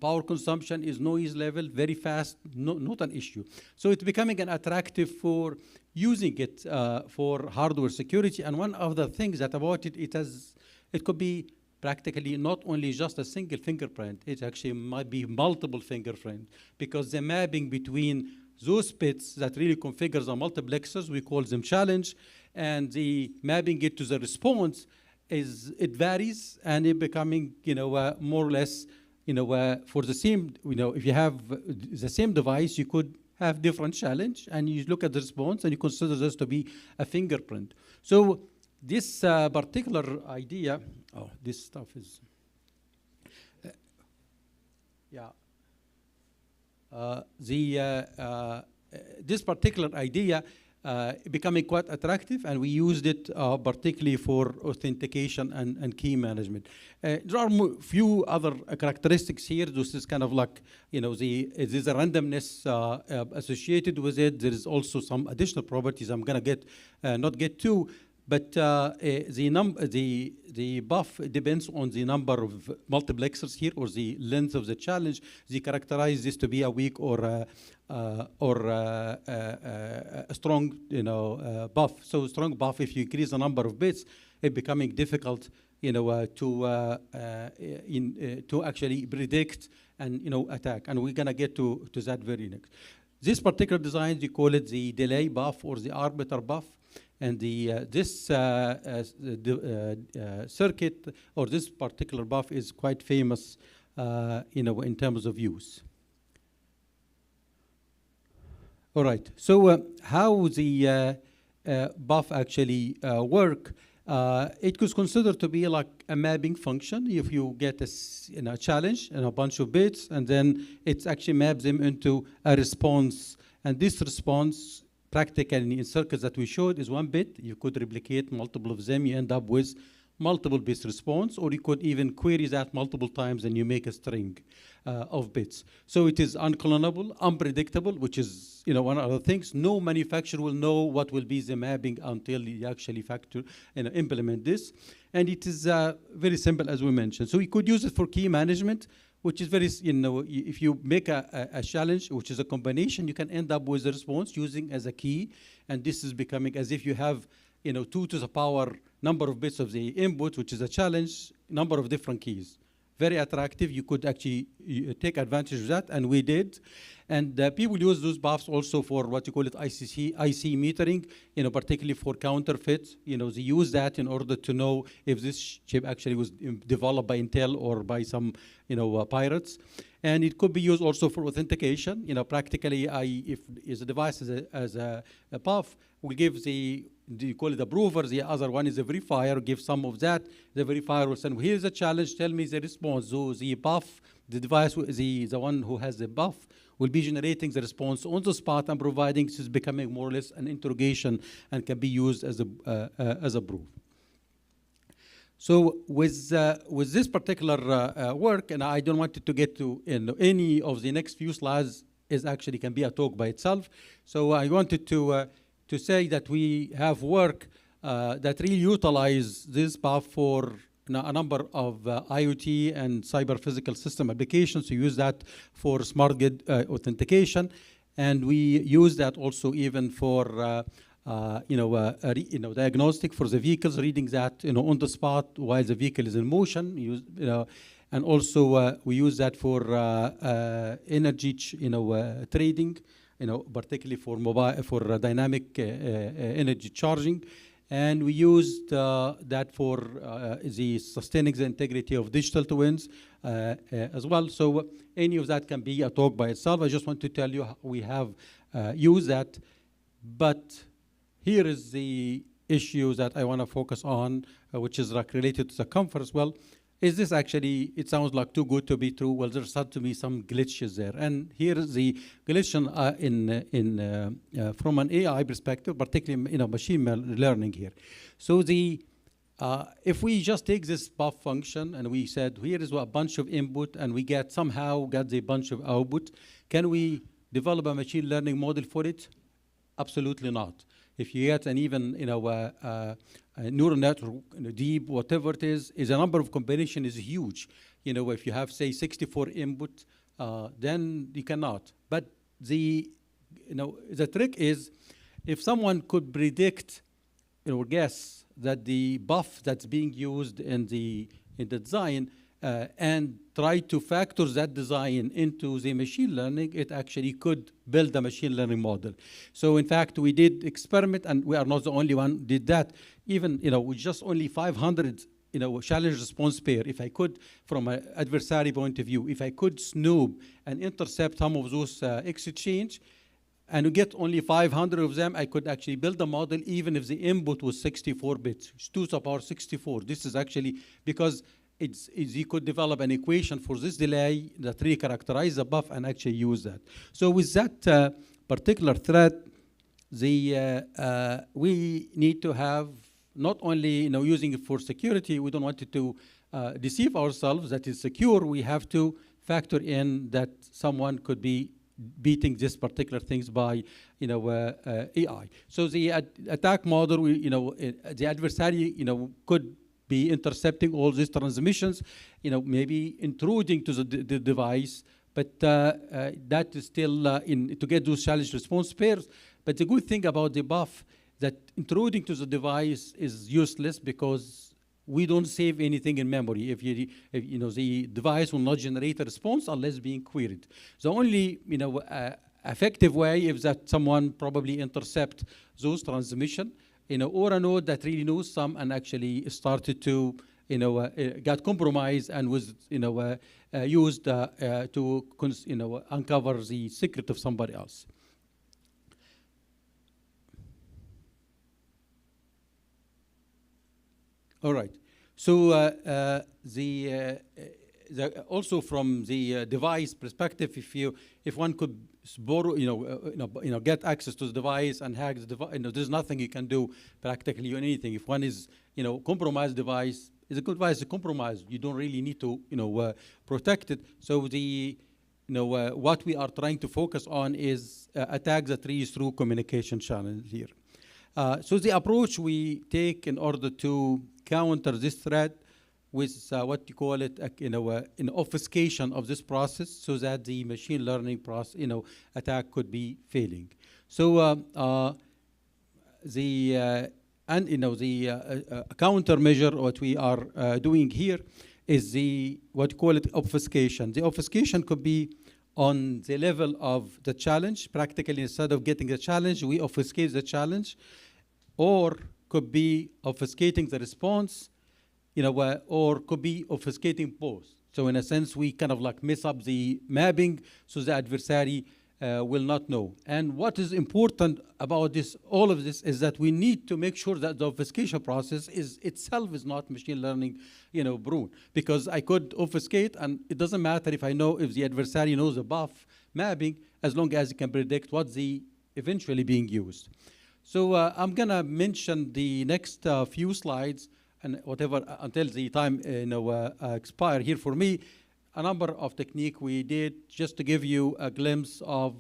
Power consumption is noise level, very fast, not an issue. So it's becoming an attractive for using it for hardware security. And one of the things that about it, it could be practically not only just a single fingerprint, it actually might be multiple fingerprint, because the mapping between those bits that really configures the multiplexers, we call them challenge, and the mapping it to the response it varies, and it becoming, more or less, for the same, if you have the same device, you could have different challenge, and you look at the response, and you consider this to be a fingerprint. So this particular idea, this stuff is, this particular idea becoming quite attractive, and we used it particularly for authentication and key management. There are few other characteristics here. This is kind of like, there's a randomness associated with it. There is also some additional properties I'm gonna not get to, but the buff depends on the number of multiplexers here, or the length of the challenge. They characterize this to be a weak or a strong, buff. So strong buff, if you increase the number of bits, it becoming difficult, to actually predict and attack. And we're gonna get to that very next. This particular design, we call it the delay buff or the arbiter buff. And this circuit or this particular buff is quite famous, in terms of use. All right. So how the buff actually work? It was considered to be like a mapping function. If you get a challenge and a bunch of bits, and then it actually maps them into a response, and this response, practically in circuits that we showed, is one bit. You could replicate multiple of them. You end up with multiple bits response, or you could even query that multiple times and you make a string of bits. So it is unclonable, unpredictable, which is one of the things. No manufacturer will know what will be the mapping until you actually implement this. And it is very simple, as we mentioned. So you could use it for key management, which is very, if you make a challenge, which is a combination, you can end up with a response using as a key. And this is becoming as if you have, 2 to the power number of bits of the input, which is a challenge, number of different keys. Very attractive. You could actually take advantage of that, and we did. And people use those buffs also for what you call it IC metering, particularly for counterfeit. They use that in order to know if this chip actually was developed by Intel or by some, pirates. And it could be used also for authentication. Practically, if a device as a buff, we give you call it the prover, the other one is a verifier, give some of that. The verifier will send, here's a challenge, tell me the response. So the buff, the device, the one who has the buff, will be generating the response on the spot and providing this is becoming more or less an interrogation and can be used as a proof. So with this particular work, and I don't want it to get to any of the next few slides, is actually can be a talk by itself. So I wanted to say that we have work that really utilize this buff for a number of IoT and cyber physical system applications. We use that for smart grid authentication, and we use that also even for diagnostic for the vehicles, reading that on the spot while the vehicle is in motion. And also we use that for energy trading. Particularly for mobile, for dynamic energy charging. And we used that for the sustaining the integrity of digital twins as well. So any of that can be a talk by itself. I just want to tell you how we have used that. But here is the issue that I want to focus on, which is like related to the comfort as well. is this actually, it sounds like too good to be true. Well, there's had to be some glitches there. And here is the glitch from an AI perspective, particularly machine learning here. So if we just take this buff function and we said, here is a bunch of input and we somehow get the bunch of output, can we develop a machine learning model for it? Absolutely not. If you get an even a neural network, deep, whatever it is a number of combination is huge. If you have, say, 64 input, then you cannot. But the trick is, if someone could predict or guess that the buff that's being used in the design and try to factor that design into the machine learning, it actually could build a machine learning model. So in fact, we did experiment, and we are not the only one who did that. Even with just only 500 challenge response pair, if I could, from an adversary point of view, if I could snoop and intercept some of those exchange, and get only 500 of them, I could actually build a model even if the input was 64 bits, 2 to the power 64. This is actually because you could develop an equation for this delay that really characterize the buff and actually use that. So with that particular threat, we need to have not only using it for security, we don't want it to deceive ourselves that it's secure. We have to factor in that someone could be beating this particular things by AI. So the attack model, the adversary could be intercepting all these transmissions, maybe intruding to the device, but that is still to get those challenge response pairs. But the good thing about the buff that intruding to the device is useless because we don't save anything in memory. If the device will not generate a response unless being queried. The only effective way is that someone probably intercept those transmission, or a node that really knows some and actually started to got compromised and was used to uncover the secret of somebody else. All right. So also from the device perspective, if one could borrow, get access to the device and hack the device, there's nothing you can do practically on anything. If one is, compromised device, is a good device to compromise. You don't really need to, protect it. So what we are trying to focus on is attack the trees through communication channel here. So the approach we take in order to counter this threat with what you call it, an obfuscation of this process, so that the machine learning process, attack could be failing. So the countermeasure what we are doing here is what you call it obfuscation. The obfuscation could be on the level of the challenge. Practically, instead of getting the challenge, we obfuscate the challenge, or could be obfuscating the response, or could be obfuscating both. So in a sense, we kind of like mess up the mapping so the adversary will not know. And what is important about all of this is that we need to make sure that the obfuscation process itself is not machine learning, prone. Because I could obfuscate, and it doesn't matter if the adversary knows the buff mapping, as long as it can predict what's eventually being used. So I'm gonna mention the next few slides and whatever until the time expire here for me. A number of technique we did just to give you a glimpse of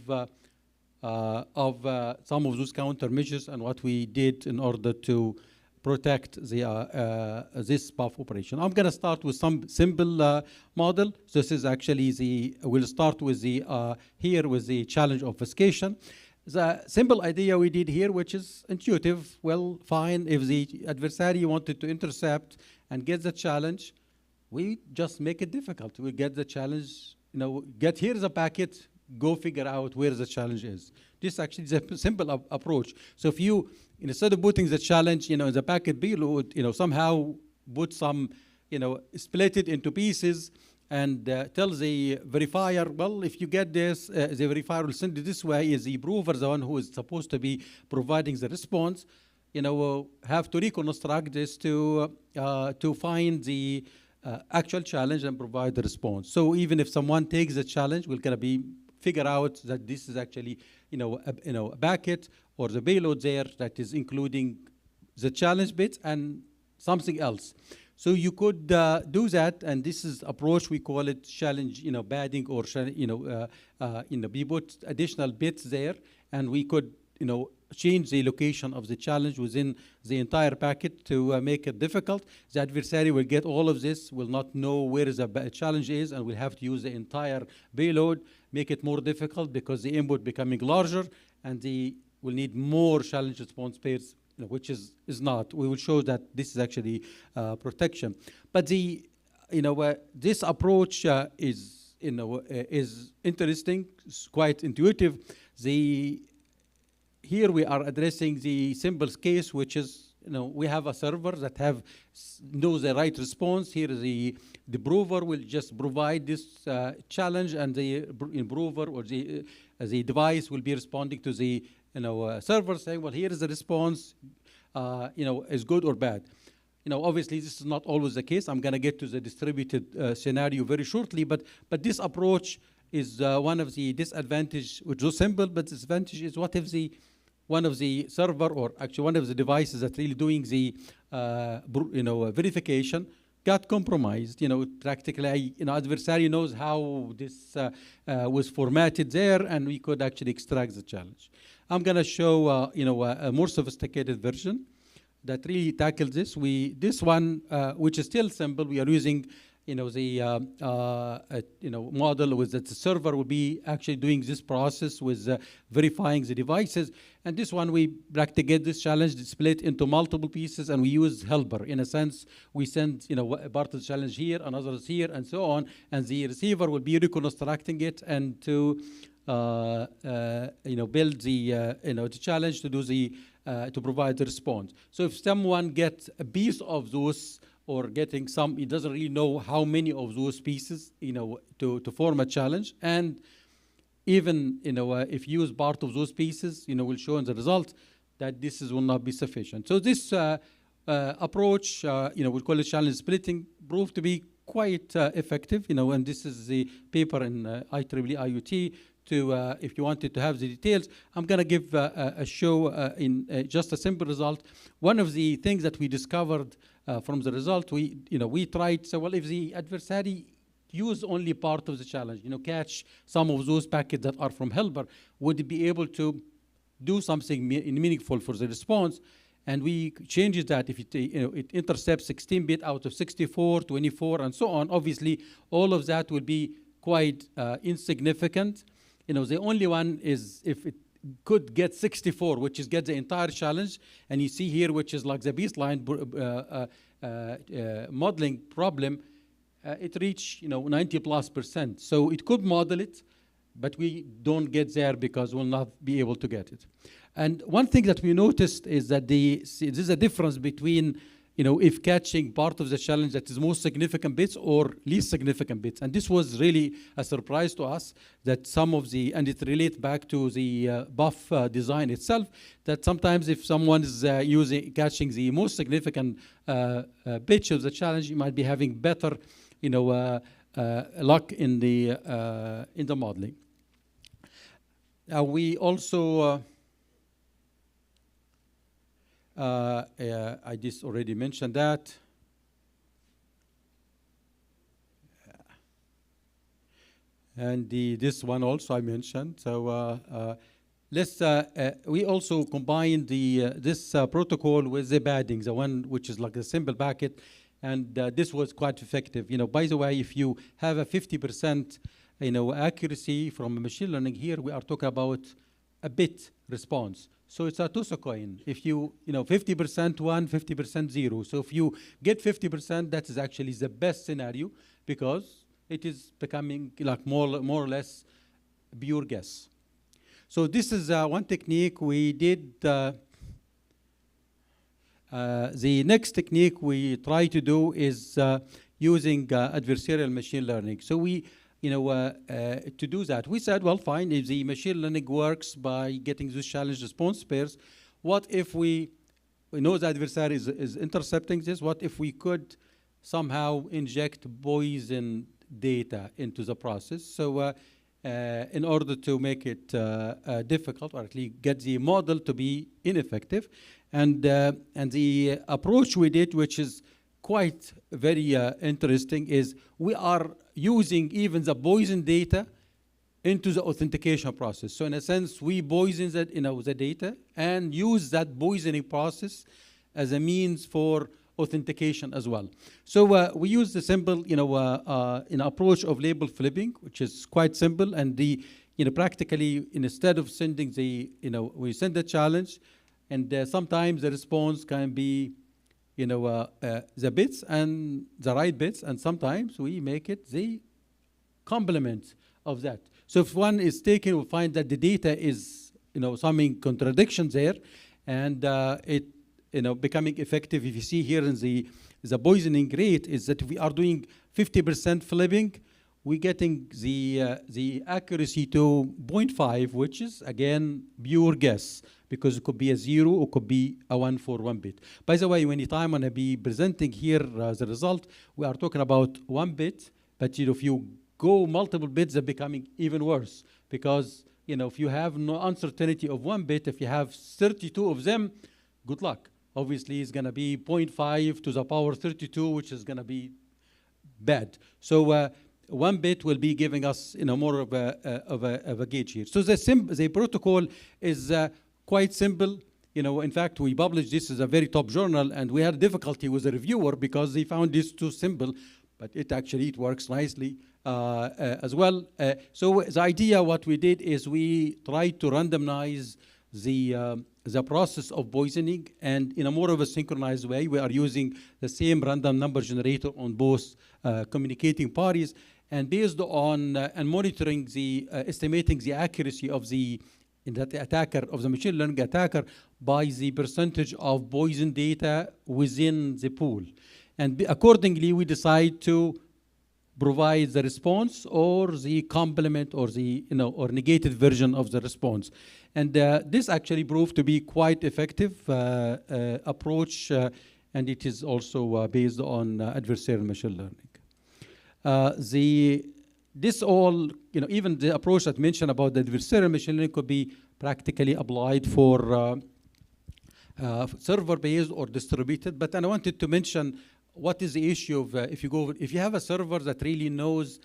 some of those countermeasures and what we did in order to protect this buff operation. I'm gonna start with some simple model. So this is actually we'll start with here with the challenge obfuscation. The simple idea we did here, which is intuitive, well, fine. If the adversary wanted to intercept and get the challenge, we just make it difficult. We get the challenge, here's a packet, go figure out where the challenge is. This actually is a simple approach. So if you, instead of putting the challenge, in the packet payload, somehow put some, split it into pieces, and tell the verifier, well, if you get this, the verifier will send it this way. Is the prover the one who is supposed to be providing the response? Have to reconstruct this to find the actual challenge and provide the response. So even if someone takes the challenge, we're going to figure out that this is actually a packet or the payload there that is including the challenge bit and something else. So you could do that, and this is approach we call it challenge, padding, or we put additional bits there, and we could change the location of the challenge within the entire packet to make it difficult. The adversary will get all of this, will not know where the challenge is, and will have to use the entire payload, make it more difficult because the input becoming larger, and they will need more challenge response pairs, which is not. We will show that this is actually protection. But this approach is interesting, it's quite intuitive. Here we are addressing the simple case, which is, we have a server that knows the right response. Here the prover will just provide this challenge, and the prover or the device will be responding to the server saying, well, here is the response, is good or bad. Obviously this is not always the case. I'm going to get to the distributed scenario very shortly, but this approach is one of the disadvantages, which is simple, but disadvantage is what if one of the server, or actually one of the devices that really doing the verification got compromised. Practically, adversary knows how this was formatted there, and we could actually extract the challenge. I'm going to show a more sophisticated version that really tackles this. This one, which is still simple, we are using the model with that the server will be actually doing this process with verifying the devices. And this one, we practically get this challenge split into multiple pieces, and we use helper. In a sense, we send part of the challenge here, another here, and so on, and the receiver will be reconstructing it and to build the challenge to do to provide the response. So if someone gets a piece of those, or getting some, it doesn't really know how many of those pieces, to form a challenge. And even, if you use part of those pieces, will show in the result that this will not be sufficient. So this approach, we call it challenge splitting, proved to be quite effective, and this is the paper in IEEE IoT. If you wanted to have the details, I'm going to give a show in just a simple result. One of the things that we discovered from the result, we tried, so well, if the adversary use only part of the challenge, catch some of those packets that are from helper, would it be able to do something meaningful for the response? And we changed that. If it intercepts 16-bit out of 64, 24, and so on, obviously all of that will be quite insignificant. The only one is if it could get 64, which is get the entire challenge. And you see here, which is like the baseline modeling problem, it reached 90+%. So it could model it, but we don't get there because we'll not be able to get it. And one thing that we noticed is that there's a difference between if catching part of the challenge that is most significant bits or least significant bits. And this was really a surprise to us that some of and it relates back to the buff design itself, that sometimes if someone is catching the most significant bits of the challenge, you might be having better luck in the modeling. We also I just already mentioned that. And this one also I mentioned. So we also combined this protocol with the padding, the one which is like a simple packet, and this was quite effective. By the way, if you have a 50% accuracy from machine learning, here we are talking about a bit response. So it's a toss a coin. If 50% 1, 50% 0. So if you get 50%, that is actually the best scenario because it is becoming like more or less pure guess. So this is one technique we did. The next technique we try to do is using adversarial machine learning. So we to do that, we said, well, fine, if the machine learning works by getting those challenge response pairs, what if we know the adversary is intercepting this, what if we could somehow inject poison data into the process. So in order to make it difficult, or at least get the model to be ineffective. And the approach we did, which is quite very interesting, is we are using even the poison data into the authentication process. So in a sense, we poison that, the data and use that poisoning process as a means for authentication as well. So we use the simple, approach of label flipping, which is quite simple. And practically, instead of sending we send the challenge, and sometimes the response can be, the bits and the right bits, and sometimes we make it the complement of that. So if one is taken, we find that the data is, some contradictions there, and it, becoming effective. If you see here in the poisoning rate is that we are doing 50% flipping, we're getting the accuracy to 0.5, which is again pure guess, because it could be a 0 or could be a 1 for 1 bit. By the way, anytime I'm going to be presenting here the result, we are talking about 1 bit, but if you go multiple bits, they're becoming even worse, because if you have no uncertainty of 1 bit, if you have 32 of them, good luck. Obviously, it's going to be 0.5 to the power 32, which is going to be bad. So 1 bit will be giving us more of a gauge here. So the protocol is quite simple. In fact, we published this as a very top journal, and we had difficulty with the reviewer because they found this too simple, but it works nicely as well. So the idea, what we did is we tried to randomize the process of poisoning, and in a more of a synchronized way, we are using the same random number generator on both communicating parties, and based on and monitoring estimating the accuracy of the machine learning attacker by the percentage of poison data within the pool. And accordingly, we decide to provide the response or the complement or the or negated version of the response. And this actually proved to be quite effective approach, and it is also based on adversarial machine learning. This all, even the approach that mentioned about the adversarial machine learning could be practically applied for server-based or distributed. But I wanted to mention what is the issue of if you have a server that really knows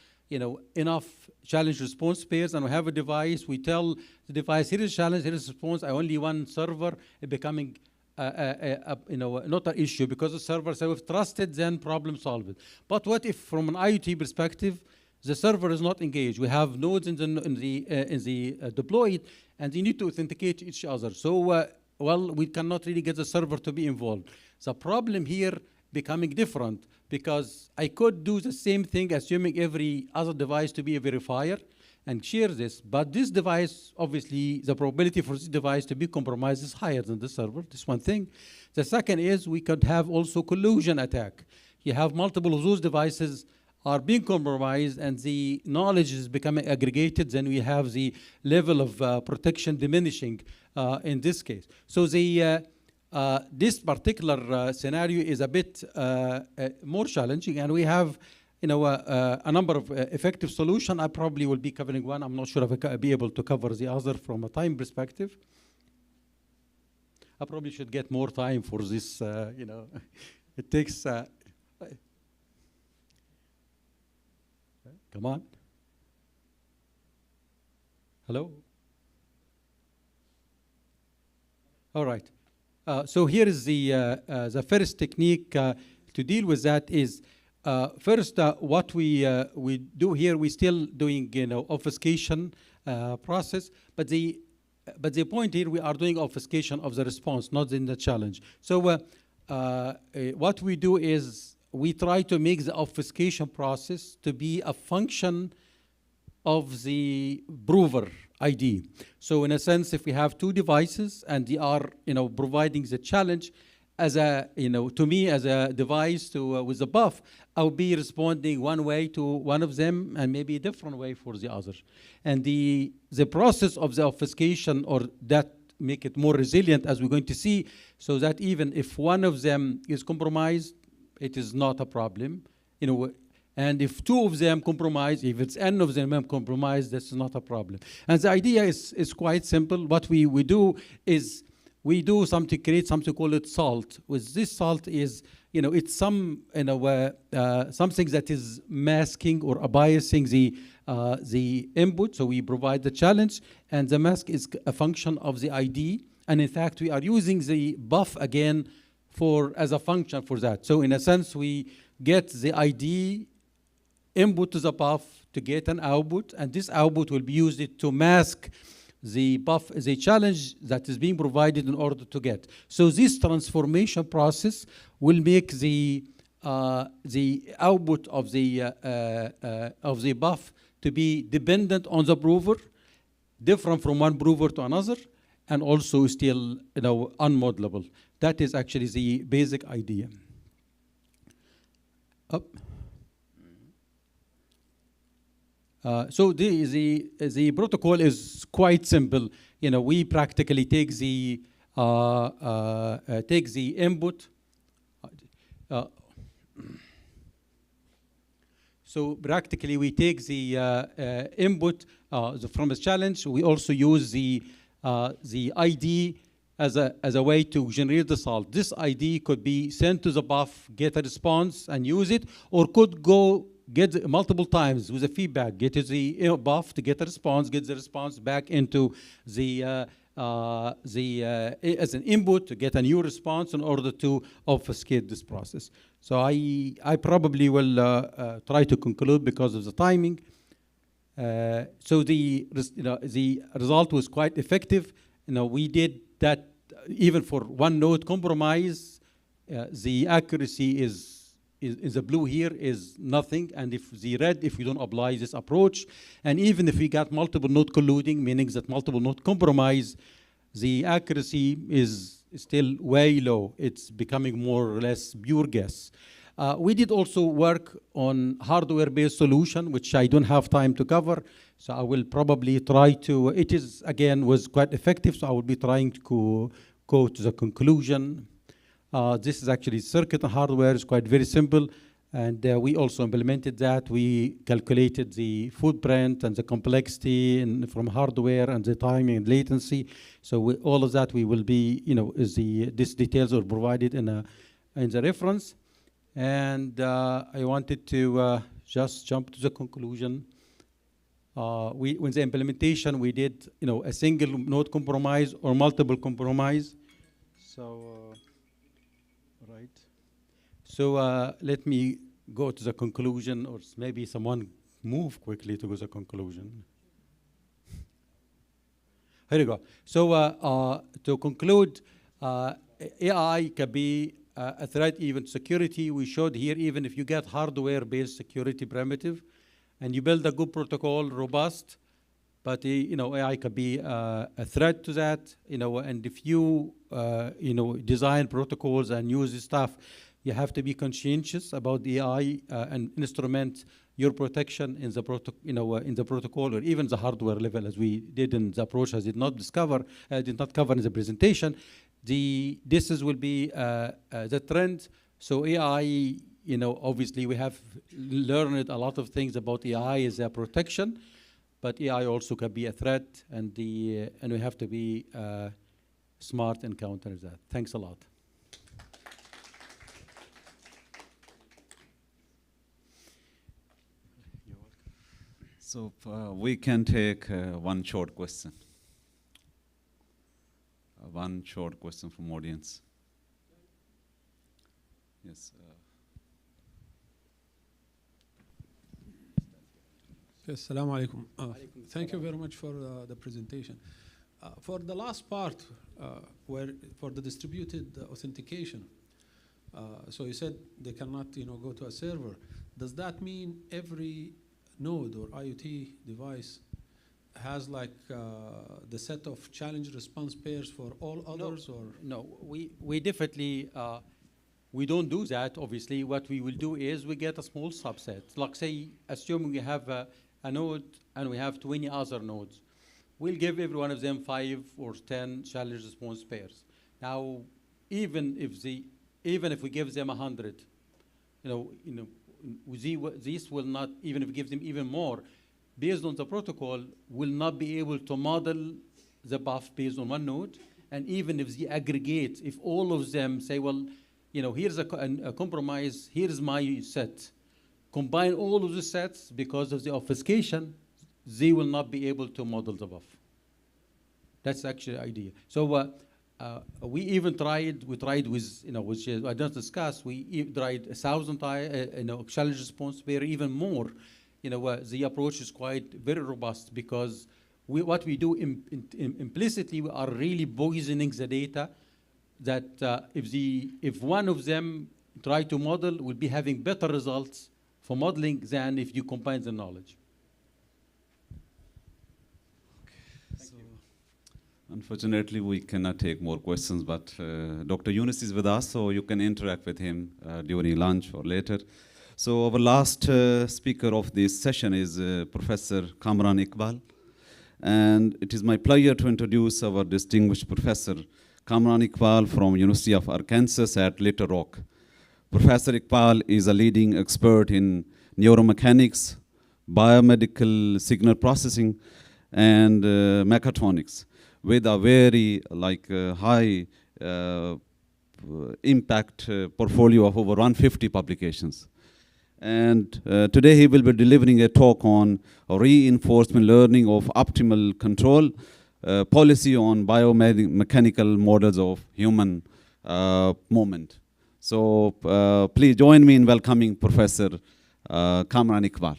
enough challenge response pairs, and we have a device, we tell the device, here is challenge, here is response, I only one server, it becoming not an issue, because the server says we've trusted, then problem solved. But what if from an IoT perspective, the server is not engaged? We have nodes in the deployed, and they need to authenticate each other. So well, we cannot really get the server to be involved. The problem here becoming different, because I could do the same thing assuming every other device to be a verifier and share this, but this device, obviously the probability for this device to be compromised is higher than the server. This one thing. The second is we could have also collusion attack. You have multiple of those devices are being compromised, and the knowledge is becoming aggregated, then we have the level of protection diminishing in this case. So this particular scenario is a bit more challenging, and we have a number of effective solutions. I probably will be covering one. I'm not sure if I'll be able to cover the other from a time perspective. I probably should get more time for this, it takes, come on. Hello? All right. So here is the first technique to deal with that is first what we do here, we're still doing obfuscation process, but the point here, we are doing obfuscation of the response, not in the challenge. So what we do is we try to make the obfuscation process to be a function of the prover ID. So in a sense, if we have two devices and they are, providing the challenge as a, to me as a device to with a buff, I'll be responding one way to one of them and maybe a different way for the other. And the process of the obfuscation, or that make it more resilient, as we're going to see, so that even if one of them is compromised, it is not a problem. And if 2 of them compromise, if it's n of them compromise, that's not a problem. And the idea is quite simple. What we do is we do something, create something called it salt. With this salt is, it's something that is masking or biasing the input. So we provide the challenge, and the mask is a function of the ID. And in fact, we are using the buff again as a function for that. So in a sense, we get the ID input to the buff to get an output, and this output will be used to mask the buff, the challenge that is being provided in order to get. So this transformation process will make the output of the buff to be dependent on the prover, different from one prover to another, and also still unmodelable. That is actually the basic idea. Up. So the protocol is quite simple. We practically take the input. So practically we take the input from the challenge. We also use the ID as a way to generate the salt. This ID could be sent to the buff, get a response, and use it, or could go get multiple times with a feedback, get to the buff to get a response, get the response back into as an input to get a new response in order to obfuscate this process. So I probably will try to conclude because of the timing. So the result was quite effective. We did that even for one node compromise. The accuracy is the blue here is nothing, and if the red, if we don't apply this approach, and even if we got multiple node colluding, meaning that multiple node compromise, the accuracy is still way low. It's becoming more or less pure guess. We did also work on hardware-based solution, which I don't have time to cover, so I will probably try to, it is, again, was quite effective, so I will be trying to go to the conclusion. This is actually circuit and hardware. It's quite very simple. And we also implemented that. We calculated the footprint and the complexity from hardware and the timing and latency. So all of that we will be, these details are provided in the reference. And I wanted to just jump to the conclusion. With the implementation, we did, a single node compromise or multiple compromise. So. Right. So let me go to the conclusion, or maybe someone move quickly to go to the conclusion. Here we go. So to conclude, AI can be a threat even to security. We showed here, even if you get hardware-based security primitive, and you build a good protocol, robust, but AI could be a threat to that. And if you design protocols and use this stuff, you have to be conscientious about the AI and instrument your protection in the protocol, or even the hardware level, as we did in the approach, as did not cover in the presentation. This will be the trend. So AI, obviously we have learned a lot of things about AI as a protection. But AI also can be a threat, and we have to be smart in countering that. Thanks a lot. So we can take one short question. One short question from audience. Yes. Yes, Assalamu alaikum. Thank you very much for the presentation. For the last part, for the distributed authentication, so you said they cannot, go to a server. Does that mean every node or IoT device has like the set of challenge response pairs for all others? No, we definitely. We don't do that, obviously. What we will do is we get a small subset. Like say, assuming we have a node and we have 20 other nodes. We'll give every one of them 5 or 10 challenge response pairs. Now, even if we give them 100, this will not, even if it gives them even more, based on the protocol, will not be able to model the buff based on one node. And even if they aggregate, if all of them say, well, here's a compromise, here's my set, combine all of the sets because of the obfuscation, they will not be able to model the buff. That's actually the idea. So we even tried with, which I just discussed, we tried 1,000 challenge response, where even more, the approach is quite very robust, because what we do implicitly, we are really poisoning the data, that if one of them try to model, will be having better results for modeling than if you combine the knowledge. Unfortunately, we cannot take more questions, but Dr. Yunus is with us, so you can interact with him during lunch or later. So our last speaker of this session is Professor Kamran Iqbal. And it is my pleasure to introduce our distinguished Professor Kamran Iqbal from University of Arkansas at Little Rock. Professor Iqbal is a leading expert in neuromechanics, biomedical signal processing, and mechatronics, with a very high impact portfolio of over 150 publications. And today he will be delivering a talk on reinforcement learning of optimal control, policy on biomechanical models of human movement. So please join me in welcoming Professor Kamran Iqbal.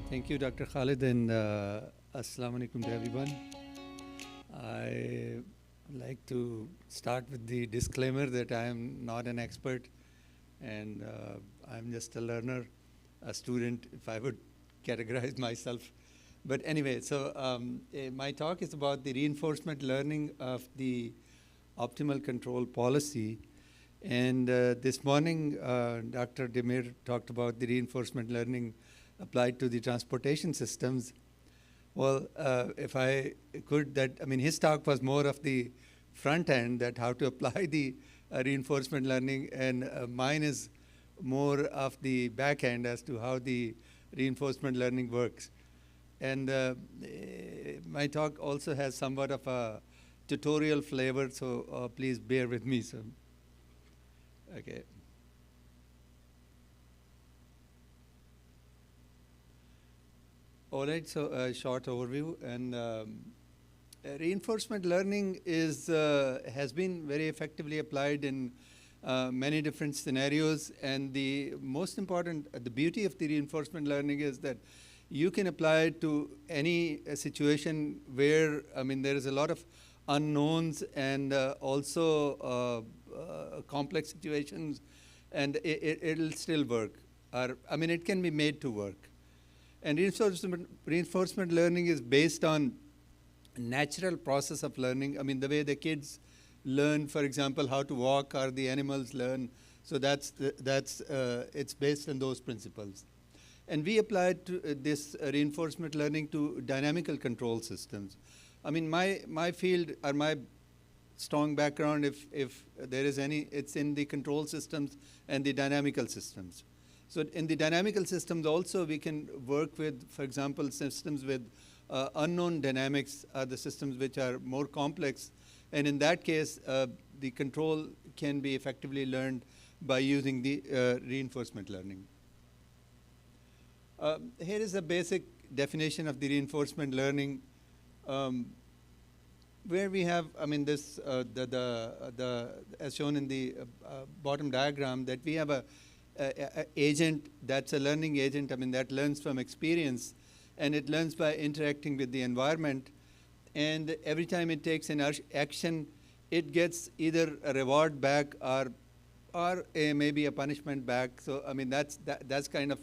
Thank you, Dr. Khalid, and assalamu alaikum to everyone. I like to start with the disclaimer that I am not an expert, and I'm just a learner, a student, if I would categorize myself. But anyway, so my talk is about the reinforcement learning of the optimal control policy. And this morning, Dr. Demir talked about the reinforcement learning applied to the transportation systems. Well, if I could, his talk was more of the front end, that how to apply the reinforcement learning, and mine is more of the back end as to how the reinforcement learning works. And my talk also has somewhat of a tutorial flavor, so please bear with me. So, okay. All right, so a short overview. And reinforcement learning has been very effectively applied in many different scenarios. And the most important, the beauty of the reinforcement learning is that you can apply it to any situation where, there is a lot of unknowns and also complex situations, and it'll still work. It can be made to work. And reinforcement learning is based on natural process of learning. The way the kids learn, for example, how to walk, or the animals learn. So it's based on those principles. And we applied this reinforcement learning to dynamical control systems. My field, or my strong background, if there is any, it's in the control systems and the dynamical systems. So in the dynamical systems also, we can work with, for example, systems with unknown dynamics, are the systems which are more complex. And in that case, the control can be effectively learned by using the reinforcement learning. Here is a basic definition of the reinforcement learning, where we have, this as shown in the bottom diagram, that we have a agent that's a learning agent, that learns from experience, and it learns by interacting with the environment. And every time it takes an action, it gets either a reward back or maybe a punishment back. So that's kind of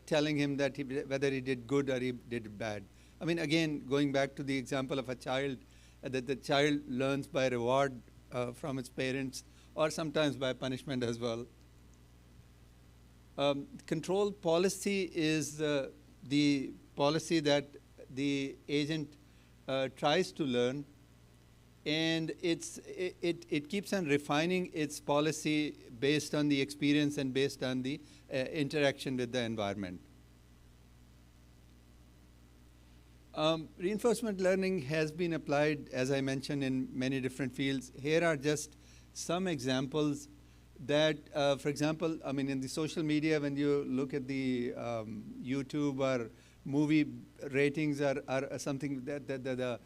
telling him that whether he did good or he did bad. Again, going back to the example of a child, that the child learns by reward from its parents, or sometimes by punishment as well. Control policy is the policy that the agent tries to learn, and it keeps on refining its policy based on the experience and based on the interaction with the environment. Reinforcement learning has been applied, as I mentioned, in many different fields. Here are just some examples that, for example, I mean, in the social media, when you look at the YouTube or movie ratings are something that the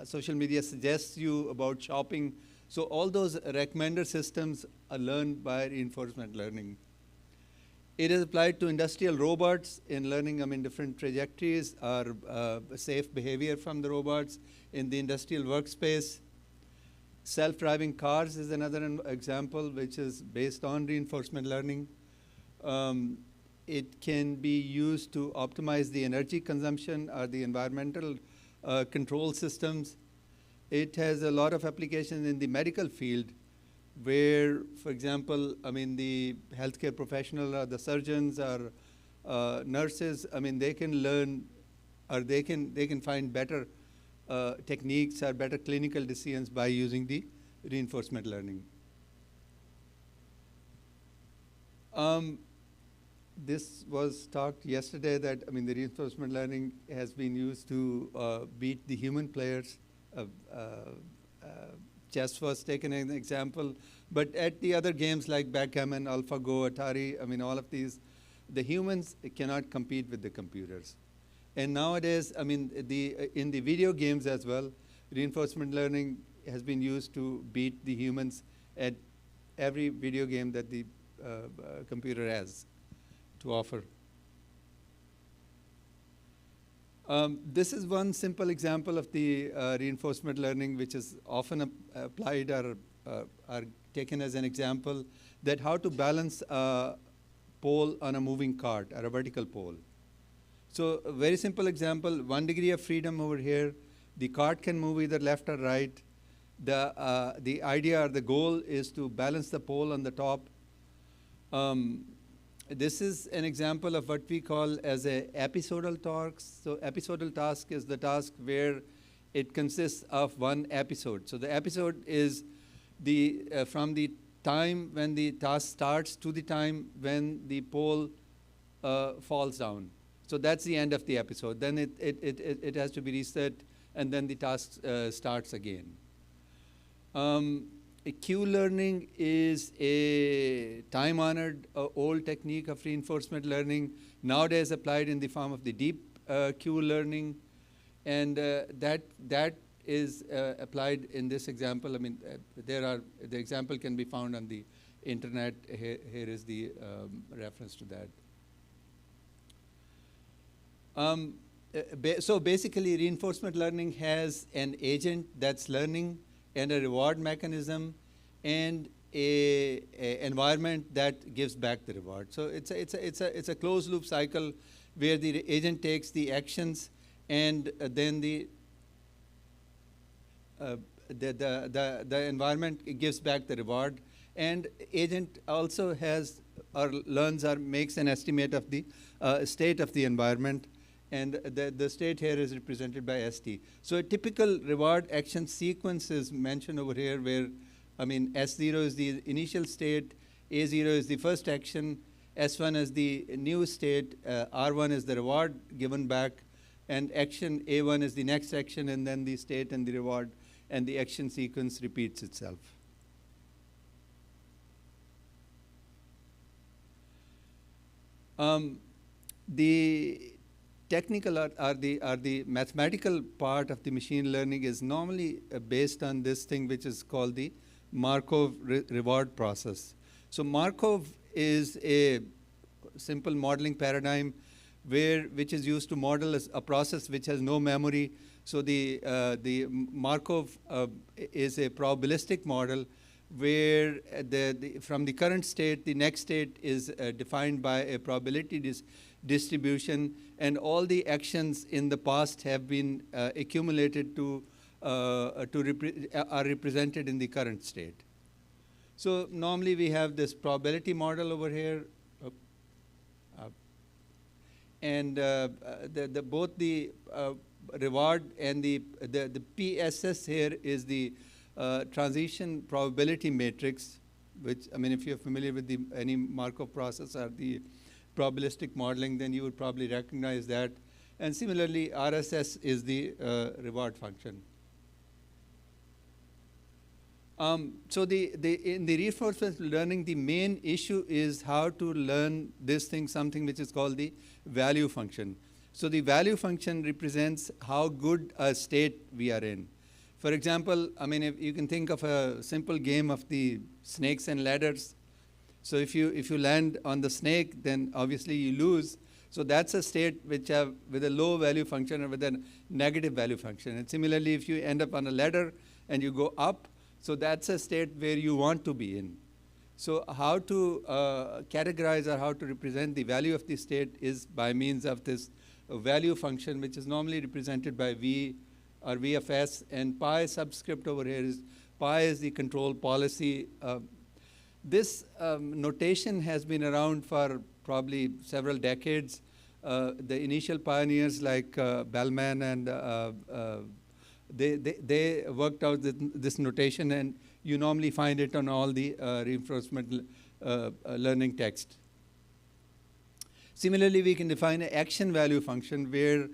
social media suggests you about shopping. So all those recommender systems are learned by reinforcement learning. It is applied to industrial robots in learning, I mean, different trajectories or safe behavior from the robots in the industrial workspace. Self-driving cars is another example which is based on reinforcement learning. It can be used to optimize the energy consumption or the environmental control systems. It has a lot of applications in the medical field where, for example, I mean, the healthcare professional or the surgeons or nurses, I mean, they can learn or they can find better techniques or better clinical decisions by using the reinforcement learning. This was talked yesterday that, I mean, the reinforcement learning has been used to beat the human players. Chess was taken as an example, but at the other games like backgammon, AlphaGo, Atari, I mean, all of these, the humans cannot compete with the computers. And nowadays, I mean, in the video games as well, reinforcement learning has been used to beat the humans at every video game that the computer has to offer. This is one simple example of the reinforcement learning which is often applied or taken as an example that how to balance a pole on a moving cart or a vertical pole. So a very simple example, 1 degree of freedom over here. The cart can move either left or right. The idea or the goal is to balance the pole on the top. This is an example of what we call as a episodal task. So episodal task is the task where it consists of one episode. So the episode is from the time when the task starts to the time when the pole falls down. So that's the end of the episode. Then it has to be reset, and then the task starts again. Cue learning is a time-honored old technique of reinforcement learning, nowadays applied in the form of the deep cue learning, and that is applied in this example. I mean, the example can be found on the internet. Here is the reference to that. So basically, reinforcement learning has an agent that's learning and a reward mechanism and a environment that gives back the reward. So it's a closed loop cycle where the agent takes the actions and then the environment gives back the reward, and agent also has or learns or makes an estimate of the state of the environment, and the state here is represented by ST. So a typical reward action sequence is mentioned over here where, I mean, S0 is the initial state, A0 is the first action, S1 is the new state, R1 is the reward given back, and action A1 is the next action, and then the state and the reward, and the action sequence repeats itself. The technical or the mathematical part of the machine learning is normally based on this thing which is called the Markov reward process. So Markov is a simple modeling paradigm which is used to model a process which has no memory. So the Markov is a probabilistic model where from the current state, the next state is defined by a probability distribution, and all the actions in the past have been accumulated are represented in the current state. So normally we have this probability model over here, and both the reward, and the PSS here is the transition probability matrix, which, I mean, if you're familiar with any Markov process or the probabilistic modeling, then you would probably recognize that. And similarly, RSS is the reward function. So in the reinforcement learning, the main issue is how to learn this thing, something which is called the value function. So the value function represents how good a state we are in. For example, I mean, if you can think of a simple game of the snakes and ladders. So if you land on the snake, then obviously you lose. So that's a state which have with a low value function or with a negative value function. And similarly, if you end up on a ladder and you go up, so that's a state where you want to be in. So how to categorize or how to represent the value of the state is by means of this value function, which is normally represented by V or V of S, and pi subscript over here is pi is the control policy. This notation has been around for probably several decades. The initial pioneers like Bellman and they worked out this notation, and you normally find it on all the reinforcement learning text. Similarly, we can define an action value function where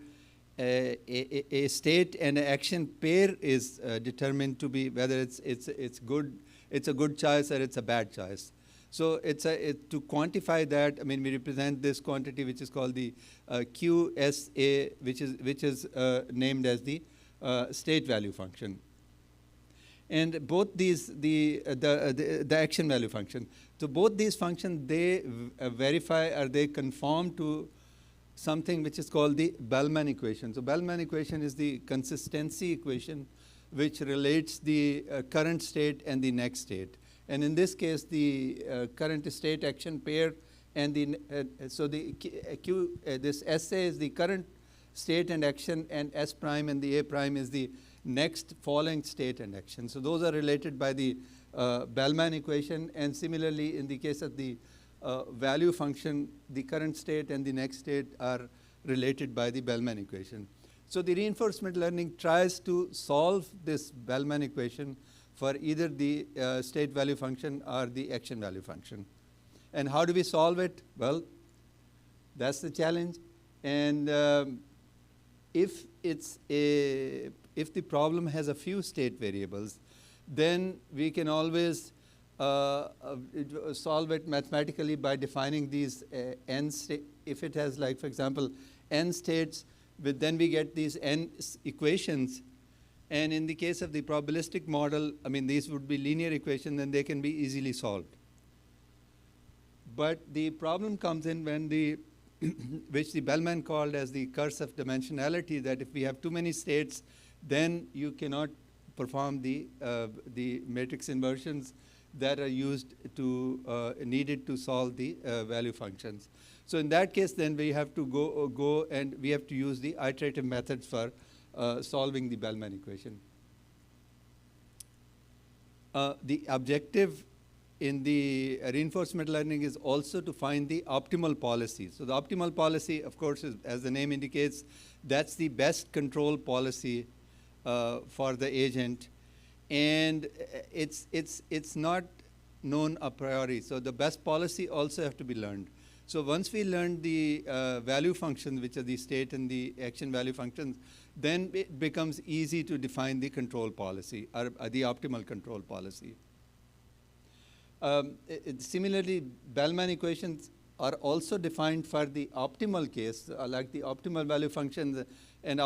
a state and an action pair is determined to be whether it's a good choice or it's a bad choice. So to quantify that, I mean, we represent this quantity which is called the QSA, which is named as the state value function. And both these, the action value function. So both these functions, they verify or they conform to something which is called the Bellman equation. So Bellman equation is the consistency equation which relates the current state and the next state. And in this case, the current state action pair and the so the this SA is the current state and action, and S prime and the A prime is the next following state and action. So those are related by the Bellman equation, and similarly in the case of the value function, the current state and the next state are related by the Bellman equation. So the reinforcement learning tries to solve this Bellman equation for either the state value function or the action value function. And how do we solve it? Well, that's the challenge. And if the problem has a few state variables, then we can always solve it mathematically by defining these n state. If it has, like, for example, n states, then we get these n equations. And in the case of the probabilistic model, I mean, these would be linear equations, and they can be easily solved. But the problem comes in when which the Bellman called as the curse of dimensionality, that if we have too many states, then you cannot perform the matrix inversions that are used to needed to solve the value functions. So in that case, then we have to go and we have to use the iterative methods for solving the Bellman equation. The objective in the reinforcement learning is also to find the optimal policy. So the optimal policy, of course, is, as the name indicates, that's the best control policy for the agent. And it's not known a priori. So the best policy also have to be learned. So once we learn the value functions, which are the state and the action value functions, then it becomes easy to define the control policy or the optimal control policy. Similarly, Bellman equations are also defined for the optimal case, like the optimal value functions and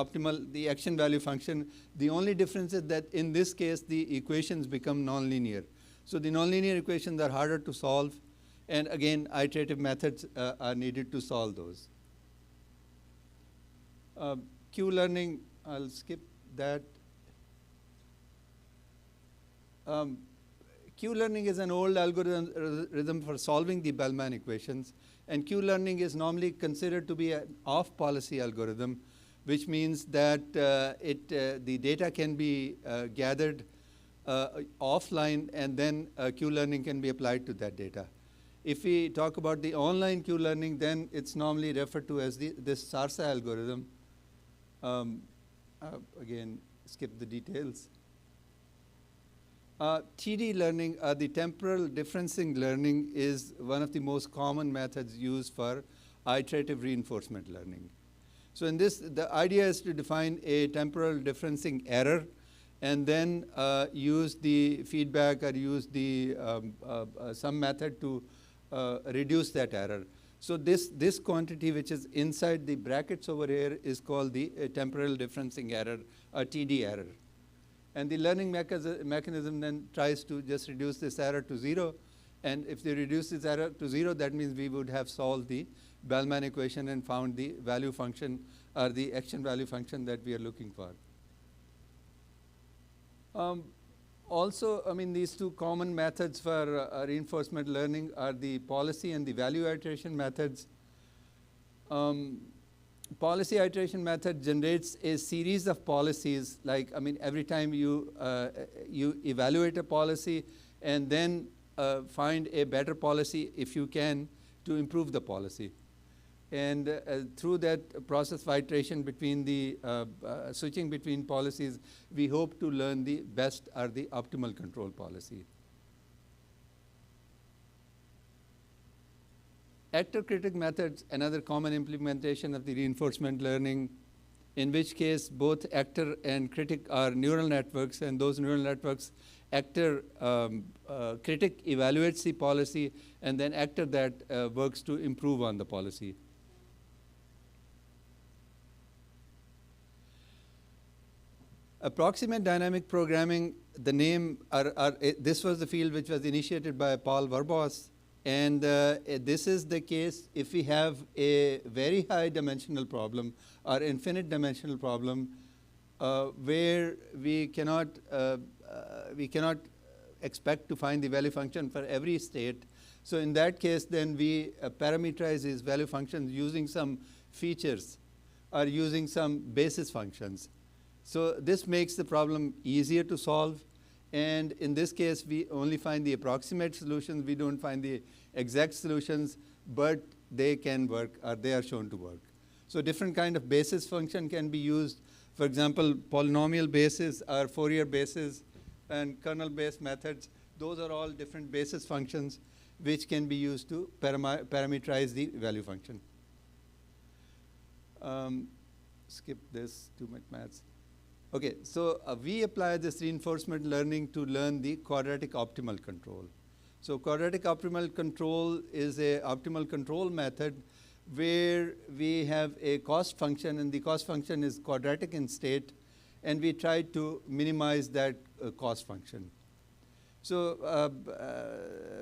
the action value function. The only difference is that in this case, the equations become nonlinear. So the nonlinear equations are harder to solve, and again, iterative methods are needed to solve those. Q-learning, I'll skip that. Q-learning is an old algorithm for solving the Bellman equations, and Q-learning is normally considered to be an off-policy algorithm, which means that the data can be gathered offline, and then Q-learning can be applied to that data. If we talk about the online Q-learning, then it's normally referred to as this SARSA algorithm. again, skip the details. TD learning, the temporal differencing learning, is one of the most common methods used for iterative reinforcement learning. So in this, the idea is to define a temporal differencing error and then use the feedback or use the some method to reduce that error. So this quantity which is inside the brackets over here is called the temporal differencing error, a TD error. And the learning mechanism then tries to just reduce this error to 0. And if they reduce this error to 0, that means we would have solved the Bellman equation and found the value function or the action value function that we are looking for. Also, I mean, these two common methods for reinforcement learning are the policy and the value iteration methods. Policy iteration method generates a series of policies, like, I mean, every time you evaluate a policy and then find a better policy if you can to improve the policy. And through that process of iteration between the switching between policies, we hope to learn the best or the optimal control policy. Actor-critic methods, another common implementation of the reinforcement learning, in which case both actor and critic are neural networks, and those neural networks, actor, critic evaluates the policy, and then actor that works to improve on the policy. Approximate dynamic programming, the name, this was the field which was initiated by Paul Verbos. And this is the case if we have a very high dimensional problem or infinite dimensional problem where we cannot expect to find the value function for every state. So in that case, then we parameterize these value functions using some features or using some basis functions. So this makes the problem easier to solve. And in this case, we only find the approximate solutions. We don't find the exact solutions, but they can work, or they are shown to work. So different kind of basis function can be used. For example, polynomial basis or Fourier basis and kernel-based methods. Those are all different basis functions which can be used to parameterize the value function. Skip this, too much maths. Okay, so we apply this reinforcement learning to learn the quadratic optimal control. So quadratic optimal control is a optimal control method where we have a cost function, and the cost function is quadratic in state, and we try to minimize that cost function. So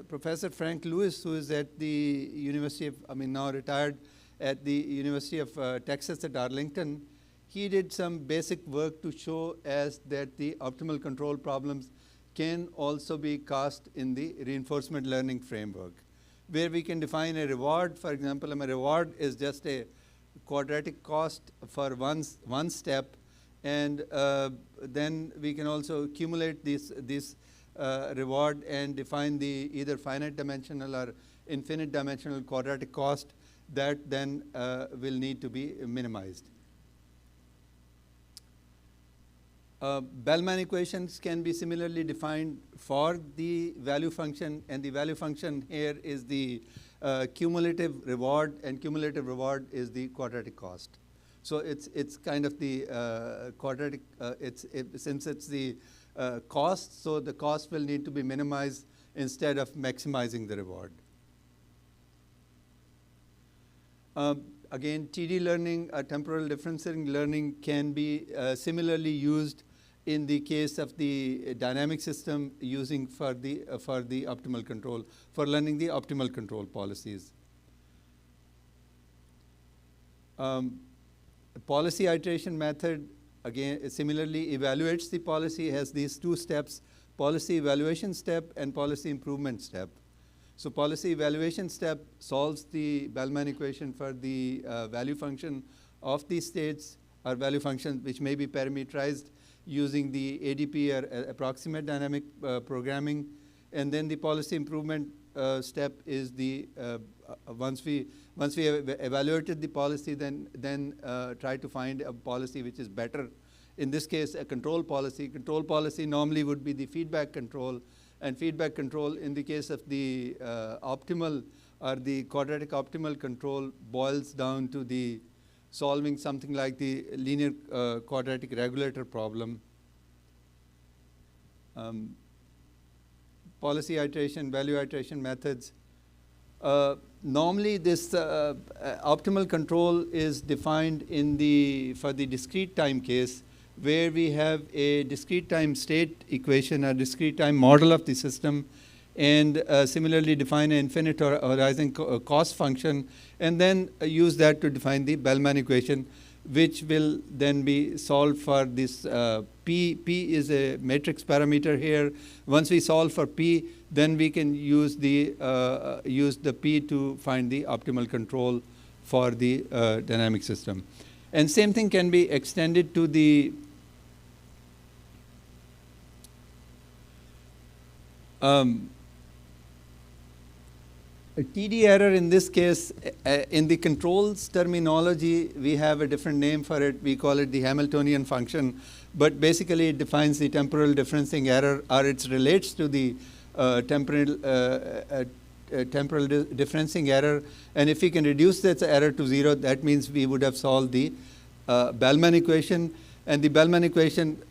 Professor Frank Lewis, who is at the University of, now retired at the University of Texas at Arlington, he did some basic work to show us that the optimal control problems can also be cast in the reinforcement learning framework, where we can define a reward. For example, a reward is just a quadratic cost for one step, and then we can also accumulate this reward and define the either finite dimensional or infinite dimensional quadratic cost that then will need to be minimized. Bellman equations can be similarly defined for the value function, and the value function here is the cumulative reward, and cumulative reward is the quadratic cost. So it's kind of the quadratic, since it's the cost, so the cost will need to be minimized instead of maximizing the reward. Again, TD learning, temporal differencing learning, can be similarly used in the case of the dynamic system using for the optimal control, for learning the optimal control policies. Policy iteration method, again, similarly evaluates the policy, has these two steps, policy evaluation step and policy improvement step. So policy evaluation step solves the Bellman equation for the value function of the states, or value function which may be parameterized using the ADP or approximate dynamic programming. And then the policy improvement step is the once we have evaluated the policy, then try to find a policy which is better in this case, a control policy. Control policy normally would be the feedback control, and feedback control in the case of the optimal or the quadratic optimal control boils down to the solving something like the linear quadratic regulator problem. Policy iteration, value iteration methods. Normally this optimal control is defined in for the discrete time case, where we have a discrete time state equation, a discrete time model of the system, and similarly define an infinite horizon cost function, and then use that to define the Bellman equation, which will then be solved for this P. P is a matrix parameter here. Once we solve for P, then we can use the P to find the optimal control for the dynamic system. And same thing can be extended to the TD error. In this case, in the controls terminology, we have a different name for it. We call it the Hamiltonian function, but basically it defines the temporal differencing error, or it relates to the temporal differencing error. And if we can reduce that error to 0, that means we would have solved the Bellman equation. And the Bellman equation,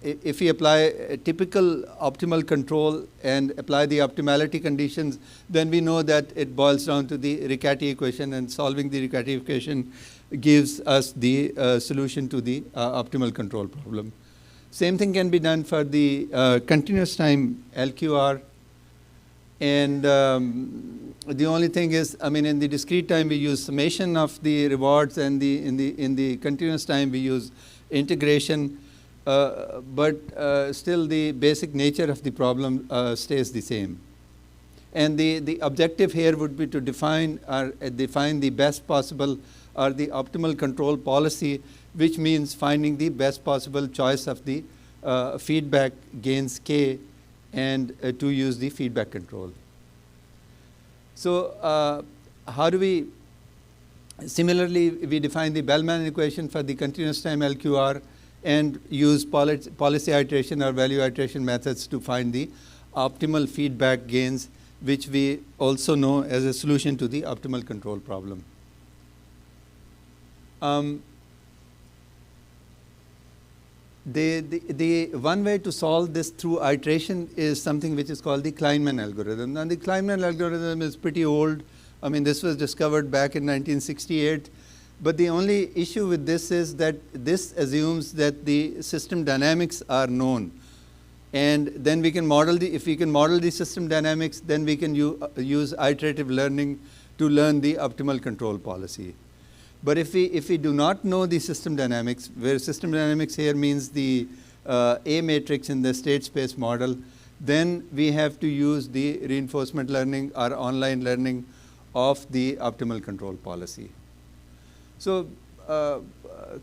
if we apply a typical optimal control and apply the optimality conditions, then we know that it boils down to the Riccati equation, and solving the Riccati equation gives us the solution to the optimal control problem. Same thing can be done for the continuous time LQR. And the only thing is, I mean, in the discrete time we use summation of the rewards, and in the continuous time we use integration. But still the basic nature of the problem stays the same. And the objective here would be to define the best possible or the optimal control policy, which means finding the best possible choice of the feedback gains K, and to use the feedback control. So how do we, similarly we define the Bellman equation for the continuous time LQR, and use policy iteration or value iteration methods to find the optimal feedback gains, which we also know as a solution to the optimal control problem. The one way to solve this through iteration is something which is called the Kleinman algorithm. Now the Kleinman algorithm is pretty old. I mean, this was discovered back in 1968. But the only issue with this is that this assumes that the system dynamics are known. And then we can model if we can model the system dynamics, then we can use iterative learning to learn the optimal control policy. But if we do not know the system dynamics, where system dynamics here means the A matrix in the state space model, then we have to use the reinforcement learning or online learning of the optimal control policy. So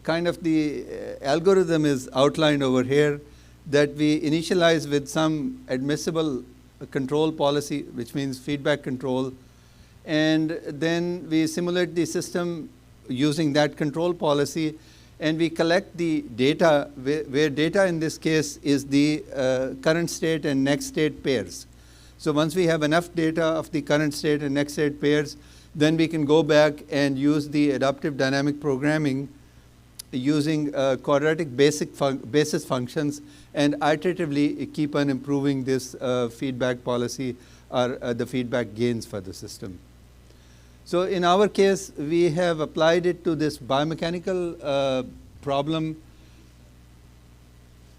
kind of the algorithm is outlined over here, that we initialize with some admissible control policy, which means feedback control, and then we simulate the system using that control policy, and we collect the data, where data in this case is the current state and next state pairs. So once we have enough data of the current state and next state pairs, then we can go back and use the adaptive dynamic programming using quadratic basis functions, and iteratively keep on improving this feedback policy or the feedback gains for the system. So in our case, we have applied it to this biomechanical problem.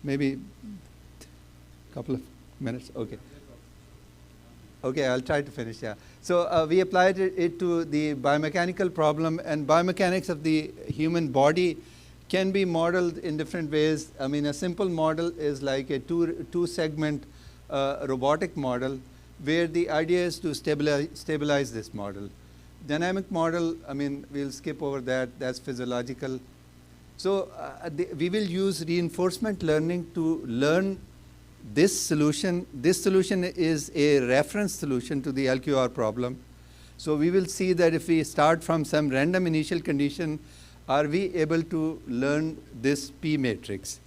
Maybe a couple of minutes, okay. Okay, I'll try to finish, yeah. So we applied it to the biomechanical problem, and biomechanics of the human body can be modeled in different ways. I mean, a simple model is like a two segment robotic model, where the idea is to stabilize this model. Dynamic model, I mean, we'll skip over that, that's physiological. So we will use reinforcement learning to learn this solution. This solution is a reference solution to the LQR problem. So we will see that if we start from some random initial condition, are we able to learn this P matrix?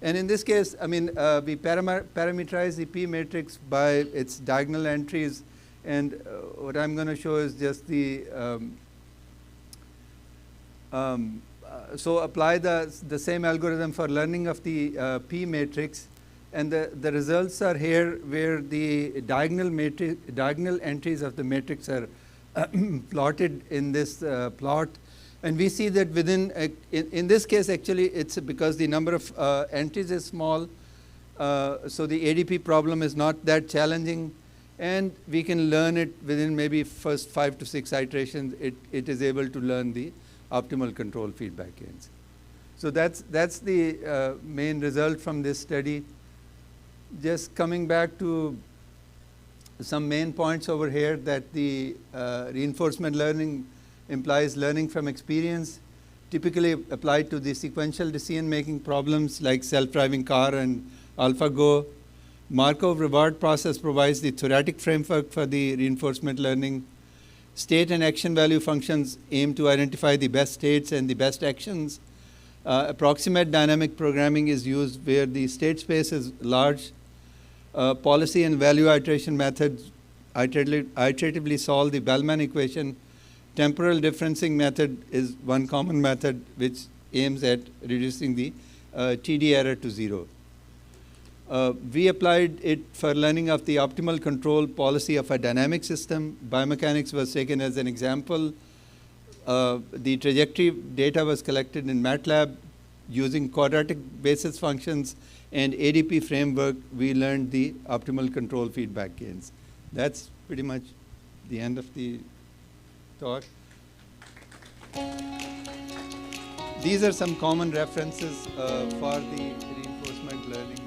And in this case, I mean, we parameterize the P matrix by its diagonal entries. And what I'm going to show is just the, so apply the same algorithm for learning of the P matrix. And the results are here where the diagonal entries of the matrix are plotted in this plot. And we see that within, in this case actually it's because the number of entries is small, so the ADP problem is not that challenging, and we can learn it within maybe first 5 to 6 iterations. It is able to learn the optimal control feedback gains. So that's the main result from this study. Just coming back to some main points over here, that the reinforcement learning implies learning from experience, typically applied to the sequential decision-making problems like self-driving car and AlphaGo. Markov reward process provides the theoretic framework for the reinforcement learning. State and action value functions aim to identify the best states and the best actions. Approximate dynamic programming is used where the state space is large. Policy and value iteration methods iteratively solve the Bellman equation. Temporal differencing method is one common method which aims at reducing the TD error to 0. We applied it for learning of the optimal control policy of a dynamic system. Biomechanics was taken as an example. The trajectory data was collected in MATLAB using quadratic basis functions and ADP framework. We learned the optimal control feedback gains. That's pretty much the end of the talk. These are some common references for the reinforcement learning.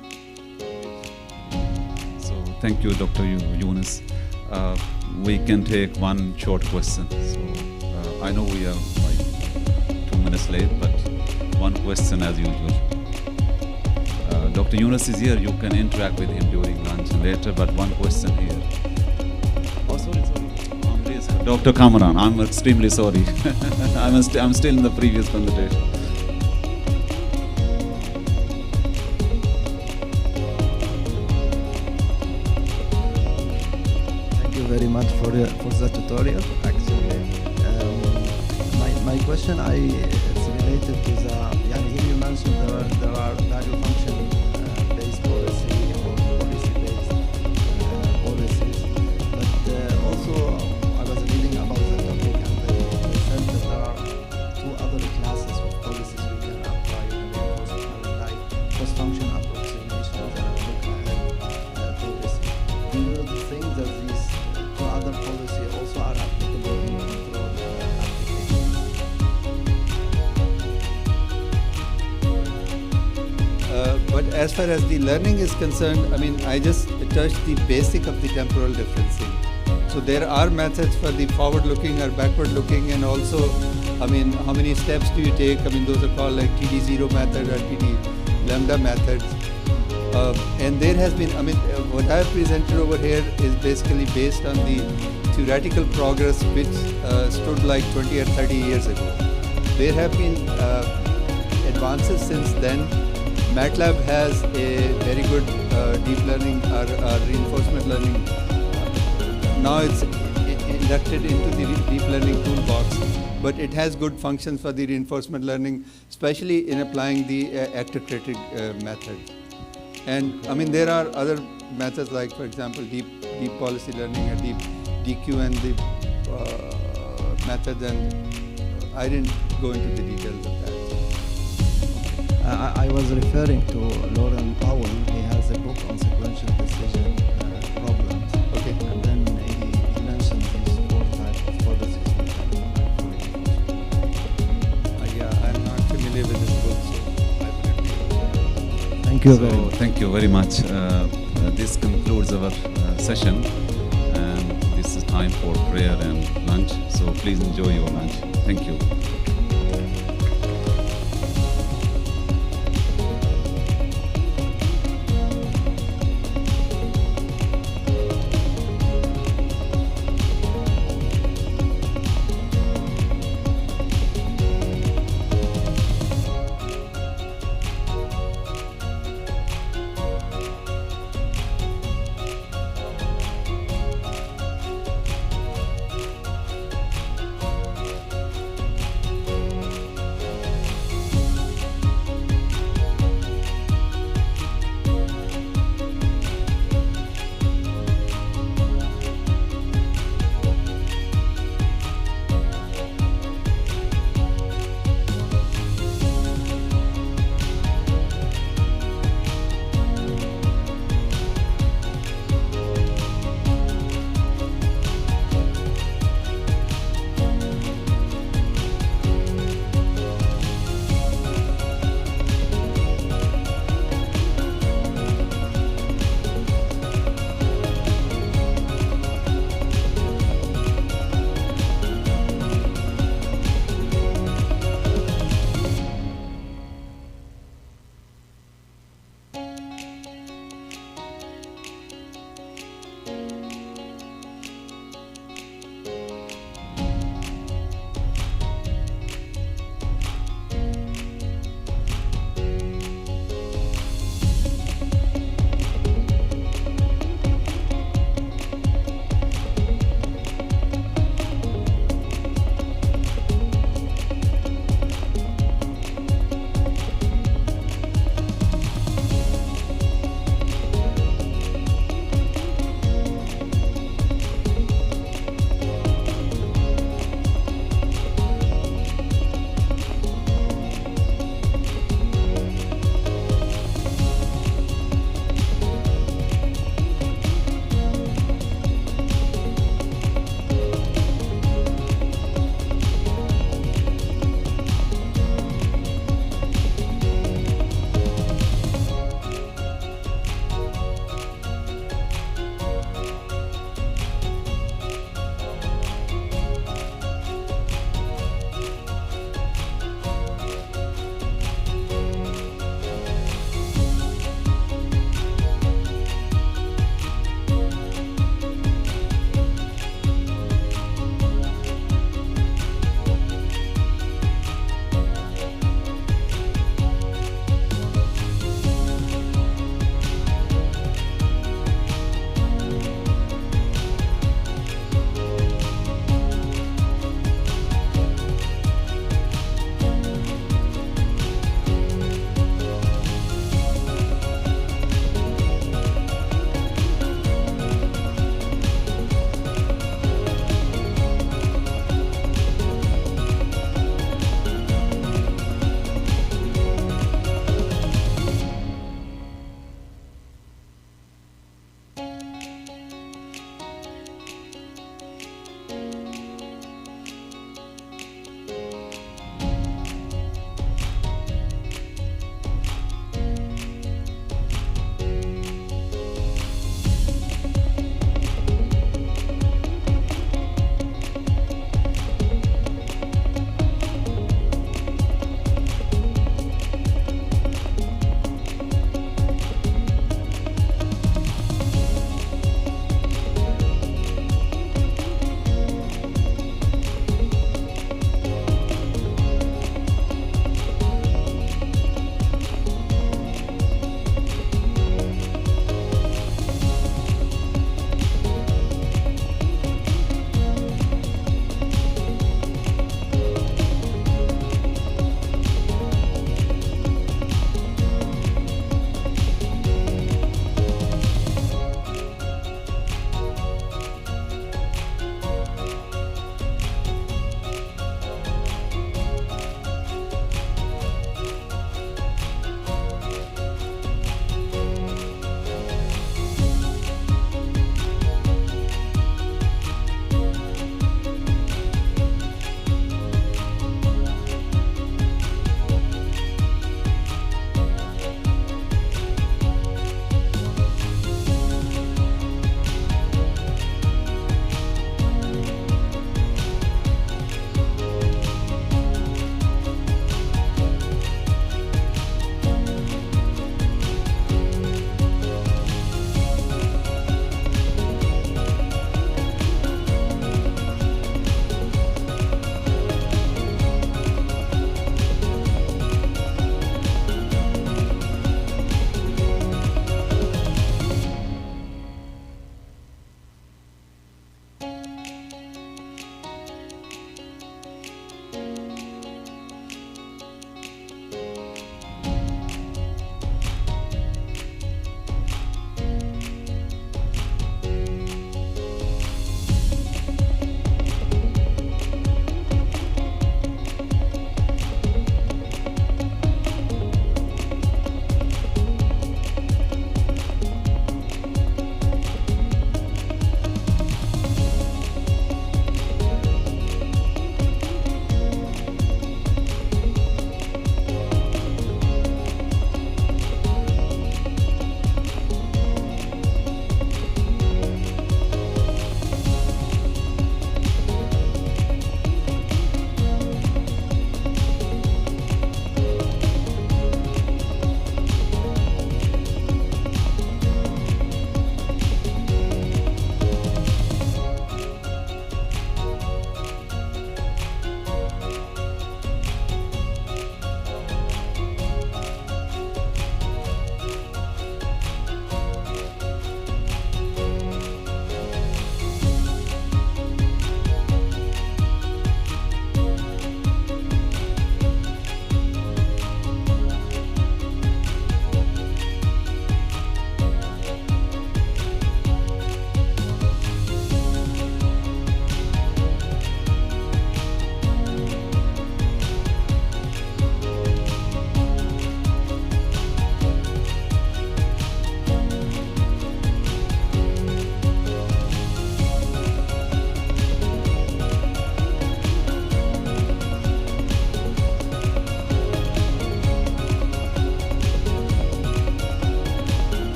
So thank you, Dr. Yunus. We can take one short question. So I know we are like 2 minutes late, but one question as usual. Dr. Yunus is here. You can interact with him during lunch and later, but one question here. Oh, sorry. Please, Dr. Kamaran, I'm extremely sorry. I'm still in the previous conversation. Thank you very much for the tutorial. Actually, my question it's related to the. Here you mentioned there are value function based policy or policy based policies, but also I was reading about the topic and they said that there are 2 other classes of policies we can apply in reinforcement, like cost function approximation and look-ahead policy. Do you think that these 2 other policies also are applicable in control But as far as the learning is concerned, I mean, I just touched the basic of the temporal differencing. So there are methods for the forward-looking or backward-looking, and also, I mean, how many steps do you take? I mean, those are called like TD0 method or TD lambda methods. And there has been, I mean, what I have presented over here is basically based on the theoretical progress which stood like 20 or 30 years ago. There have been advances since then. MATLAB has a very good deep learning or reinforcement learning. Now it's inducted into the deep learning toolbox, but it has good functions for the reinforcement learning, especially in applying the actor-critic method. And I mean, there are other methods like, for example, deep policy learning or deep DQ and the methods, and I didn't go into the details of that. I was referring to Lauren Powell. He has a book on sequential decision problems. Okay. And then he mentioned these 4 types of policies. Yeah, I'm not familiar with this book, so I wouldn't. Thank you very much. Thank you very much. This concludes our session, and this is time for prayer and lunch. So please enjoy your lunch. Thank you.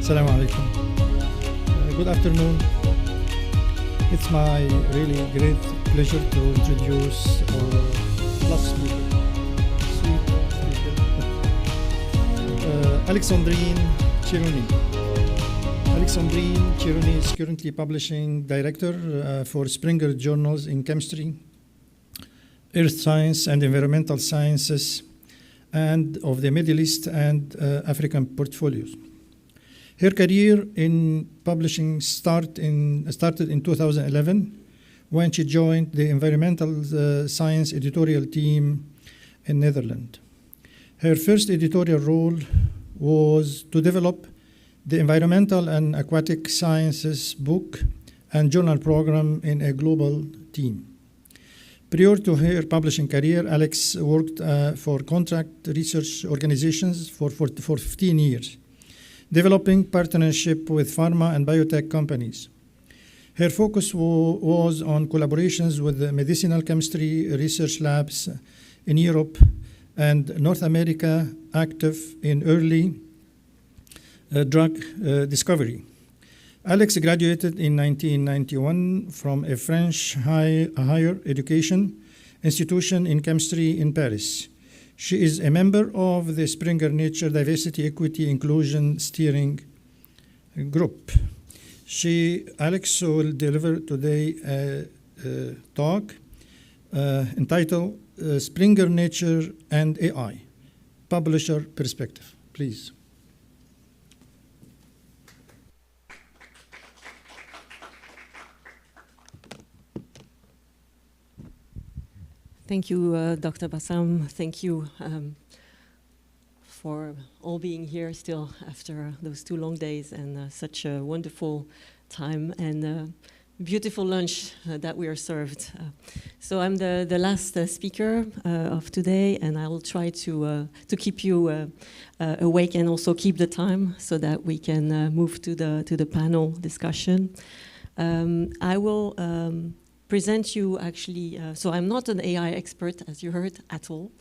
Assalamu alaikum. Good afternoon. It's my really great pleasure to introduce our last speaker, Alexandrine Chironi. Alexandrine Chironi is currently publishing director for Springer Journals in Chemistry, Earth Science and Environmental Sciences, and of the Middle East and African portfolios. Her career in publishing started in 2011 when she joined the environmental science editorial team in Netherlands. Her first editorial role was to develop the environmental and aquatic sciences book and journal program in a global team. Prior to her publishing career, Alex worked for contract research organizations for 15 years, developing partnership with pharma and biotech companies. Her focus was on collaborations with the medicinal chemistry research labs in Europe and North America, active in early drug discovery. Alex graduated in 1991 from a French higher education institution in chemistry in Paris. She is a member of the Springer Nature Diversity, Equity, Inclusion Steering Group. Alex will deliver today a talk entitled Springer Nature and AI, Publisher Perspective. Please. Thank you, Dr. Bassam. Thank you for all being here still after those 2 long days and such a wonderful time and beautiful lunch that we are served. So I'm the last speaker of today, and I will try to keep you awake and also keep the time so that we can move to the panel discussion. I will present you actually, so I'm not an AI expert, as you heard, at all,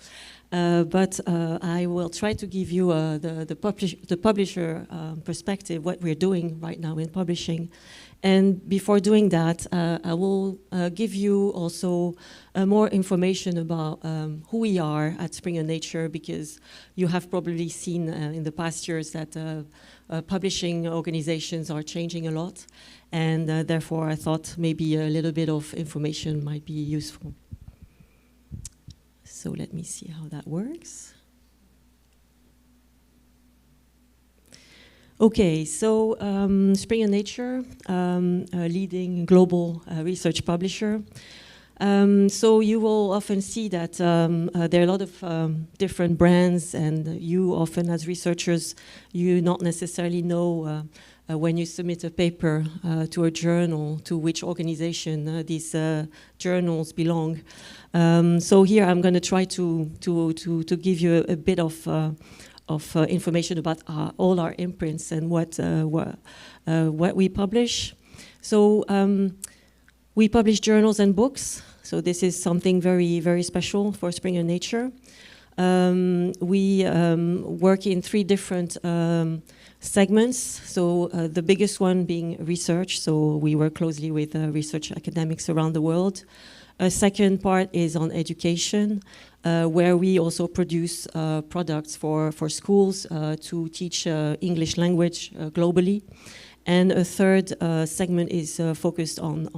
but I will try to give you the publisher perspective, what we're doing right now in publishing. And before doing that, I will give you also more information about who we are at Springer Nature, because you have probably seen in the past years that publishing organizations are changing a lot. And therefore, I thought maybe a little bit of information might be useful. So let me see how that works. Okay, so Springer Nature, a leading global research publisher. So you will often see that there are a lot of different brands, and you often as researchers, you not necessarily know when you submit a paper to a journal, to which organization these journals belong. So here I'm going to try to give you a bit of information about all our imprints and what we publish. So we publish journals and books. So this is something very, very special for Springer Nature. We work in 3 different segments. So the biggest one being research. So we work closely with research academics around the world. A second part is on education, where we also produce products for schools to teach English language globally. And a third segment is focused on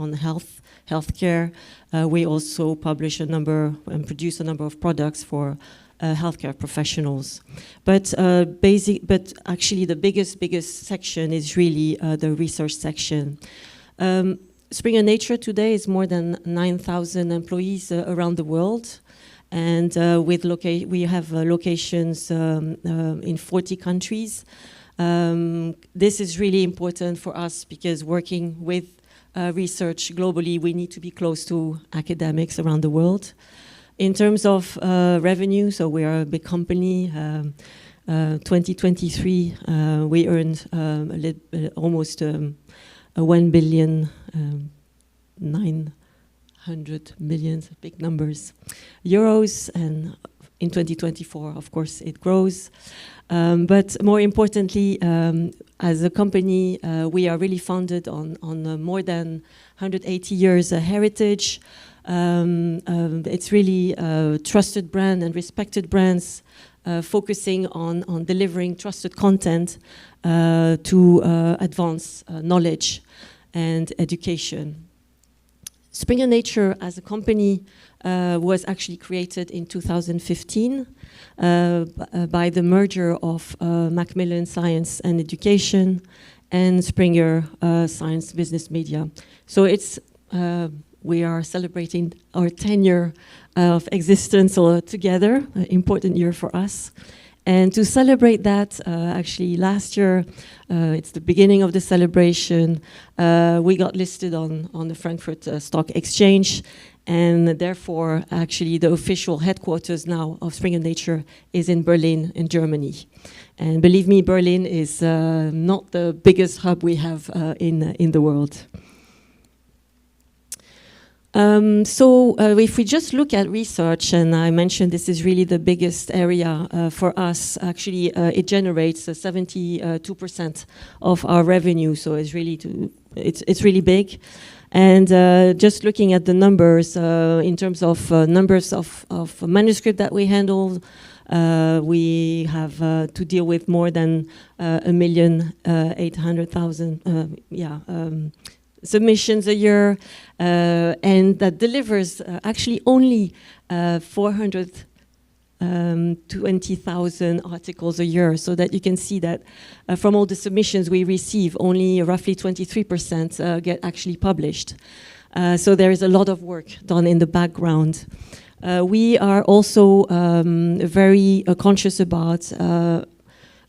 healthcare. We also publish a number and produce a number of products for healthcare professionals. But actually the biggest section is really the research section. Springer Nature today is more than 9,000 employees around the world. And we have locations in 40 countries. This is really important for us because working with research globally, we need to be close to academics around the world. In terms of revenue, so we are a big company. 2023, we earned almost 1 billion, 900 million, big numbers, euros, and in 2024, of course, it grows. But more importantly, as a company, we are really founded on more than 180 years heritage. It's really a trusted brand and respected brands focusing on delivering trusted content to advance knowledge and education. Springer Nature as a company was actually created in 2015 by the merger of Macmillan Science and Education and Springer Science Business Media. So it's we are celebrating our 10 year of existence together, an important year for us. And to celebrate that, actually last year, it's the beginning of the celebration, we got listed on the Frankfurt Stock Exchange, and therefore actually the official headquarters now of Springer Nature is in Berlin in Germany. And believe me, Berlin is not the biggest hub we have in the world. So if we just look at research, and I mentioned this is really the biggest area for us, actually it generates 72% of our revenue, so it's really big. And just looking at the numbers, in terms of numbers of manuscript that we handle, we have to deal with more than 1,800,000 submissions a year, and that delivers actually only 420,000 articles a year, so that you can see that from all the submissions we receive, only roughly 23% get actually published. So there is a lot of work done in the background. We are also very conscious about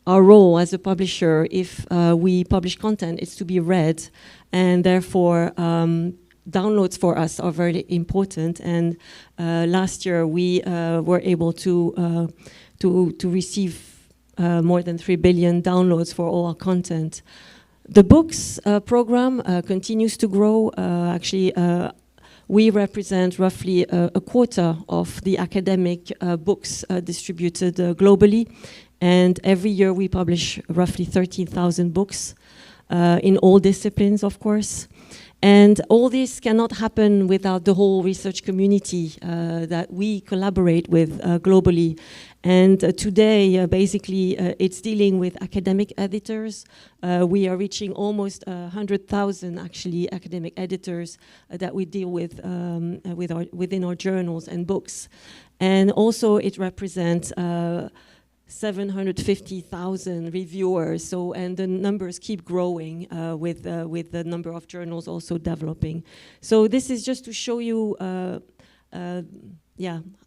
our role as a publisher. If we publish content, it's to be read, and therefore downloads for us are very important. And last year we were able to receive more than 3 billion downloads for all our content. The books program continues to grow. Actually, we represent roughly a quarter of the academic books distributed globally. And every year we publish roughly 13,000 books in all disciplines, of course. And all this cannot happen without the whole research community that we collaborate with globally. And today, basically, it's dealing with academic editors. We are reaching almost 100,000, actually, academic editors that we deal with within our journals and books. And also, it represents 750,000 reviewers. So, and the numbers keep growing with the number of journals also developing. So this is just to show you,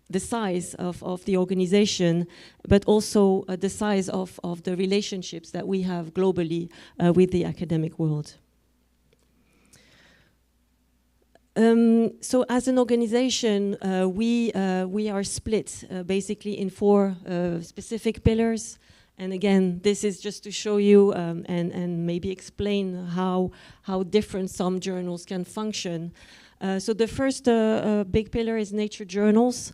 the size of the organization, but also the size of the relationships that we have globally with the academic world. So as an organization, we are split basically in 4 specific pillars. And again, this is just to show you and maybe explain how different some journals can function. So the first big pillar is Nature journals.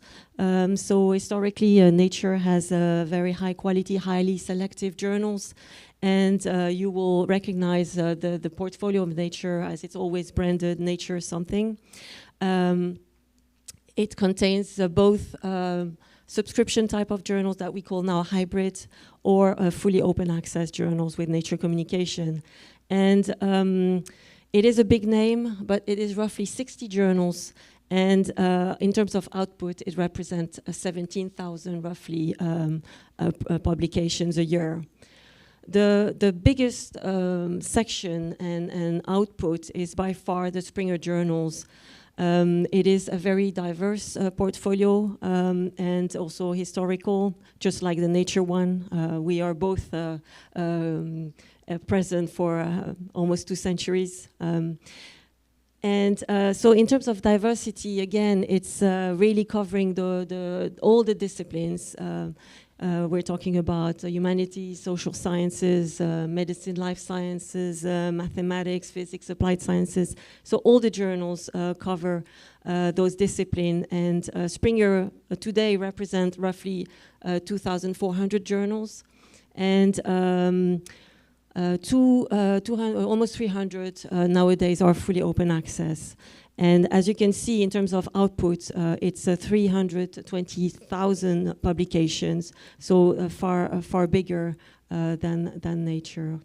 So historically, Nature has very high quality, highly selective journals. And you will recognize the portfolio of Nature as it's always branded Nature something. It contains both subscription type of journals that we call now hybrid, or fully open access journals with Nature communication. And it is a big name, but it is roughly 60 journals. And in terms of output, it represents 17,000 roughly publications a year. The biggest section and output is by far the Springer journals. It is a very diverse portfolio and also historical, just like the Nature one. We are both present for almost 2 centuries. And so in terms of diversity, again, it's really covering all the disciplines. We're talking about humanities, social sciences, medicine, life sciences, mathematics, physics, applied sciences. So all the journals cover those disciplines. And Springer today represents roughly 2,400 journals. And almost 300 nowadays are fully open access. And as you can see, in terms of output, it's 320,000 publications, so far bigger than Nature.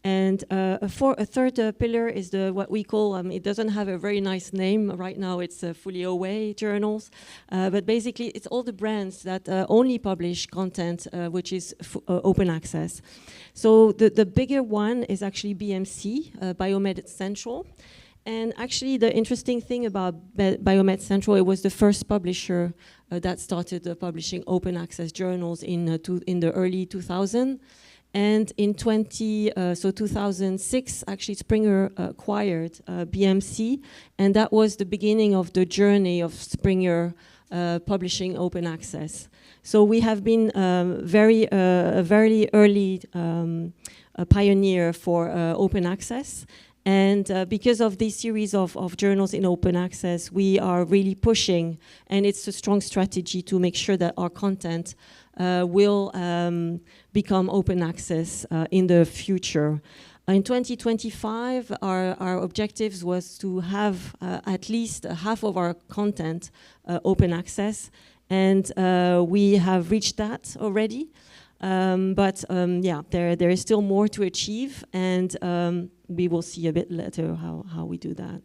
And a third pillar is what we call, it doesn't have a very nice name. Right now it's fully OA journals, but basically it's all the brands that only publish content which is open access. So the bigger one is actually BMC, Biomed Central. And actually the interesting thing about Biomed Central, it was the first publisher that started publishing open access journals in the early 2000s. And in 2006, actually Springer acquired BMC, and that was the beginning of the journey of Springer publishing open access. So we have been a very early pioneer for open access. And because of this series of journals in open access, we are really pushing, and it's a strong strategy to make sure that our content will become open access in the future. In 2025, our objectives was to have at least half of our content open access, and we have reached that already. Yeah, there is still more to achieve, and we will see a bit later how we do that.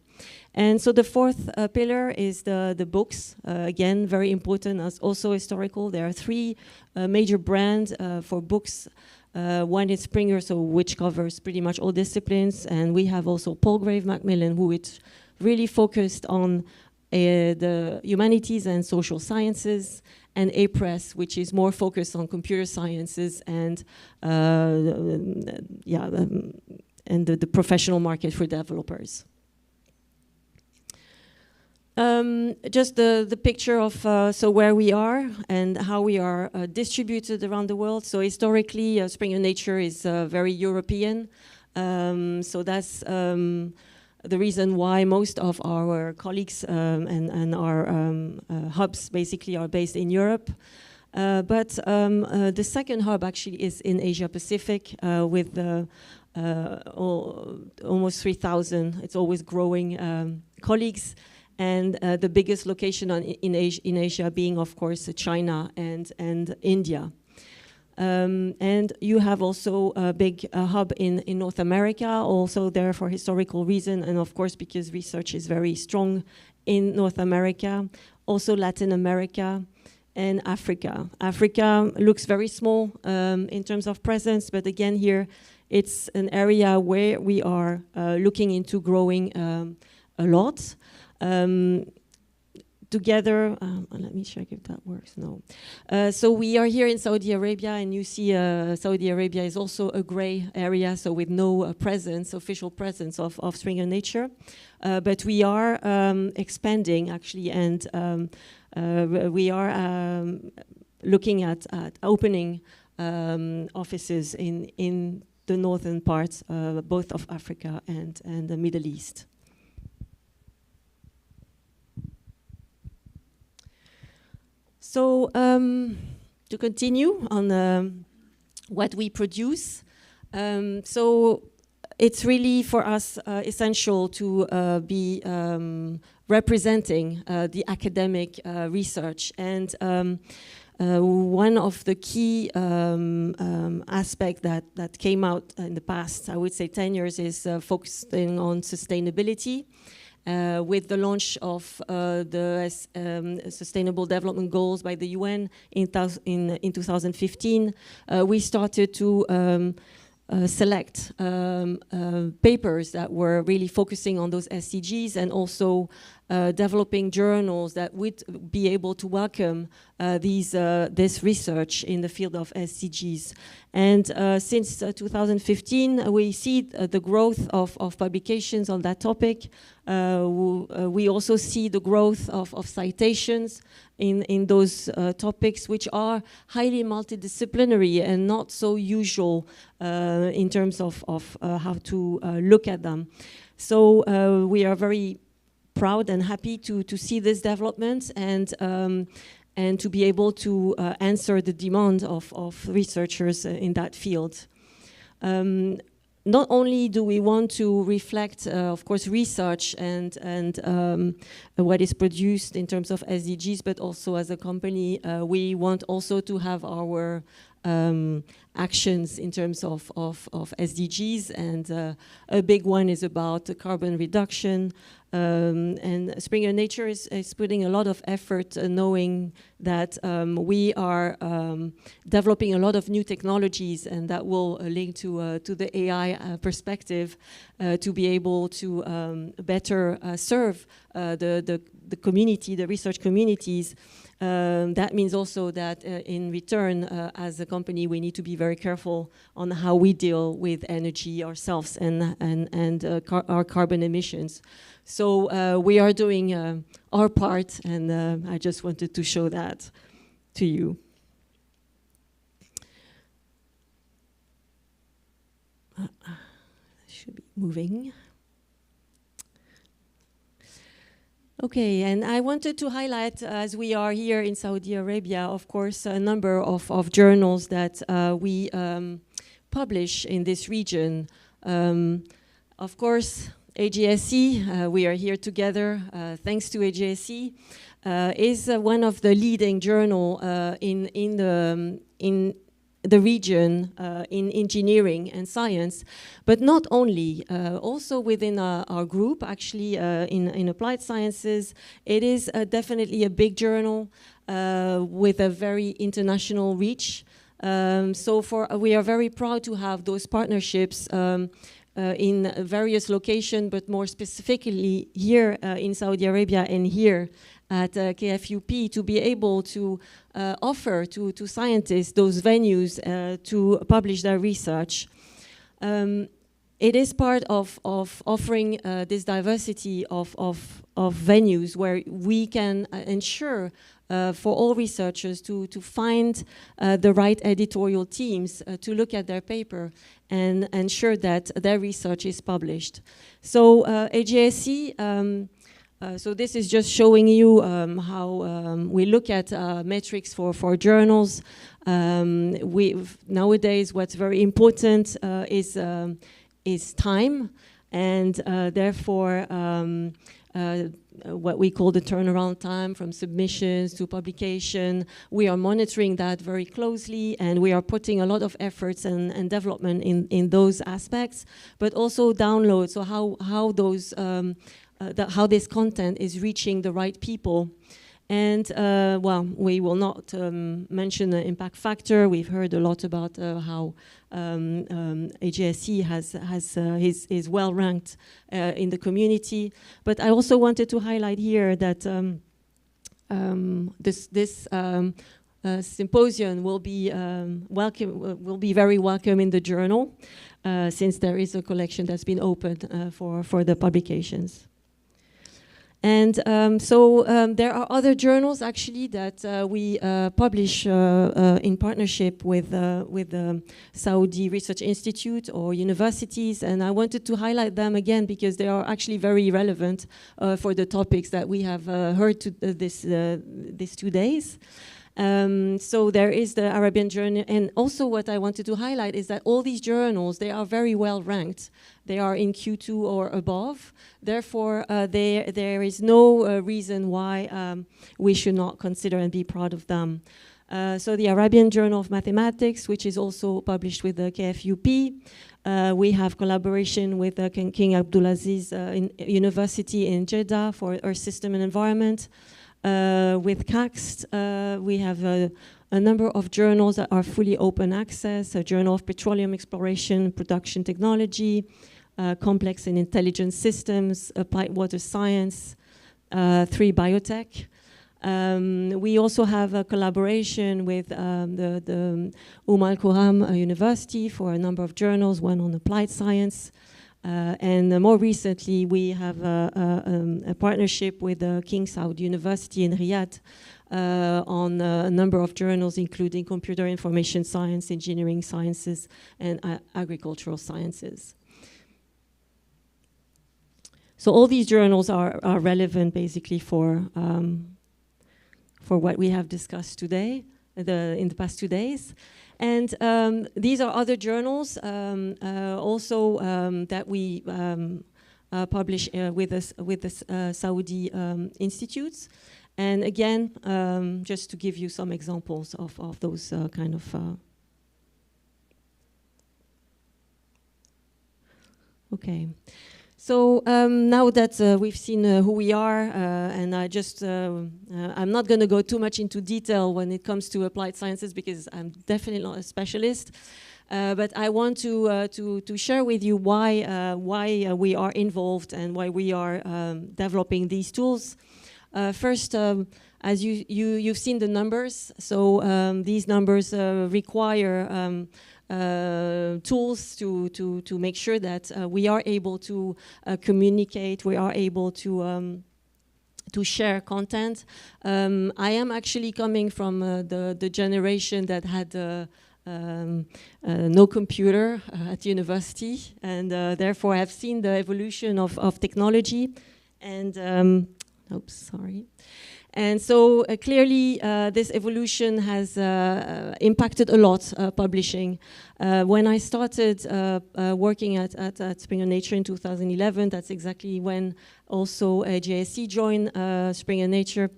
And so the fourth pillar is the books. Again, very important, as also historical. There are three major brands for books. One is Springer, so which covers pretty much all disciplines, and we have also Palgrave Macmillan, who is really focused on the humanities and social sciences, and A-Press, which is more focused on computer sciences and the professional market for developers. Just the picture of so where we are and how we are distributed around the world. So historically, Springer Nature is very European. So that's the reason why most of our colleagues and our hubs basically are based in Europe. But the second hub actually is in Asia Pacific with almost 3,000, it's always growing, colleagues. And the biggest location in Asia being, of course, China and India. And you have also a big hub in North America, also there for historical reason, and of course because research is very strong in North America, also Latin America and Africa. Africa looks very small in terms of presence, but again here it's an area where we are looking into growing a lot. Together, let me check if that works. No. So we are here in Saudi Arabia, and you see Saudi Arabia is also a gray area, so with no official presence of Springer Nature. But we are expanding actually, and we are looking at opening offices in the northern parts, both of Africa and the Middle East. So to continue on what we produce, so it's really for us essential to be representing the academic research, and one of the key aspects that came out in the past, I would say 10 years, is focusing on sustainability. With the launch of the Sustainable Development Goals by the UN in 2015, we started to select papers that were really focusing on those SDGs, and also developing journals that would be able to welcome this research in the field of SDGs. And since 2015, we see the growth of publications on that topic. We also see the growth of citations in those topics, which are highly multidisciplinary and not so usual in terms of how to look at them. So we are very proud and happy to see this development and to be able to answer the demand of researchers in that field. Not only do we want to reflect, of course, research and what is produced in terms of SDGs, but also as a company, we want also to have our actions in terms of SDGs, and a big one is about carbon reduction. And Springer Nature is putting a lot of effort knowing that we are developing a lot of new technologies, and that will link to the AI perspective to be able to better serve the community, the research communities. That means also that in return, as a company, we need to be very careful on how we deal with energy ourselves and our carbon emissions. So we are doing our part, and I just wanted to show that to you. Should be moving. Okay, and I wanted to highlight, as we are here in Saudi Arabia, of course, a number of journals that we publish in this region. Of course, AJSE, we are here together, thanks to AJSE, is one of the leading journal in the region in engineering and science, but not only, also within our group, actually in applied sciences, it is definitely a big journal with a very international reach. We are very proud to have those partnerships in various locations, but more specifically here in Saudi Arabia and here at KFUP, to be able to offer to scientists those venues to publish their research. It is part of offering this diversity of venues where we can ensure for all researchers to find the right editorial teams to look at their paper and ensure that their research is published. So AJSE, so this is just showing you how we look at metrics for journals. Nowadays, what's very important is time, and therefore what we call the turnaround time from submissions to publication. We are monitoring that very closely, and we are putting a lot of efforts and development in those aspects, but also download, so how those how this content is reaching the right people. And well, we will not mention the impact factor. We've heard a lot about how AJSE is well ranked in the community. But I also wanted to highlight here that this symposium will be very welcome in the journal, since there is a collection that's been opened for the publications. And there are other journals actually that we publish in partnership with the Saudi Research Institute or universities, and I wanted to highlight them again because they are actually very relevant for the topics that we have heard these 2 days. So there is the Arabian Journal, and also what I wanted to highlight is that all these journals, they are very well ranked. They are in Q2 or above. Therefore, there is no reason why we should not consider and be proud of them. So the Arabian Journal of Mathematics, which is also published with the KFUP. We have collaboration with King Abdulaziz University in Jeddah for Earth System and Environment. With CAXT, we have a number of journals that are fully open access, a Journal of Petroleum Exploration, Production Technology, Complex and Intelligent Systems, Applied Water Science, 3 biotech. We also have a collaboration with the Al Quram University for a number of journals, one on applied science. And more recently, we have a partnership with King Saud University in Riyadh on a number of journals, including computer information science, engineering sciences, and agricultural sciences. So all these journals are relevant basically for what we have discussed today, in the past 2 days. And these are other journals also that we publish with the Saudi institutes. And again, just to give you some examples of those kind of okay. So now that we've seen who we are, and I'm not going to go too much into detail when it comes to applied sciences because I'm definitely not a specialist. But I want to share with you why we are involved and why we are developing these tools. First, as you've seen the numbers, so these numbers require tools to make sure that we are able to communicate, we are able to share content. I am actually coming from the generation that had no computer at university, and therefore I've seen the evolution of technology. And oops, sorry. And so clearly this evolution has impacted a lot publishing. When I started working at Springer Nature in 2011, that's exactly when also AJSE joined Springer Nature.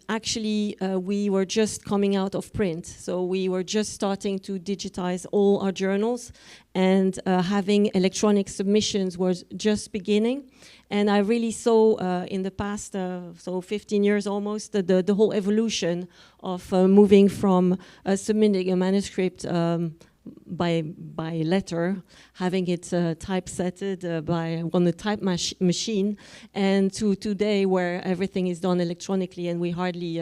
Actually, we were just coming out of print. So we were just starting to digitize all our journals, and having electronic submissions was just beginning. And I really saw in the past, so 15 years almost, the whole evolution of moving from submitting a manuscript by letter, having it typesetted on a type machine, and to today where everything is done electronically and we hardly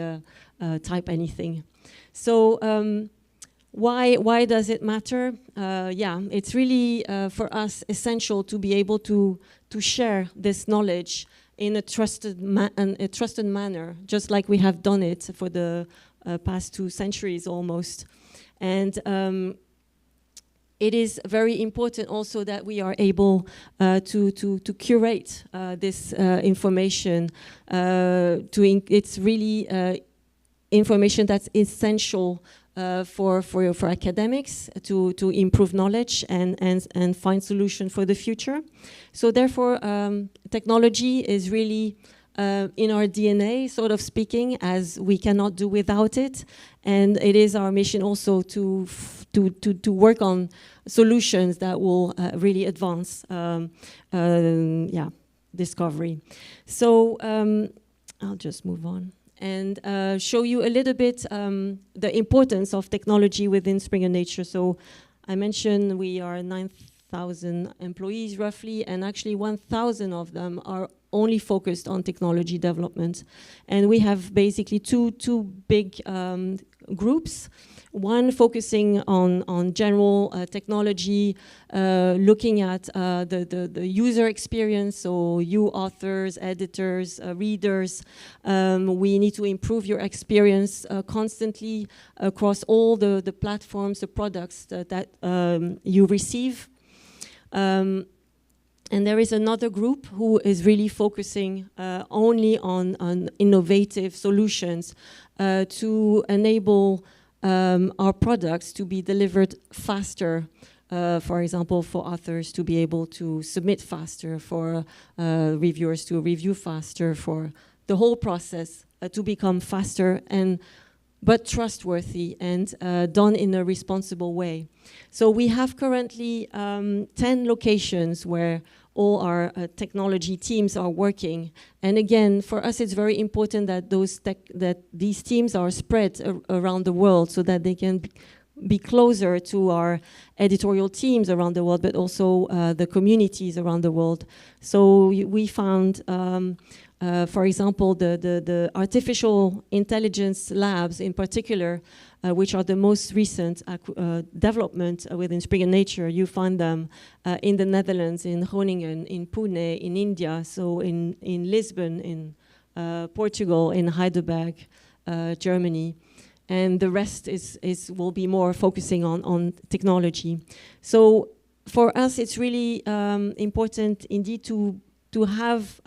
type anything. So why does it matter? Yeah, it's really for us essential to be able to share this knowledge in a trusted manner, just like we have done it for the past 2 centuries almost. And it is very important also that we are able to curate this information. It's really information that's essential for academics to improve knowledge and find solution for the future. So therefore, technology is really in our DNA, sort of speaking, as we cannot do without it. And it is our mission also to work on solutions that will really advance discovery. So I'll just move on and show you a little bit the importance of technology within Springer Nature. So I mentioned we are 9,000 employees roughly, and actually 1,000 of them are only focused on technology development. And we have basically two big groups. One focusing on general technology, looking at the user experience, so you authors, editors, readers, we need to improve your experience constantly across all the platforms, the products that you receive. And there is another group who is really focusing only on innovative solutions to enable our products to be delivered faster, for example, for authors to be able to submit faster, for reviewers to review faster, for the whole process to become faster but trustworthy and done in a responsible way. So we have currently 10 locations where all our technology teams are working. And again, for us, it's very important that these teams are spread around the world so that they can be closer to our editorial teams around the world, but also the communities around the world. So we found For example, the artificial intelligence labs in particular, which are the most recent development within Springer Nature, you find them in the Netherlands, in Groningen, in Pune, in India, so in Lisbon, in Portugal, in Heidelberg, Germany. And the rest will be more focusing on technology. So for us, it's really important indeed to have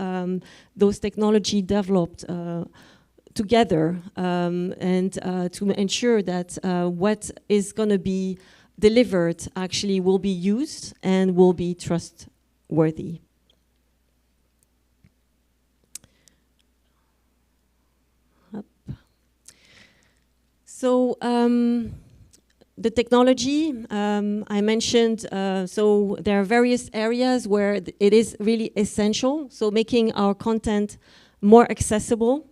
those technology developed together and to ensure that what is going to be delivered actually will be used and will be trustworthy. So the technology, I mentioned, so there are various areas where it is really essential, so making our content more accessible.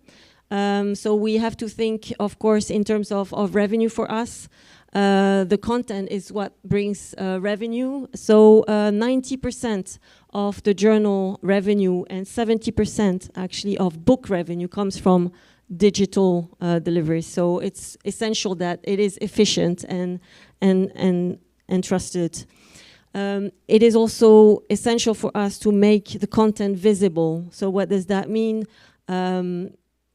So we have to think, of course, in terms of revenue for us. The content is what brings revenue. So 90% of the journal revenue and 70% actually of book revenue comes from digital delivery. So it's essential that it is efficient and trusted. It is also essential for us to make the content visible. So what does that mean?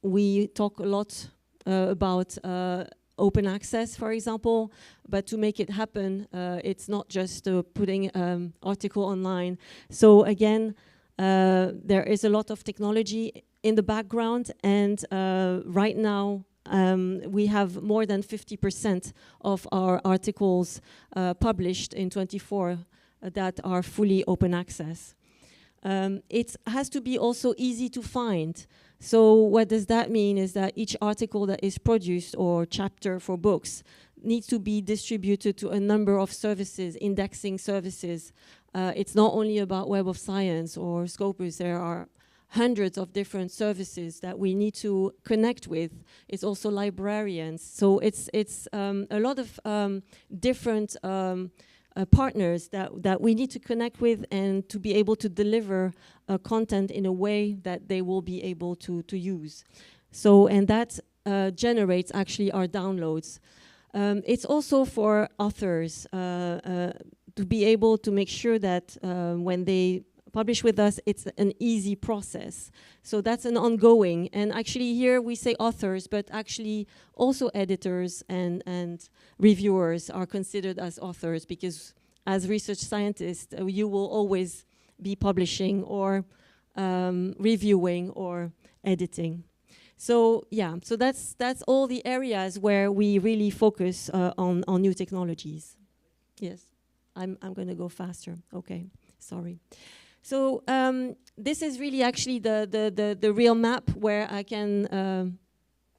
We talk a lot about open access, for example, but to make it happen, it's not just putting an article online. So again, there is a lot of technology in the background, and right now we have more than 50% of our articles published in 24 that are fully open access. It has to be also easy to find. So what does that mean is that each article that is produced or chapter for books needs to be distributed to a number of services, indexing services. It's not only about Web of Science or Scopus. There are hundreds of different services that we need to connect with. It's also librarians. So it's a lot of different partners that we need to connect with and to be able to deliver content in a way that they will be able to use. So, and that generates actually our downloads. It's also for authors to be able to make sure that when they publish with us, it's an easy process. So that's an ongoing. And actually here we say authors, but actually also editors and reviewers are considered as authors, because as research scientists, you will always be publishing or reviewing or editing. So yeah, so that's all the areas where we really focus on new technologies. Yes, I'm going to go faster. Okay, sorry. So this is really actually the real map where I can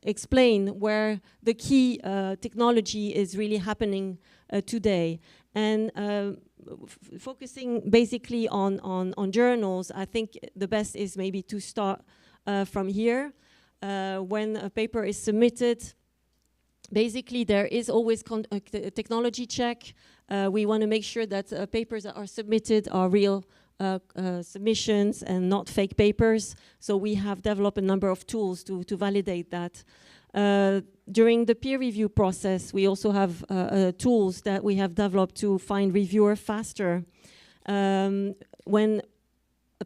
explain where the key technology is really happening today. And focusing basically on journals, I think the best is maybe to start from here. When a paper is submitted, basically there is always a technology check. We want to make sure that papers that are submitted are real submissions and not fake papers. So we have developed a number of tools to validate that. During the peer review process, we also have tools that we have developed to find reviewer faster. When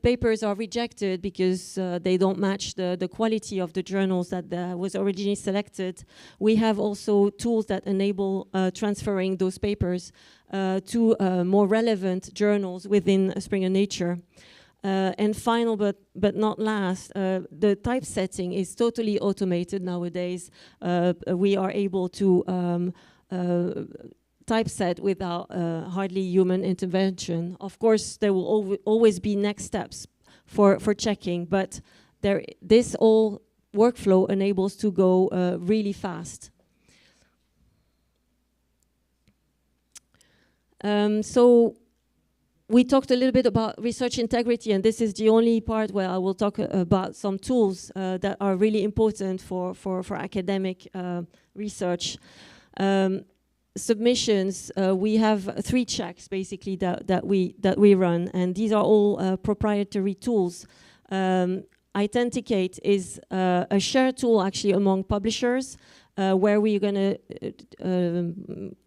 papers are rejected because they don't match the quality of the journals that was originally selected, we have also tools that enable transferring those papers to more relevant journals within Springer Nature. And final but not last, the typesetting is totally automated nowadays. We are able to typeset without hardly human intervention. Of course, there will always be next steps for checking, but this all workflow enables to go really fast. So we talked a little bit about research integrity, and this is the only part where I will talk about some tools that are really important for academic research. Submissions, we have 3 checks basically that we run, and these are all proprietary tools. Authenticate is a shared tool actually among publishers where we're going to,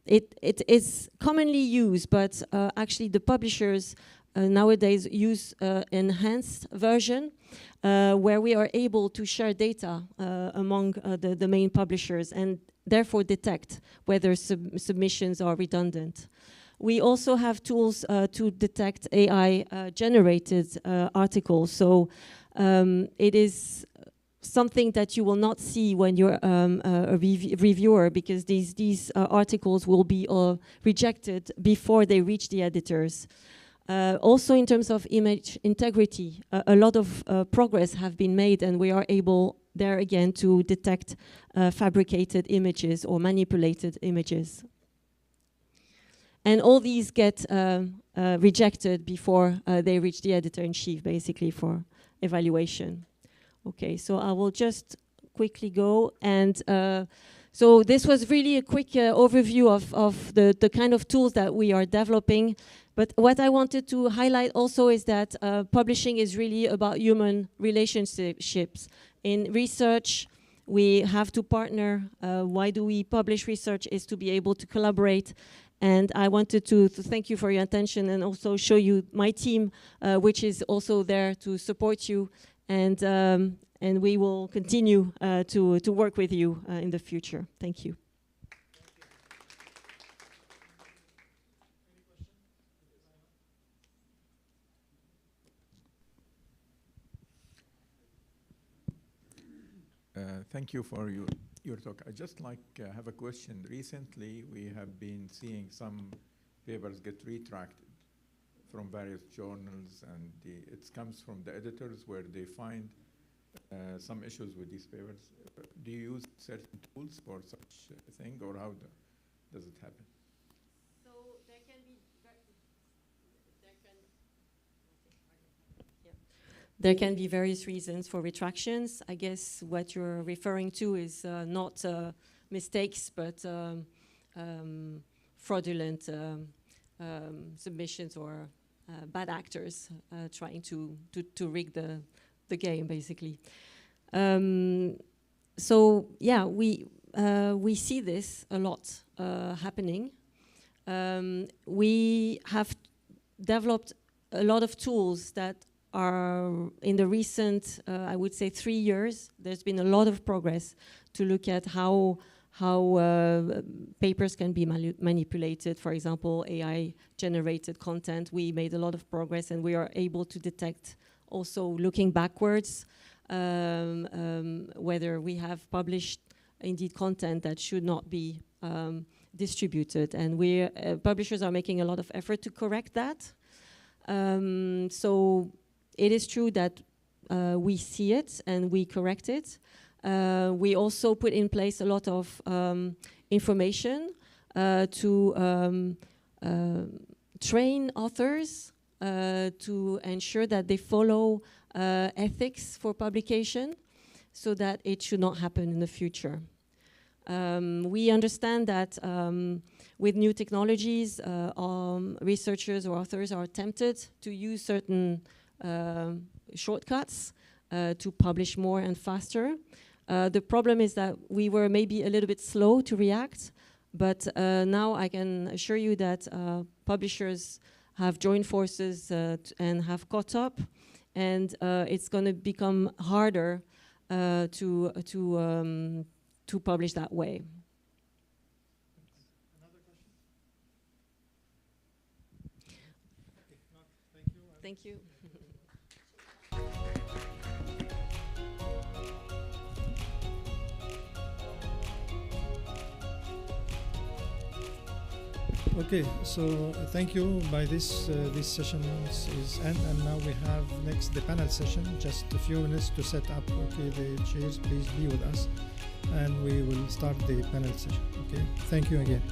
it is commonly used, but actually the publishers nowadays use enhanced version where we are able to share data among the main publishers and therefore detect whether submissions are redundant. We also have tools to detect AI generated articles. So it is something that you will not see when you're a reviewer, because these articles will be rejected before they reach the editors. Also in terms of image integrity, a lot of progress have been made, and we are able there again to detect fabricated images or manipulated images. And all these get rejected before they reach the editor-in-chief, basically, for evaluation. Okay, so I will just quickly go. And so this was really a quick overview of the kind of tools that we are developing. But what I wanted to highlight also is that publishing is really about human relationships. In research, we have to partner. Why do we publish research? Is to be able to collaborate. And I wanted to thank you for your attention and also show you my team, which is also there to support you. And we will continue to work with you in the future. Thank you. Thank you for your talk. I just have a question. Recently, we have been seeing some papers get retracted from various journals, and it comes from the editors where they find some issues with these papers. Do you use certain tools for such a thing, or how does it happen? So there can be there can be various reasons for retractions. I guess what you're referring to is not mistakes, but fraudulent submissions or bad actors trying to rig the game, basically. So yeah, we see this a lot happening. We have developed a lot of tools that are in the recent, I would say 3 years, there's been a lot of progress to look at how papers can be manipulated. For example, AI generated content. We made a lot of progress, and we are able to detect also looking backwards whether we have published indeed content that should not be distributed. And publishers are making a lot of effort to correct that. So it is true that we see it and we correct it. We also put in place a lot of information to train authors to ensure that they follow ethics for publication so that it should not happen in the future. We understand that with new technologies, researchers or authors are tempted to use certain shortcuts to publish more and faster. The problem is that we were maybe a little bit slow to react, but now I can assure you that publishers have joined forces and have caught up, and it's going to become harder to publish that way. Another question? Okay, no, thank you. Thank you. Okay, so thank you. By this session is end, and now we have next the panel session. Just a few minutes to set up. Okay, the chairs, please be with us, and we will start the panel session. Okay, thank you again.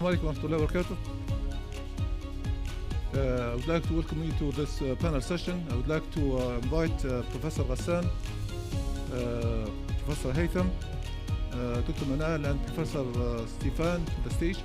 Assalamu alaikum wa rahmatullahi wa barakatuh. I would like to welcome you to this panel session. I would like to invite Professor Ghassan, Professor Haytham, Dr. Manal, and Professor Stefan to the stage.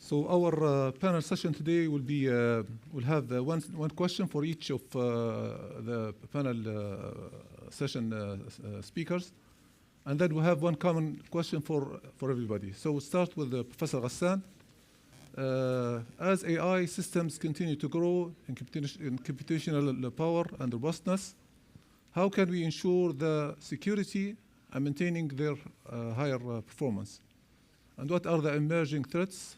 So our panel session today will be will have one question for each of the panel session speakers, and then we'll have one common question for everybody. So we'll start with Professor Ghassan. As AI systems continue to grow in computational power and robustness, how can we ensure the security and maintaining their higher performance? And what are the emerging threats?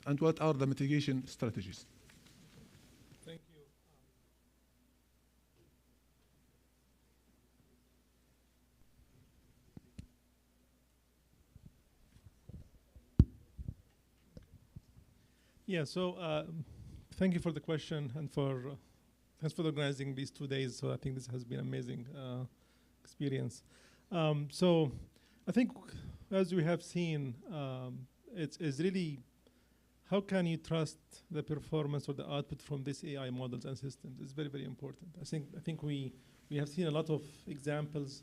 And what are the mitigation strategies? Thank you. Yeah, so thank you for the question and thanks for organizing these 2 days. So I think this has been an amazing experience. So I think as we have seen, it's really how can you trust the performance or the output from these AI models and systems? It's very, very important. I think we have seen a lot of examples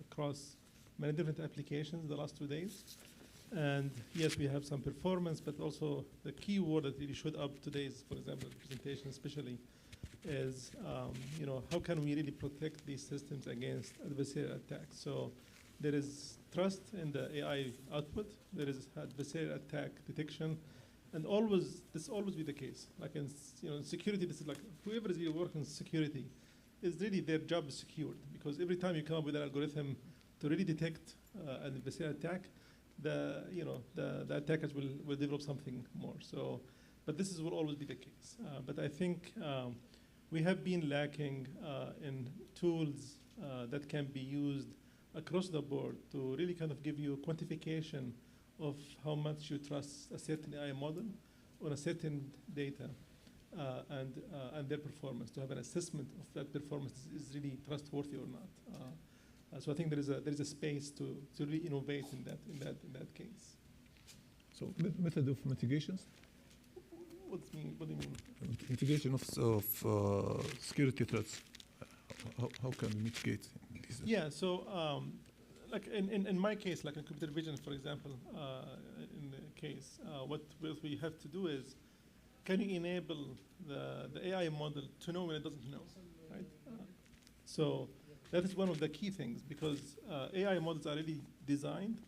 across many different applications the last 2 days. And yes, we have some performance, but also the key word that really showed up today's, for example, presentation especially, is how can we really protect these systems against adversarial attacks? So there is trust in the AI output. There is adversarial attack detection. And this always be the case. Like in security, this is like whoever is working in security is really their job is secured, because every time you come up with an algorithm to really detect an adversarial attack, the attackers will develop something more. So, but this will always be the case. But I think we have been lacking in tools that can be used across the board to really kind of give you a quantification of how much you trust a certain AI model on a certain data and their performance, to have an assessment of that performance is really trustworthy or not. So I think there is a space to really innovate in that case. So method of mitigations? What do you mean? Mitigation of security threats. How can we mitigate these? Yeah, so like in my case, like in computer vision, for example, in the case, what we have to do is, can you enable the AI model to know when it doesn't know, right? So that is one of the key things, because AI models are really designed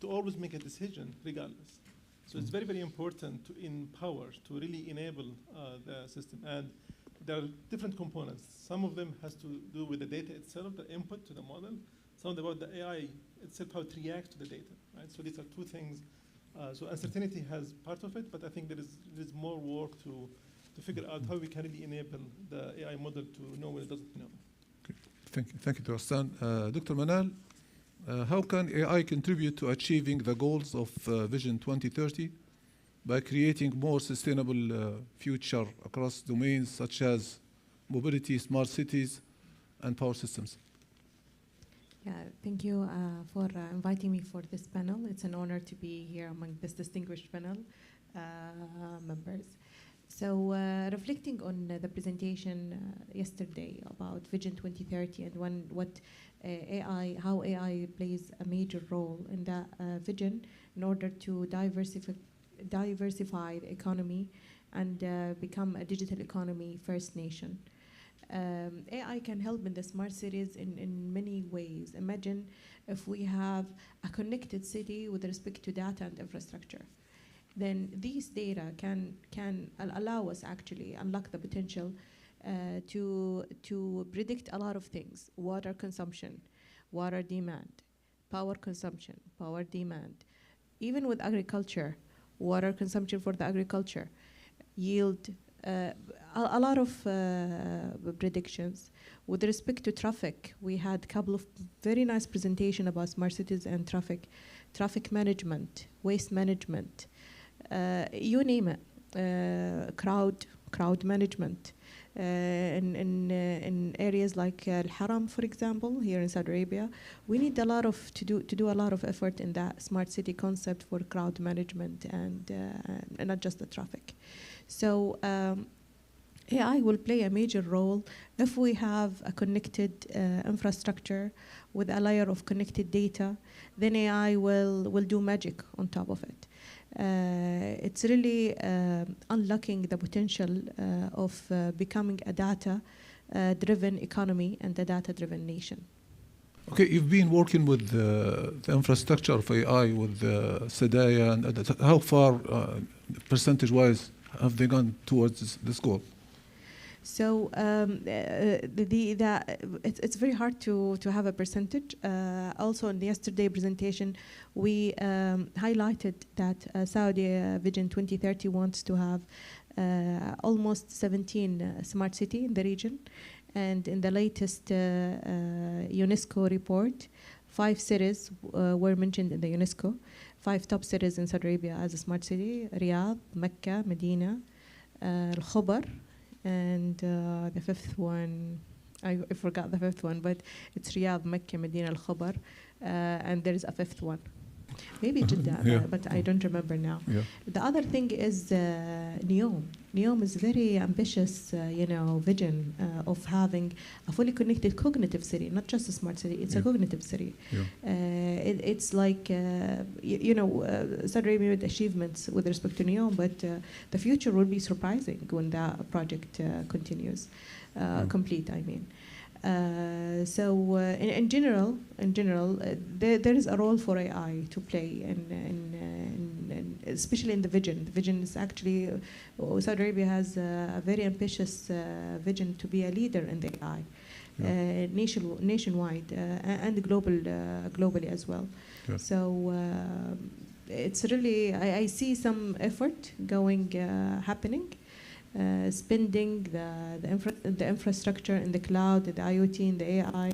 to always make a decision regardless. So it's very, very important to empower, to really enable the system. And there are different components. Some of them has to do with the data itself, the input to the model. Some about the AI itself, how it reacts to the data, right? So these are two things. So uncertainty has part of it, but I think there is more work to figure out how we can really enable the AI model to know when it doesn't know. Okay. Thank you, Dr. Hassan. Dr. Manal, how can AI contribute to achieving the goals of Vision 2030 by creating more sustainable future across domains such as mobility, smart cities, and power systems? Yeah, thank you for inviting me for this panel. It's an honor to be here among this distinguished panel members. So reflecting on the presentation yesterday about Vision 2030 and how AI plays a major role in that vision in order to diversify the economy and become a digital economy first nation. AI can help in the smart cities in many ways. Imagine if we have a connected city with respect to data and infrastructure. Then these data can allow us actually unlock the potential to predict a lot of things: water consumption, water demand, power consumption, power demand. Even with agriculture, water consumption for the agriculture, yield a lot of predictions. With respect to traffic, we had a couple of very nice presentations about smart cities and traffic management, waste management, you name it, crowd management. In areas like Al-Haram, for example, here in Saudi Arabia, we need to do a lot of effort in that smart city concept for crowd management and not just the traffic. So AI will play a major role if we have a connected infrastructure with a layer of connected data. Then AI will do magic on top of it. It's really unlocking the potential of becoming a data-driven economy and a data-driven nation. Okay, you've been working with the infrastructure of AI with Sedaya, and how far, percentage-wise, have they gone towards this goal? So it's very hard to have a percentage. Also in the yesterday presentation, we highlighted that Saudi Vision 2030 wants to have almost 17 smart cities in the region. And in the latest UNESCO report, 5 cities were mentioned in the UNESCO, 5 top cities in Saudi Arabia as a smart city: Riyadh, Mecca, Medina, Al-Khobar, and the 5th one, I forgot the 5th one, but it's Riyadh, Mecca, Medina, Al-Khobar, and there is a 5th one. Maybe Jeddah, but I don't remember now. Yeah. The other thing is NEOM. NEOM is very ambitious, vision of having a fully connected cognitive city, not just a smart city. It's a cognitive city. Yeah. It's like, Saudi Arabia made achievements with respect to NEOM, but the future will be surprising when that project continues, complete, I mean. So in general, there is a role for AI to play, and especially in the vision. The vision is actually, Saudi Arabia has a very ambitious vision to be a leader in the AI, nationwide and globally as well. Yeah. So it's really, I see some effort happening. Spending the infrastructure in the cloud, the IoT, and the AI,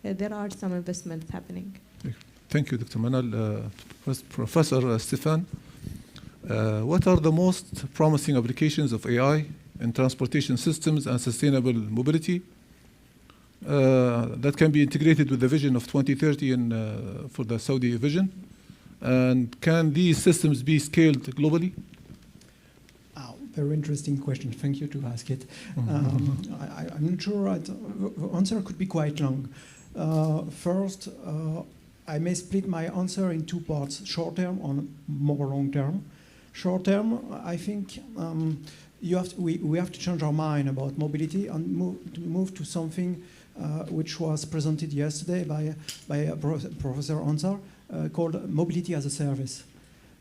there are some investments happening. Thank you, Dr. Manal. Professor Stefan, what are the most promising applications of AI in transportation systems and sustainable mobility that can be integrated with the vision of 2030 for the Saudi vision? And can these systems be scaled globally? Very interesting question. Thank you to ask it. I'm not sure. The answer could be quite long. First, I may split my answer in 2 parts: short term and more long term. Short term, I think we have to change our mind about mobility and move to something which was presented yesterday by Professor Ansar called mobility as a service.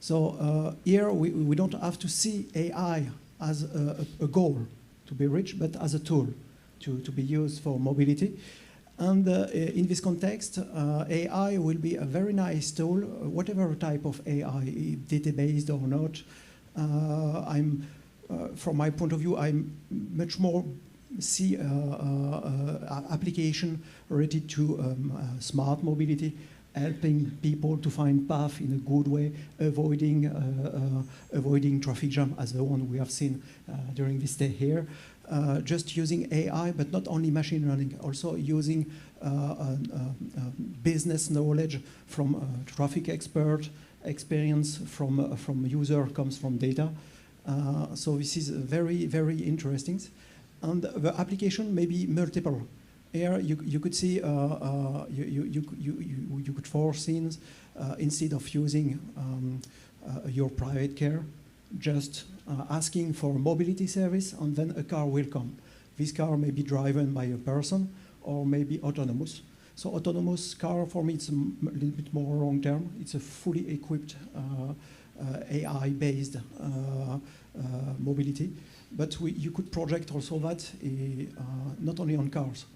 So here we don't have to see AI as a goal to be reached, but as a tool to be used for mobility. And in this context, AI will be a very nice tool, whatever type of AI, data-based or not. From my point of view, I'm much more see application related to smart mobility, helping people to find path in a good way, avoiding traffic jam as the one we have seen during this day here. Just using AI, but not only machine learning, also using business knowledge from traffic expert, experience from user comes from data. So this is very, very interesting. And the application may be multiple. Here you could see you could foresee instead of using your private car, just asking for a mobility service, and then a car will come. This car may be driven by a person or maybe autonomous. So autonomous car for me it's a little bit more long term. It's a fully equipped AI-based mobility, but you could project also that not only on cars,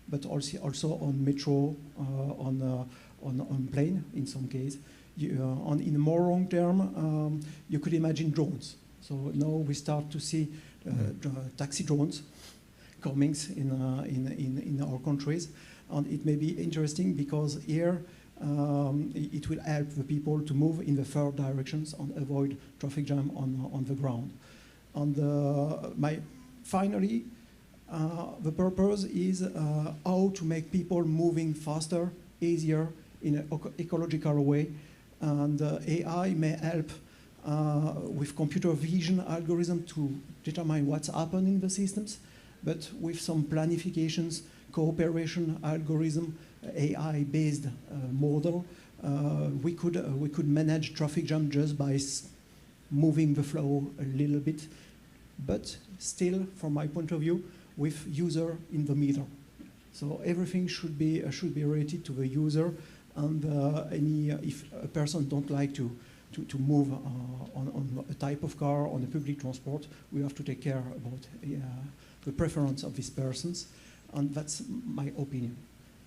but also on metro, on plane in some case. In more long term, you could imagine drones. So now we start to see taxi drones coming in our countries. And it may be interesting because here it will help the people to move in the third directions and avoid traffic jam on the ground. And finally, the purpose is how to make people moving faster, easier, in an ecological way. And AI may help with computer vision algorithm to determine what's happening in the systems, but with some planifications, cooperation algorithm, AI-based model, we could manage traffic jam just by moving the flow a little bit, but still, from my point of view, with user in the middle. So everything should be related to the user, and if a person don't like to move on a type of car on a public transport, we have to take care about the preference of these persons, and that's my opinion.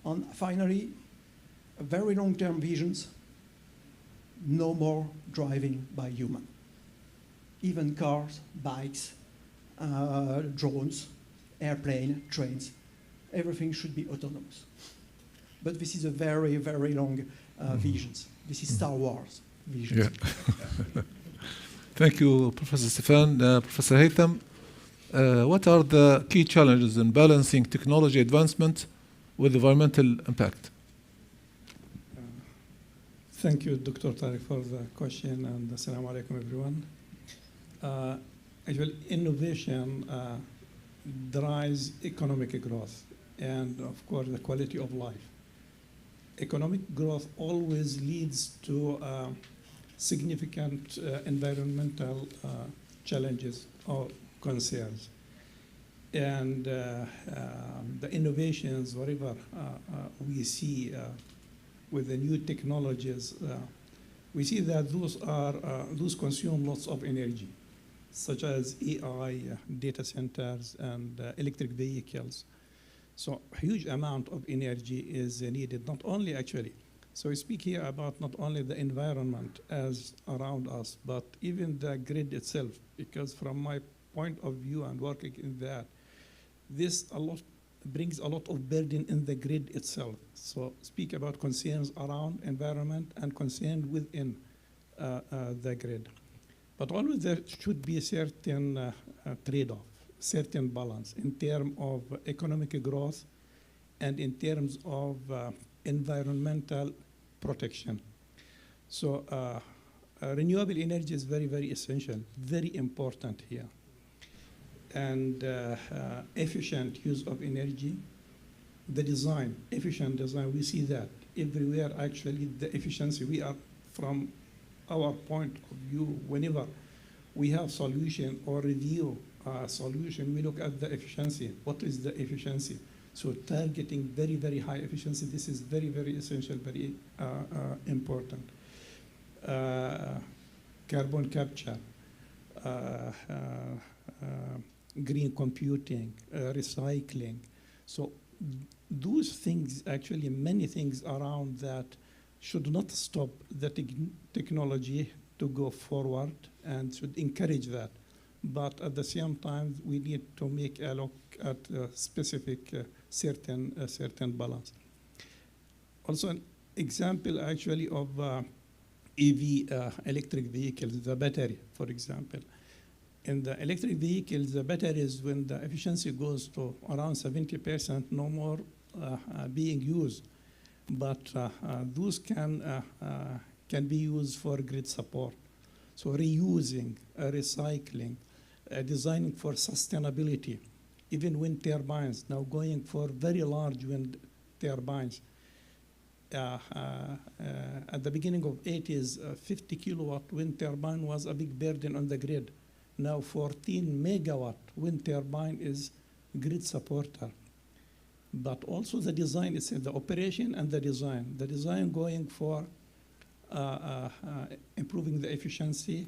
And finally, very long-term visions, no more driving by human. Even cars, bikes, drones, airplane, trains, everything should be autonomous. But this is a very, very long visions. This is Star Wars visions. Yeah. Thank you, Professor Stefan. Professor Haytham, what are the key challenges in balancing technology advancement with environmental impact? Thank you, Dr. Tariq, for the question, and assalamu alaikum, everyone. Actually, innovation drives economic growth and, of course, the quality of life. Economic growth always leads to significant environmental challenges or concerns. And the innovations, whatever we see with the new technologies, we see that those consume lots of energy, such as AI, data centers, and electric vehicles. So a huge amount of energy is needed, not only actually. So we speak here about not only the environment as around us, but even the grid itself, because from my point of view and working in that, this brings a lot of burden in the grid itself. So speak about concerns around environment and concern within the grid. But always there should be a certain trade-off, certain balance in terms of economic growth and in terms of environmental protection. So renewable energy is very, very essential, very important here. And efficient use of energy, the design, efficient design, we see that everywhere actually the efficiency, we are from our point of view, whenever we have solution or review solution, we look at the efficiency. What is the efficiency? So targeting very, very high efficiency, this is very, very essential, very important. Carbon capture, green computing, recycling. So those things, actually many things around that should not stop the technology to go forward and should encourage that. But at the same time, we need to make a look at a specific certain balance. Also an example actually of EV, electric vehicles, the battery, for example. In the electric vehicles, the batteries, when the efficiency goes to around 70%, no more being used. But those can be used for grid support. So reusing, recycling, designing for sustainability, even wind turbines, now going for very large wind turbines. At the beginning of 80s, 50 kilowatt wind turbine was a big burden on the grid. Now 14 megawatt wind turbine is grid supporter. But also the design itself, the operation and the design. The design going for improving the efficiency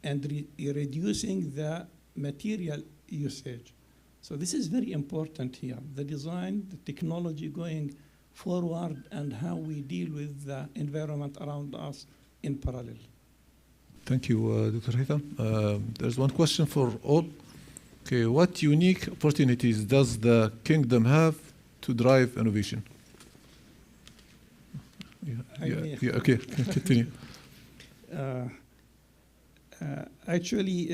and reducing the material usage. So this is very important here. The design, the technology going forward, and how we deal with the environment around us in parallel. Thank you, Dr. Haytham. There's one question for all. Okay, what unique opportunities does the kingdom have to drive innovation? Okay, continue. Actually,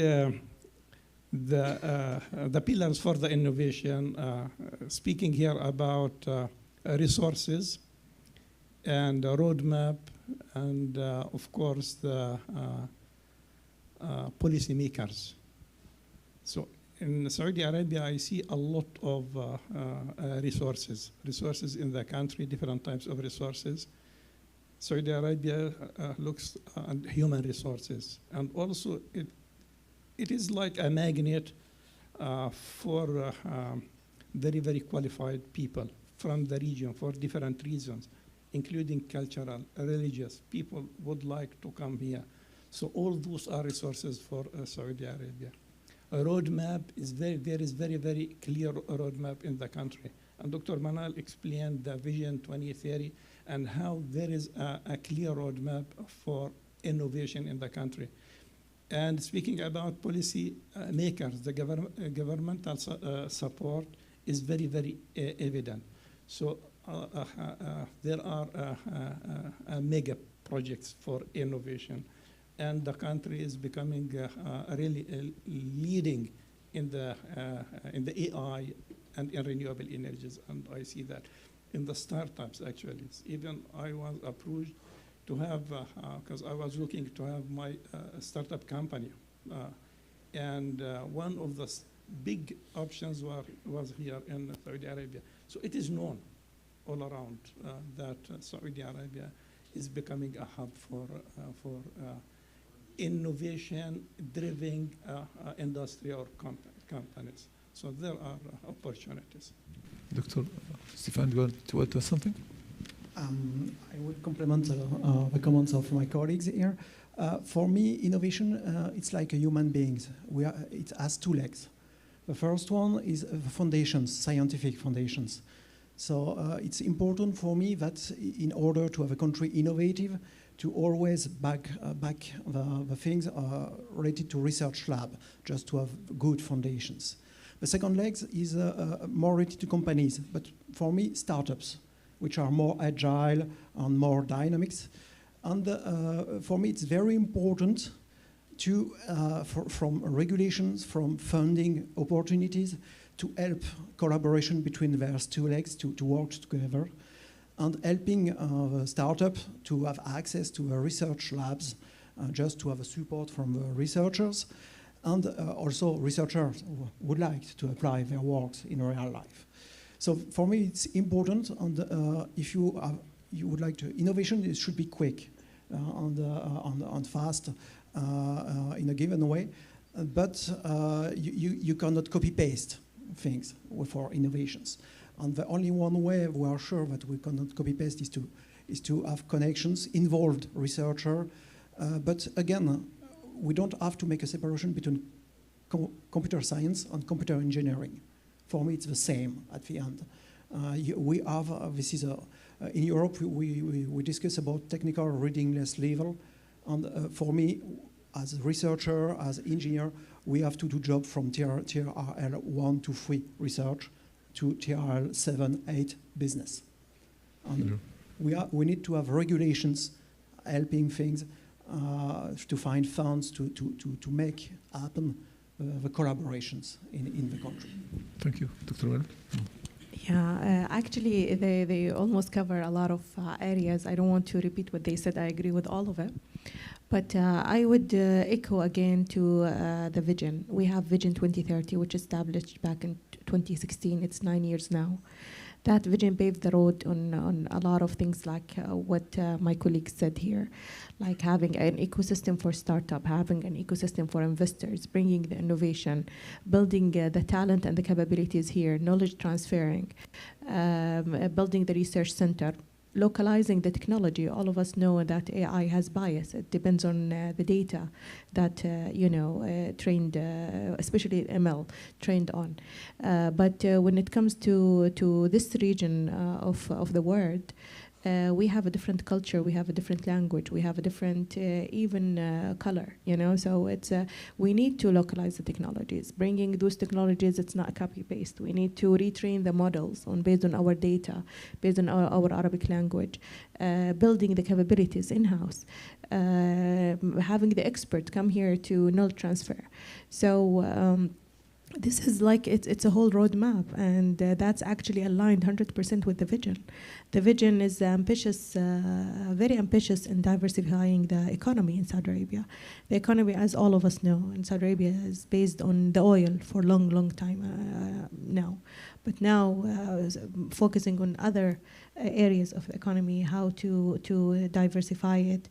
the pillars for the innovation, speaking here about resources and a roadmap, and of course the policymakers. So in Saudi Arabia, I see a lot of resources in the country, different types of resources. Saudi Arabia looks at human resources, and also it is like a magnet for very, very qualified people from the region for different reasons, including cultural, religious. People would like to come here. So all those are resources for Saudi Arabia. A roadmap is there is very, very clear roadmap in the country. And Dr. Manal explained the Vision 2030 and how there is a clear roadmap for innovation in the country. And speaking about policy makers, the governmental support is very, very evident. So there are mega projects for innovation, and the country is becoming really leading in the AI and in renewable energies, and I see that in the startups actually. Even I was approached to have, because I was looking to have my startup company, and one of the big options was here in Saudi Arabia. So it is known all around that Saudi Arabia is becoming a hub for innovation-driven industry or companies. So there are opportunities. Dr. Stefan, do you want to add something? I would complement the comments of my colleagues here. For me, innovation, it's like a human being. It has two legs. The first one is the foundations, scientific foundations. So it's important for me that in order to have a country innovative, to always back the things related to research lab, just to have good foundations. The second leg is more related to companies, but for me, startups, which are more agile and more dynamics. And for me, it's very important to, from regulations, from funding opportunities, to help collaboration between various two legs to work together, and helping the startup to have access to the research labs, just to have a support from the researchers, and also researchers would like to apply their works in real life. So for me, it's important, and if you would like to, innovation, it should be quick and fast in a given way, but you cannot copy-paste things for innovations. And the only one way we are sure that we cannot copy-paste is to have connections, involved researcher, but again, we don't have to make a separation between computer science and computer engineering. For me, it's the same at the end. We have, this is in Europe, we discuss about technical readiness level. And for me, as a researcher, as an engineer, we have to do job from TRL 1 to 3 research to TRL 7, 8 business. And we need to have regulations helping things to find funds to make happen the collaborations in the country. Thank you. Dr. Wellen? Yeah, actually, they almost cover a lot of areas. I don't want to repeat what they said. I agree with all of it. But I would echo again to the vision. We have Vision 2030, which established back in 2016. It's 9 years now. That vision paved the road on a lot of things like what my colleagues said here, like having an ecosystem for startup, having an ecosystem for investors, bringing the innovation, building the talent and the capabilities here, knowledge transferring, building the research center, localizing the technology. All of us know that AI has bias. It depends on the data that, trained, especially ML, trained on. But when it comes to this region of the world, we have a different culture, we have a different language, we have a different even color, you know. So it's we need to localize the technologies. Bringing those technologies, it's not copy paste. We need to retrain the models based on our data, based on our Arabic language, building the capabilities in-house, having the expert come here to knowledge transfer. So this is like, it's a whole roadmap, and that's actually aligned 100% with the vision. The vision is ambitious, very ambitious in diversifying the economy in Saudi Arabia. The economy, as all of us know, in Saudi Arabia is based on the oil for a long time now. But now focusing on other areas of the economy, how to diversify it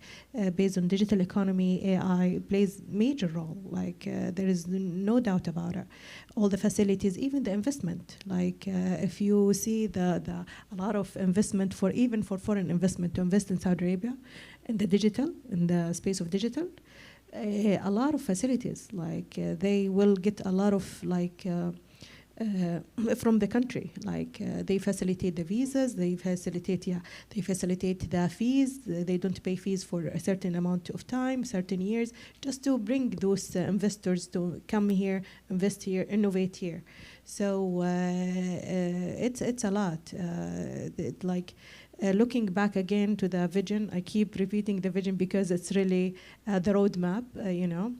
based on digital economy. AI plays major role, like there is no doubt about it. All the facilities, even the investment, like if you see a lot of investment even for foreign investment to invest in Saudi Arabia in the digital, in the space of digital, a lot of facilities, like they will get a lot of like from the country, like they facilitate the visas, they facilitate the fees. They don't pay fees for a certain amount of time, certain years, just to bring those investors to come here, invest here, innovate here. So it's a lot. Looking back again to the vision, I keep repeating the vision because it's really the roadmap, you know.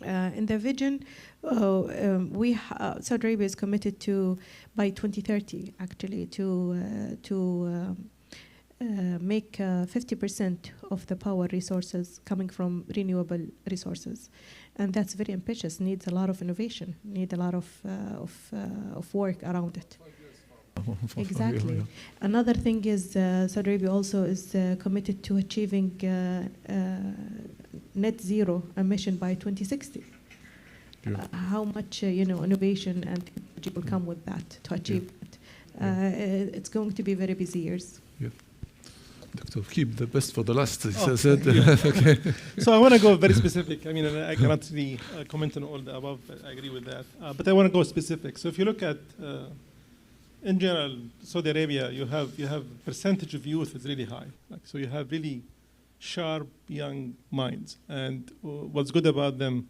In the vision, Saudi Arabia is committed to, by 2030, actually, to make 50% of the power resources coming from renewable resources, and that's very ambitious. Needs a lot of innovation. Need a lot of work around it. Exactly. Another thing is Saudi Arabia also is committed to achieving net zero emission by 2060. How much innovation and technology will come with that to achieve it? It's going to be very busy years. Yeah. Doctor, keep the best for the last. Okay. So I want to go very specific. I mean, I cannot really comment on all the above. I agree with that. But I want to go specific. So if you look at in general, Saudi Arabia, you have percentage of youth is really high. So you have really sharp young minds, and what's good about them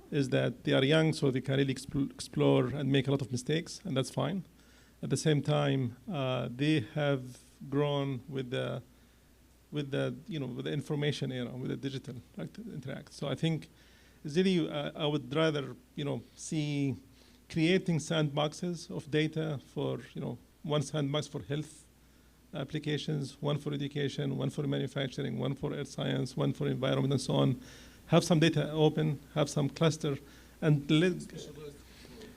is that they are young, so they can really explore and make a lot of mistakes, and that's fine. At the same time, they have grown with the information era, with the digital interact. So I think really I would rather see creating sandboxes of data for one sandbox for health applications, one for education, one for manufacturing, one for earth science, one for environment, and so on. Have some data open, have some cluster, and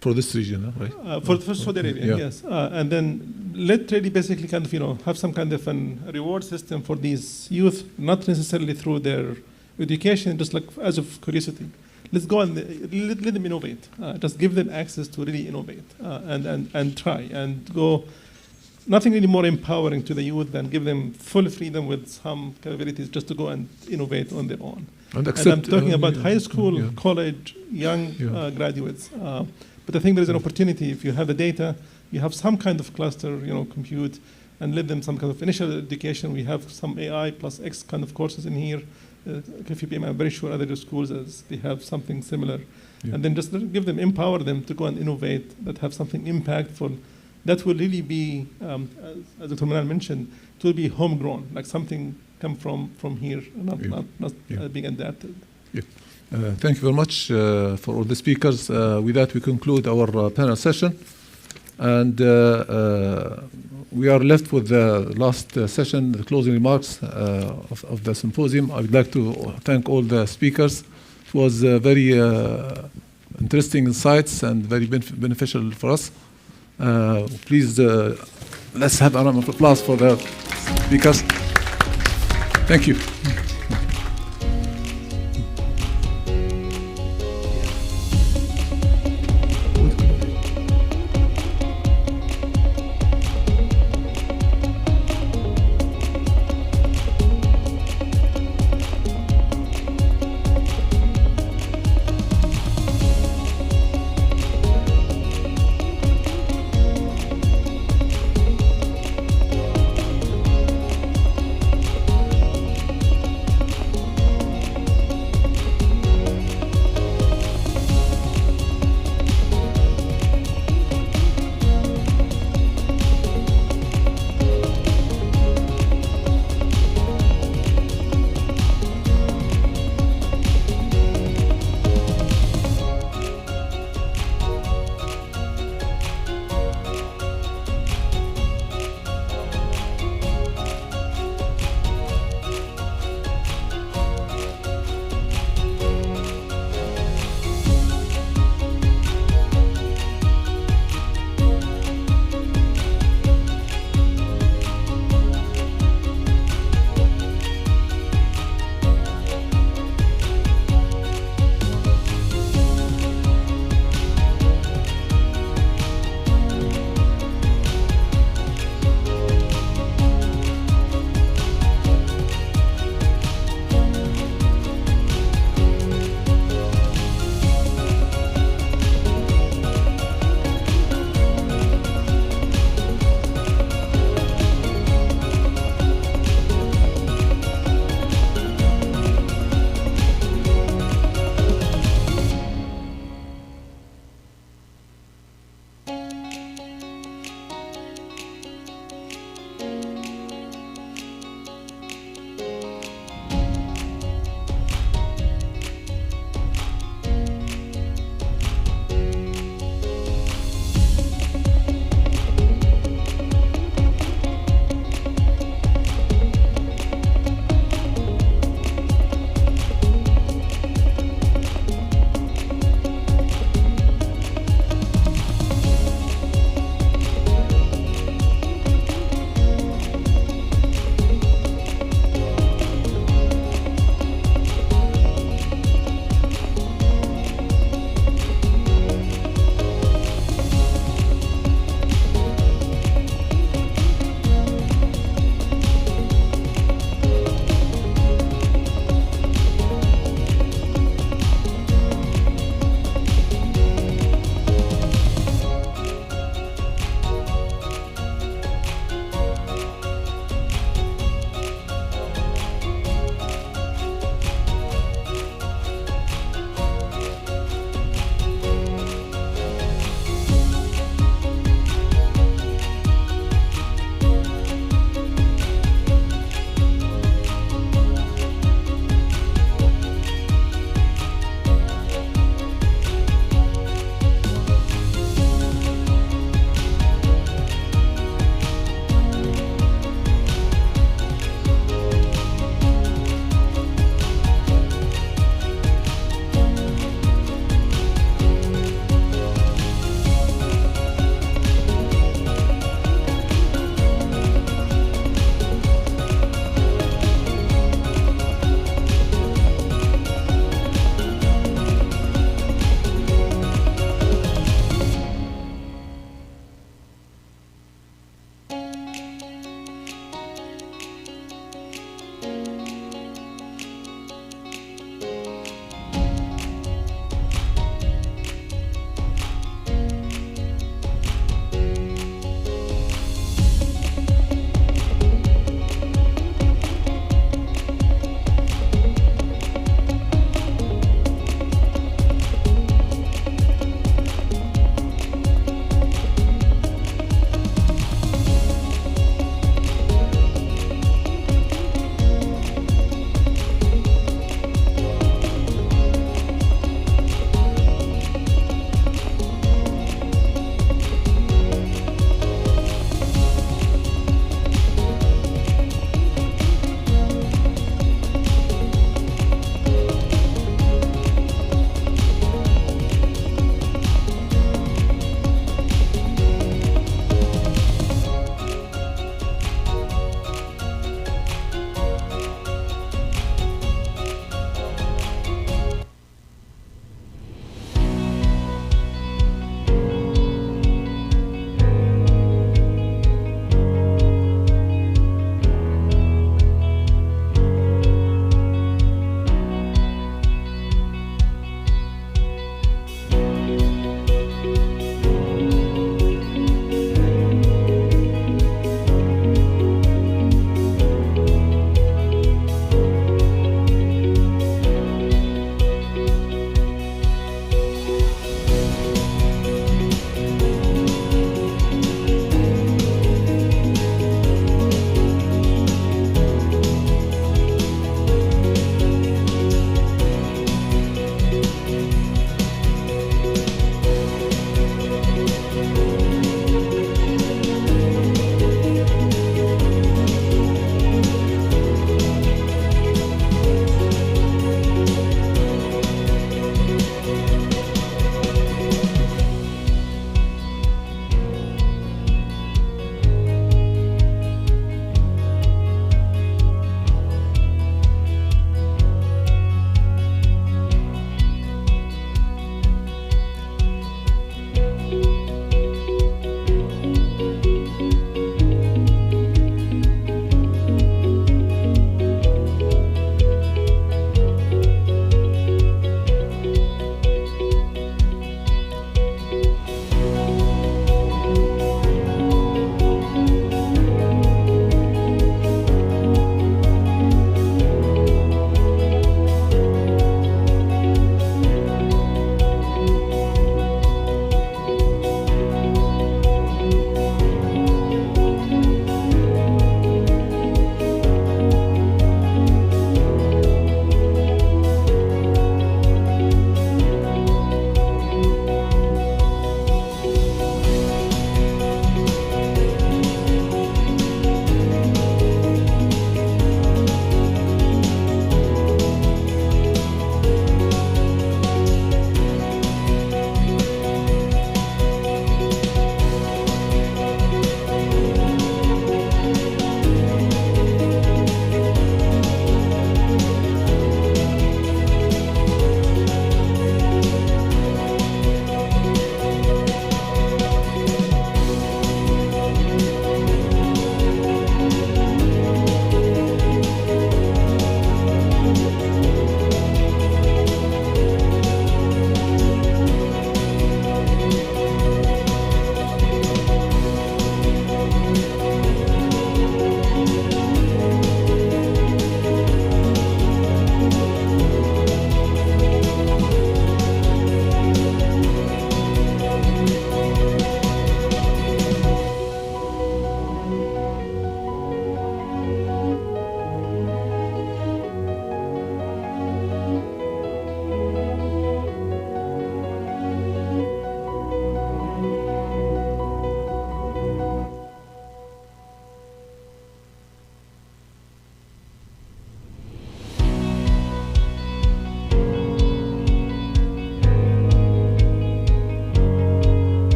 for this region, right? For Saudi Arabia, yes. And then let really basically kind of have some kind of a reward system for these youth, not necessarily through their education, just like as of curiosity. Let's go and let them innovate. Just give them access to really innovate and try and go. Nothing really more empowering to the youth than give them full freedom with some capabilities just to go and innovate on their own. And I'm talking about high school, college, young graduates. But I think there is an opportunity if you have the data, you have some kind of cluster, compute, and let them some kind of initial education. We have some AI plus X kind of courses in here. KFPM, I'm very sure other schools they have something similar. Yeah. And then just give them, empower them to go and innovate, that have something impactful. That will really be, as Dr. Manal mentioned, it will be homegrown, like something come from here, not being adapted. Yeah. Thank you very much for all the speakers. With that, we conclude our panel session. And we are left with the last session, the closing remarks of the symposium. I would like to thank all the speakers. It was very interesting insights and very beneficial for us. Please, let's have a round of applause for the speakers. Thank you.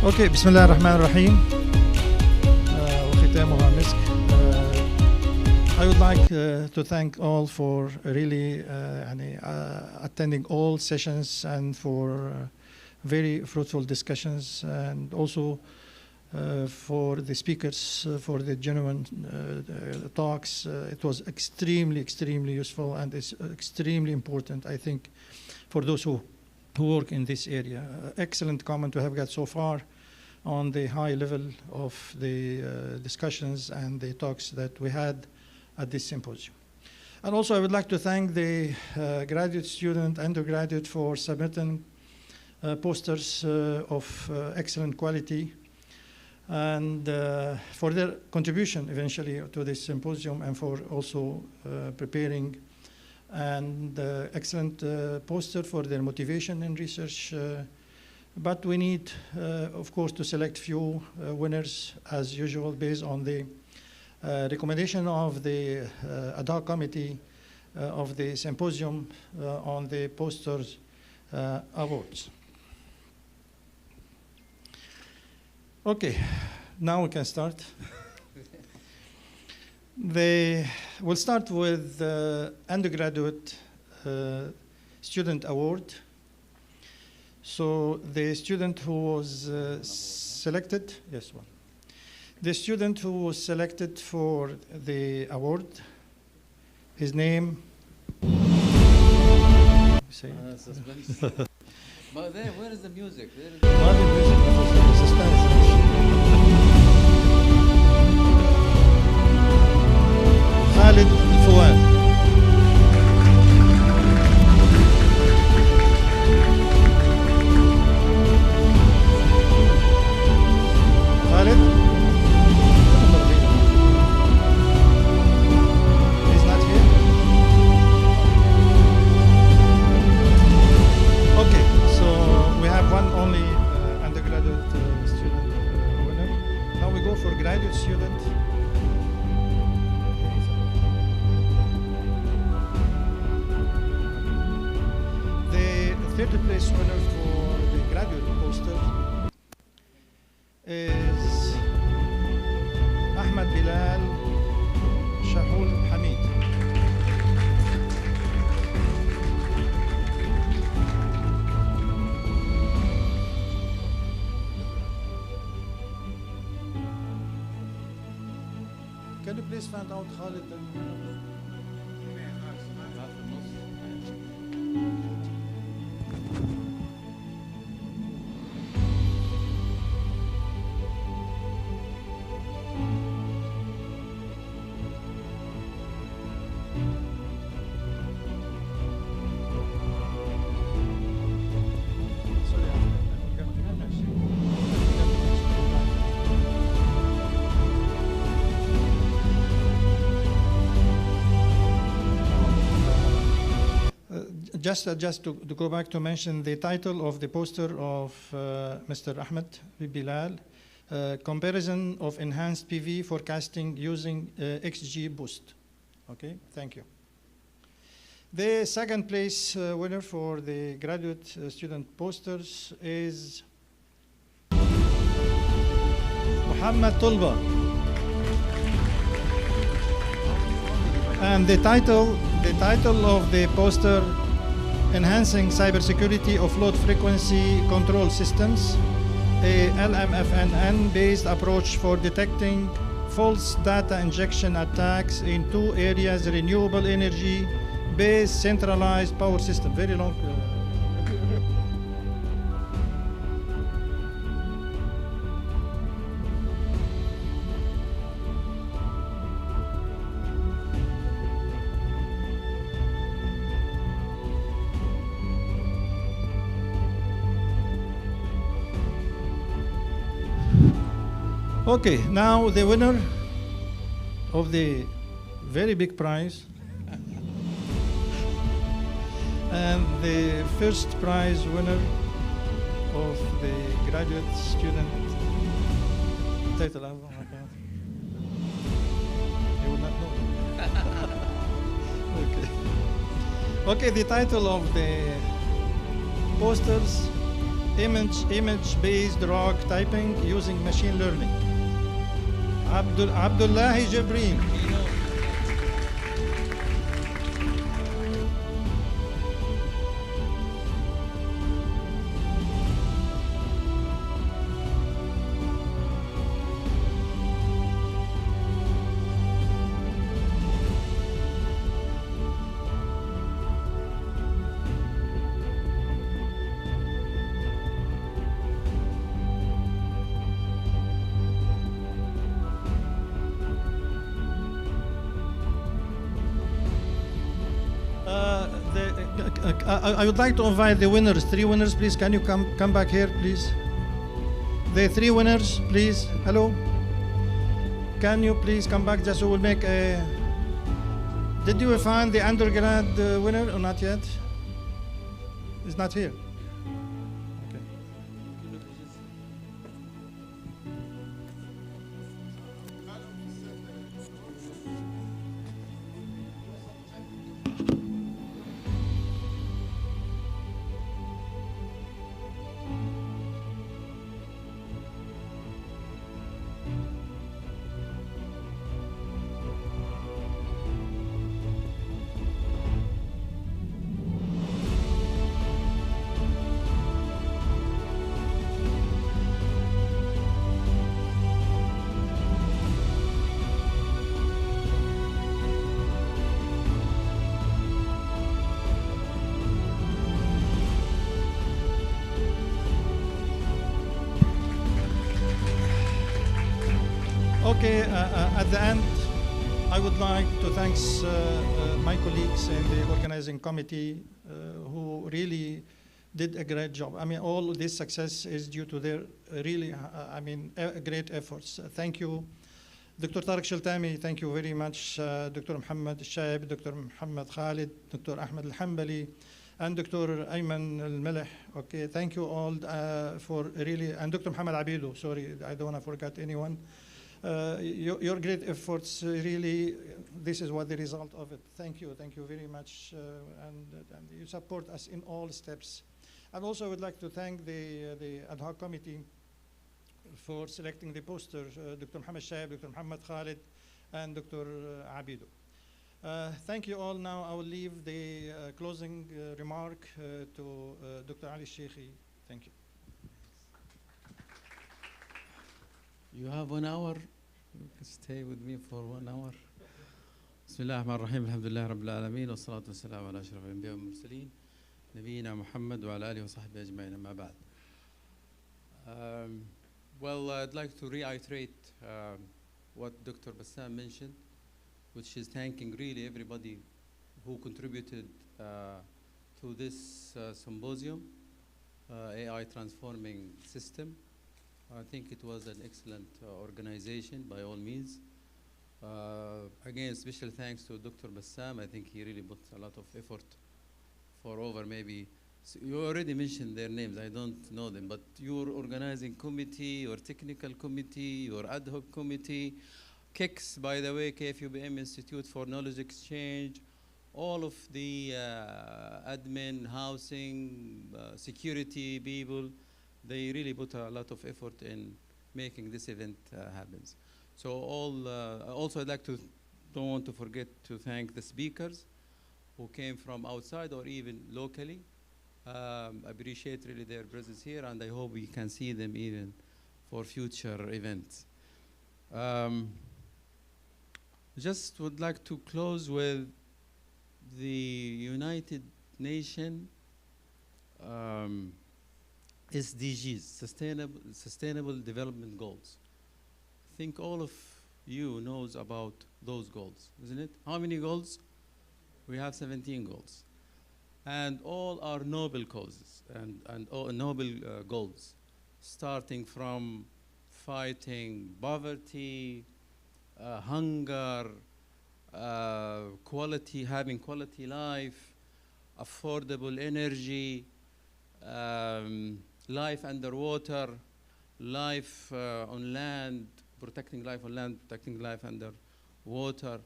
اوكي بسم الله الرحمن الرحيم وختامها مسك. I would like to thank all for really attending all sessions and for very fruitful discussions, and also for the speakers for the genuine talks. It was extremely useful, and it's extremely important, I think, for those who work in this area. Excellent comment to have got so far on the high level of the discussions and the talks that we had at this symposium. And also I would like to thank the graduate student, undergraduate, for submitting posters of excellent quality, and for their contribution eventually to this symposium, and for also preparing and excellent poster for their motivation in research. But we need, of course, to select few winners as usual based on the recommendation of the ad hoc committee of the symposium on the posters awards. Okay, now we can start. We'll start with the undergraduate student award. So the student who was selected, yes, one. The student who was selected for the award, his name. Suspense. But there, where is the music? Khalid Fouad. Khalid? He's not here? Okay, so we have one only undergraduate student winner. Now we go for graduate student. The third place winner for the graduate poster is Ahmed Bilal Shahul Hamid. Can you please find out Khalid? Just to go back to mention the title of the poster of Mr. Ahmed Bilal, comparison of enhanced PV forecasting using XG Boost. Okay, thank you. The second place winner for the graduate student posters is Muhammad Tulba. And the title of the poster, Enhancing Cybersecurity of Load Frequency Control Systems, a LMFNN-based approach for detecting false data injection attacks in two areas: renewable energy-based centralized power system. Very long. Okay, now the winner of the very big prize and the first prize winner of the graduate student title. You will not know. Okay. Okay, the title of the posters image-based ROG typing using machine learning. Abdullahi Jibreen. I would like to invite the winners, 3 winners, please. Can you come back here, please? The 3 winners, please. Hello. Can you please come back just so we'll make a... Did you find the undergrad winner or not yet? He's not here. Okay, at the end, I would like to thank my colleagues in the organizing committee who really did a great job. I mean, all of this success is due to their really, great efforts. Thank you. Dr. Tariq Sheltami, thank you very much. Dr. Muhammad Shaib, Dr. Muhammad Khalid, Dr. Ahmed Al-Hambali, and Dr. Ayman Al-Maleh. Okay, thank you all for really, and Dr. Muhammad Abidu, sorry, I don't want to forget anyone. Your great efforts, really, this is what the result of it. Thank you very much, and you support us in all steps. And also I would like to thank the ad hoc committee for selecting the posters, Dr. Muhammad Shaib, Dr. Muhammad Khalid, and Dr. Abidu. Thank you all. Now I will leave the closing remark to Dr. Ali Sheikhi. Thank you. You have 1 hour. You can stay with me for 1 hour. بسم الله الرحمن الرحيم الحمد لله رب العالمين والصلاة والسلام على أشرف الأنبياء والمرسلين نبينا محمد وعلى آله وصحبه أجمعين أما بعد. Well, I'd like to reiterate what Dr. Bassam mentioned, which is thanking really everybody who contributed to this symposium, AI Transforming System. I think it was an excellent organization by all means. Again, special thanks to Dr. Bassam. I think he really put a lot of effort for over maybe, so you already mentioned their names, I don't know them, but your organizing committee, your technical committee, your ad hoc committee, KICS, by the way, KFUBM Institute for Knowledge Exchange, all of the admin, housing, security people, they really put a lot of effort in making this event happen. So also I'd like to, don't want to forget to thank the speakers who came from outside or even locally. Appreciate really their presence here, and I hope we can see them even for future events. Just would like to close with the United Nations SDGs, Sustainable Development Goals. I think all of you knows about those goals, isn't it? How many goals? We have 17 goals. And all are noble causes and all noble goals, starting from fighting poverty, hunger, having quality life, affordable energy, life underwater, life on land, protecting life on land, protecting life underwater,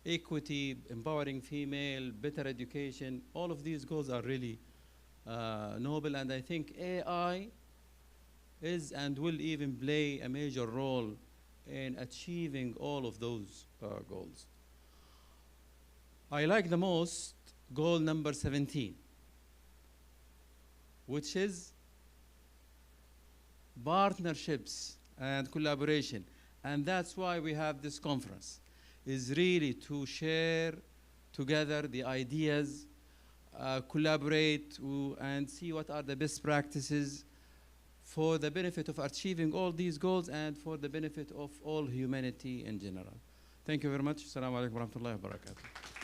equity, empowering female, better education. All of these goals are really noble, and I think AI is and will even play a major role in achieving all of those goals. I like the most goal number 17, which is partnerships and collaboration. And that's why we have this conference, is really to share together the ideas, collaborate and see what are the best practices for the benefit of achieving all these goals and for the benefit of all humanity in general. Thank you very much. Assalamu alaikum wa rahmatullahi wa barakatuh.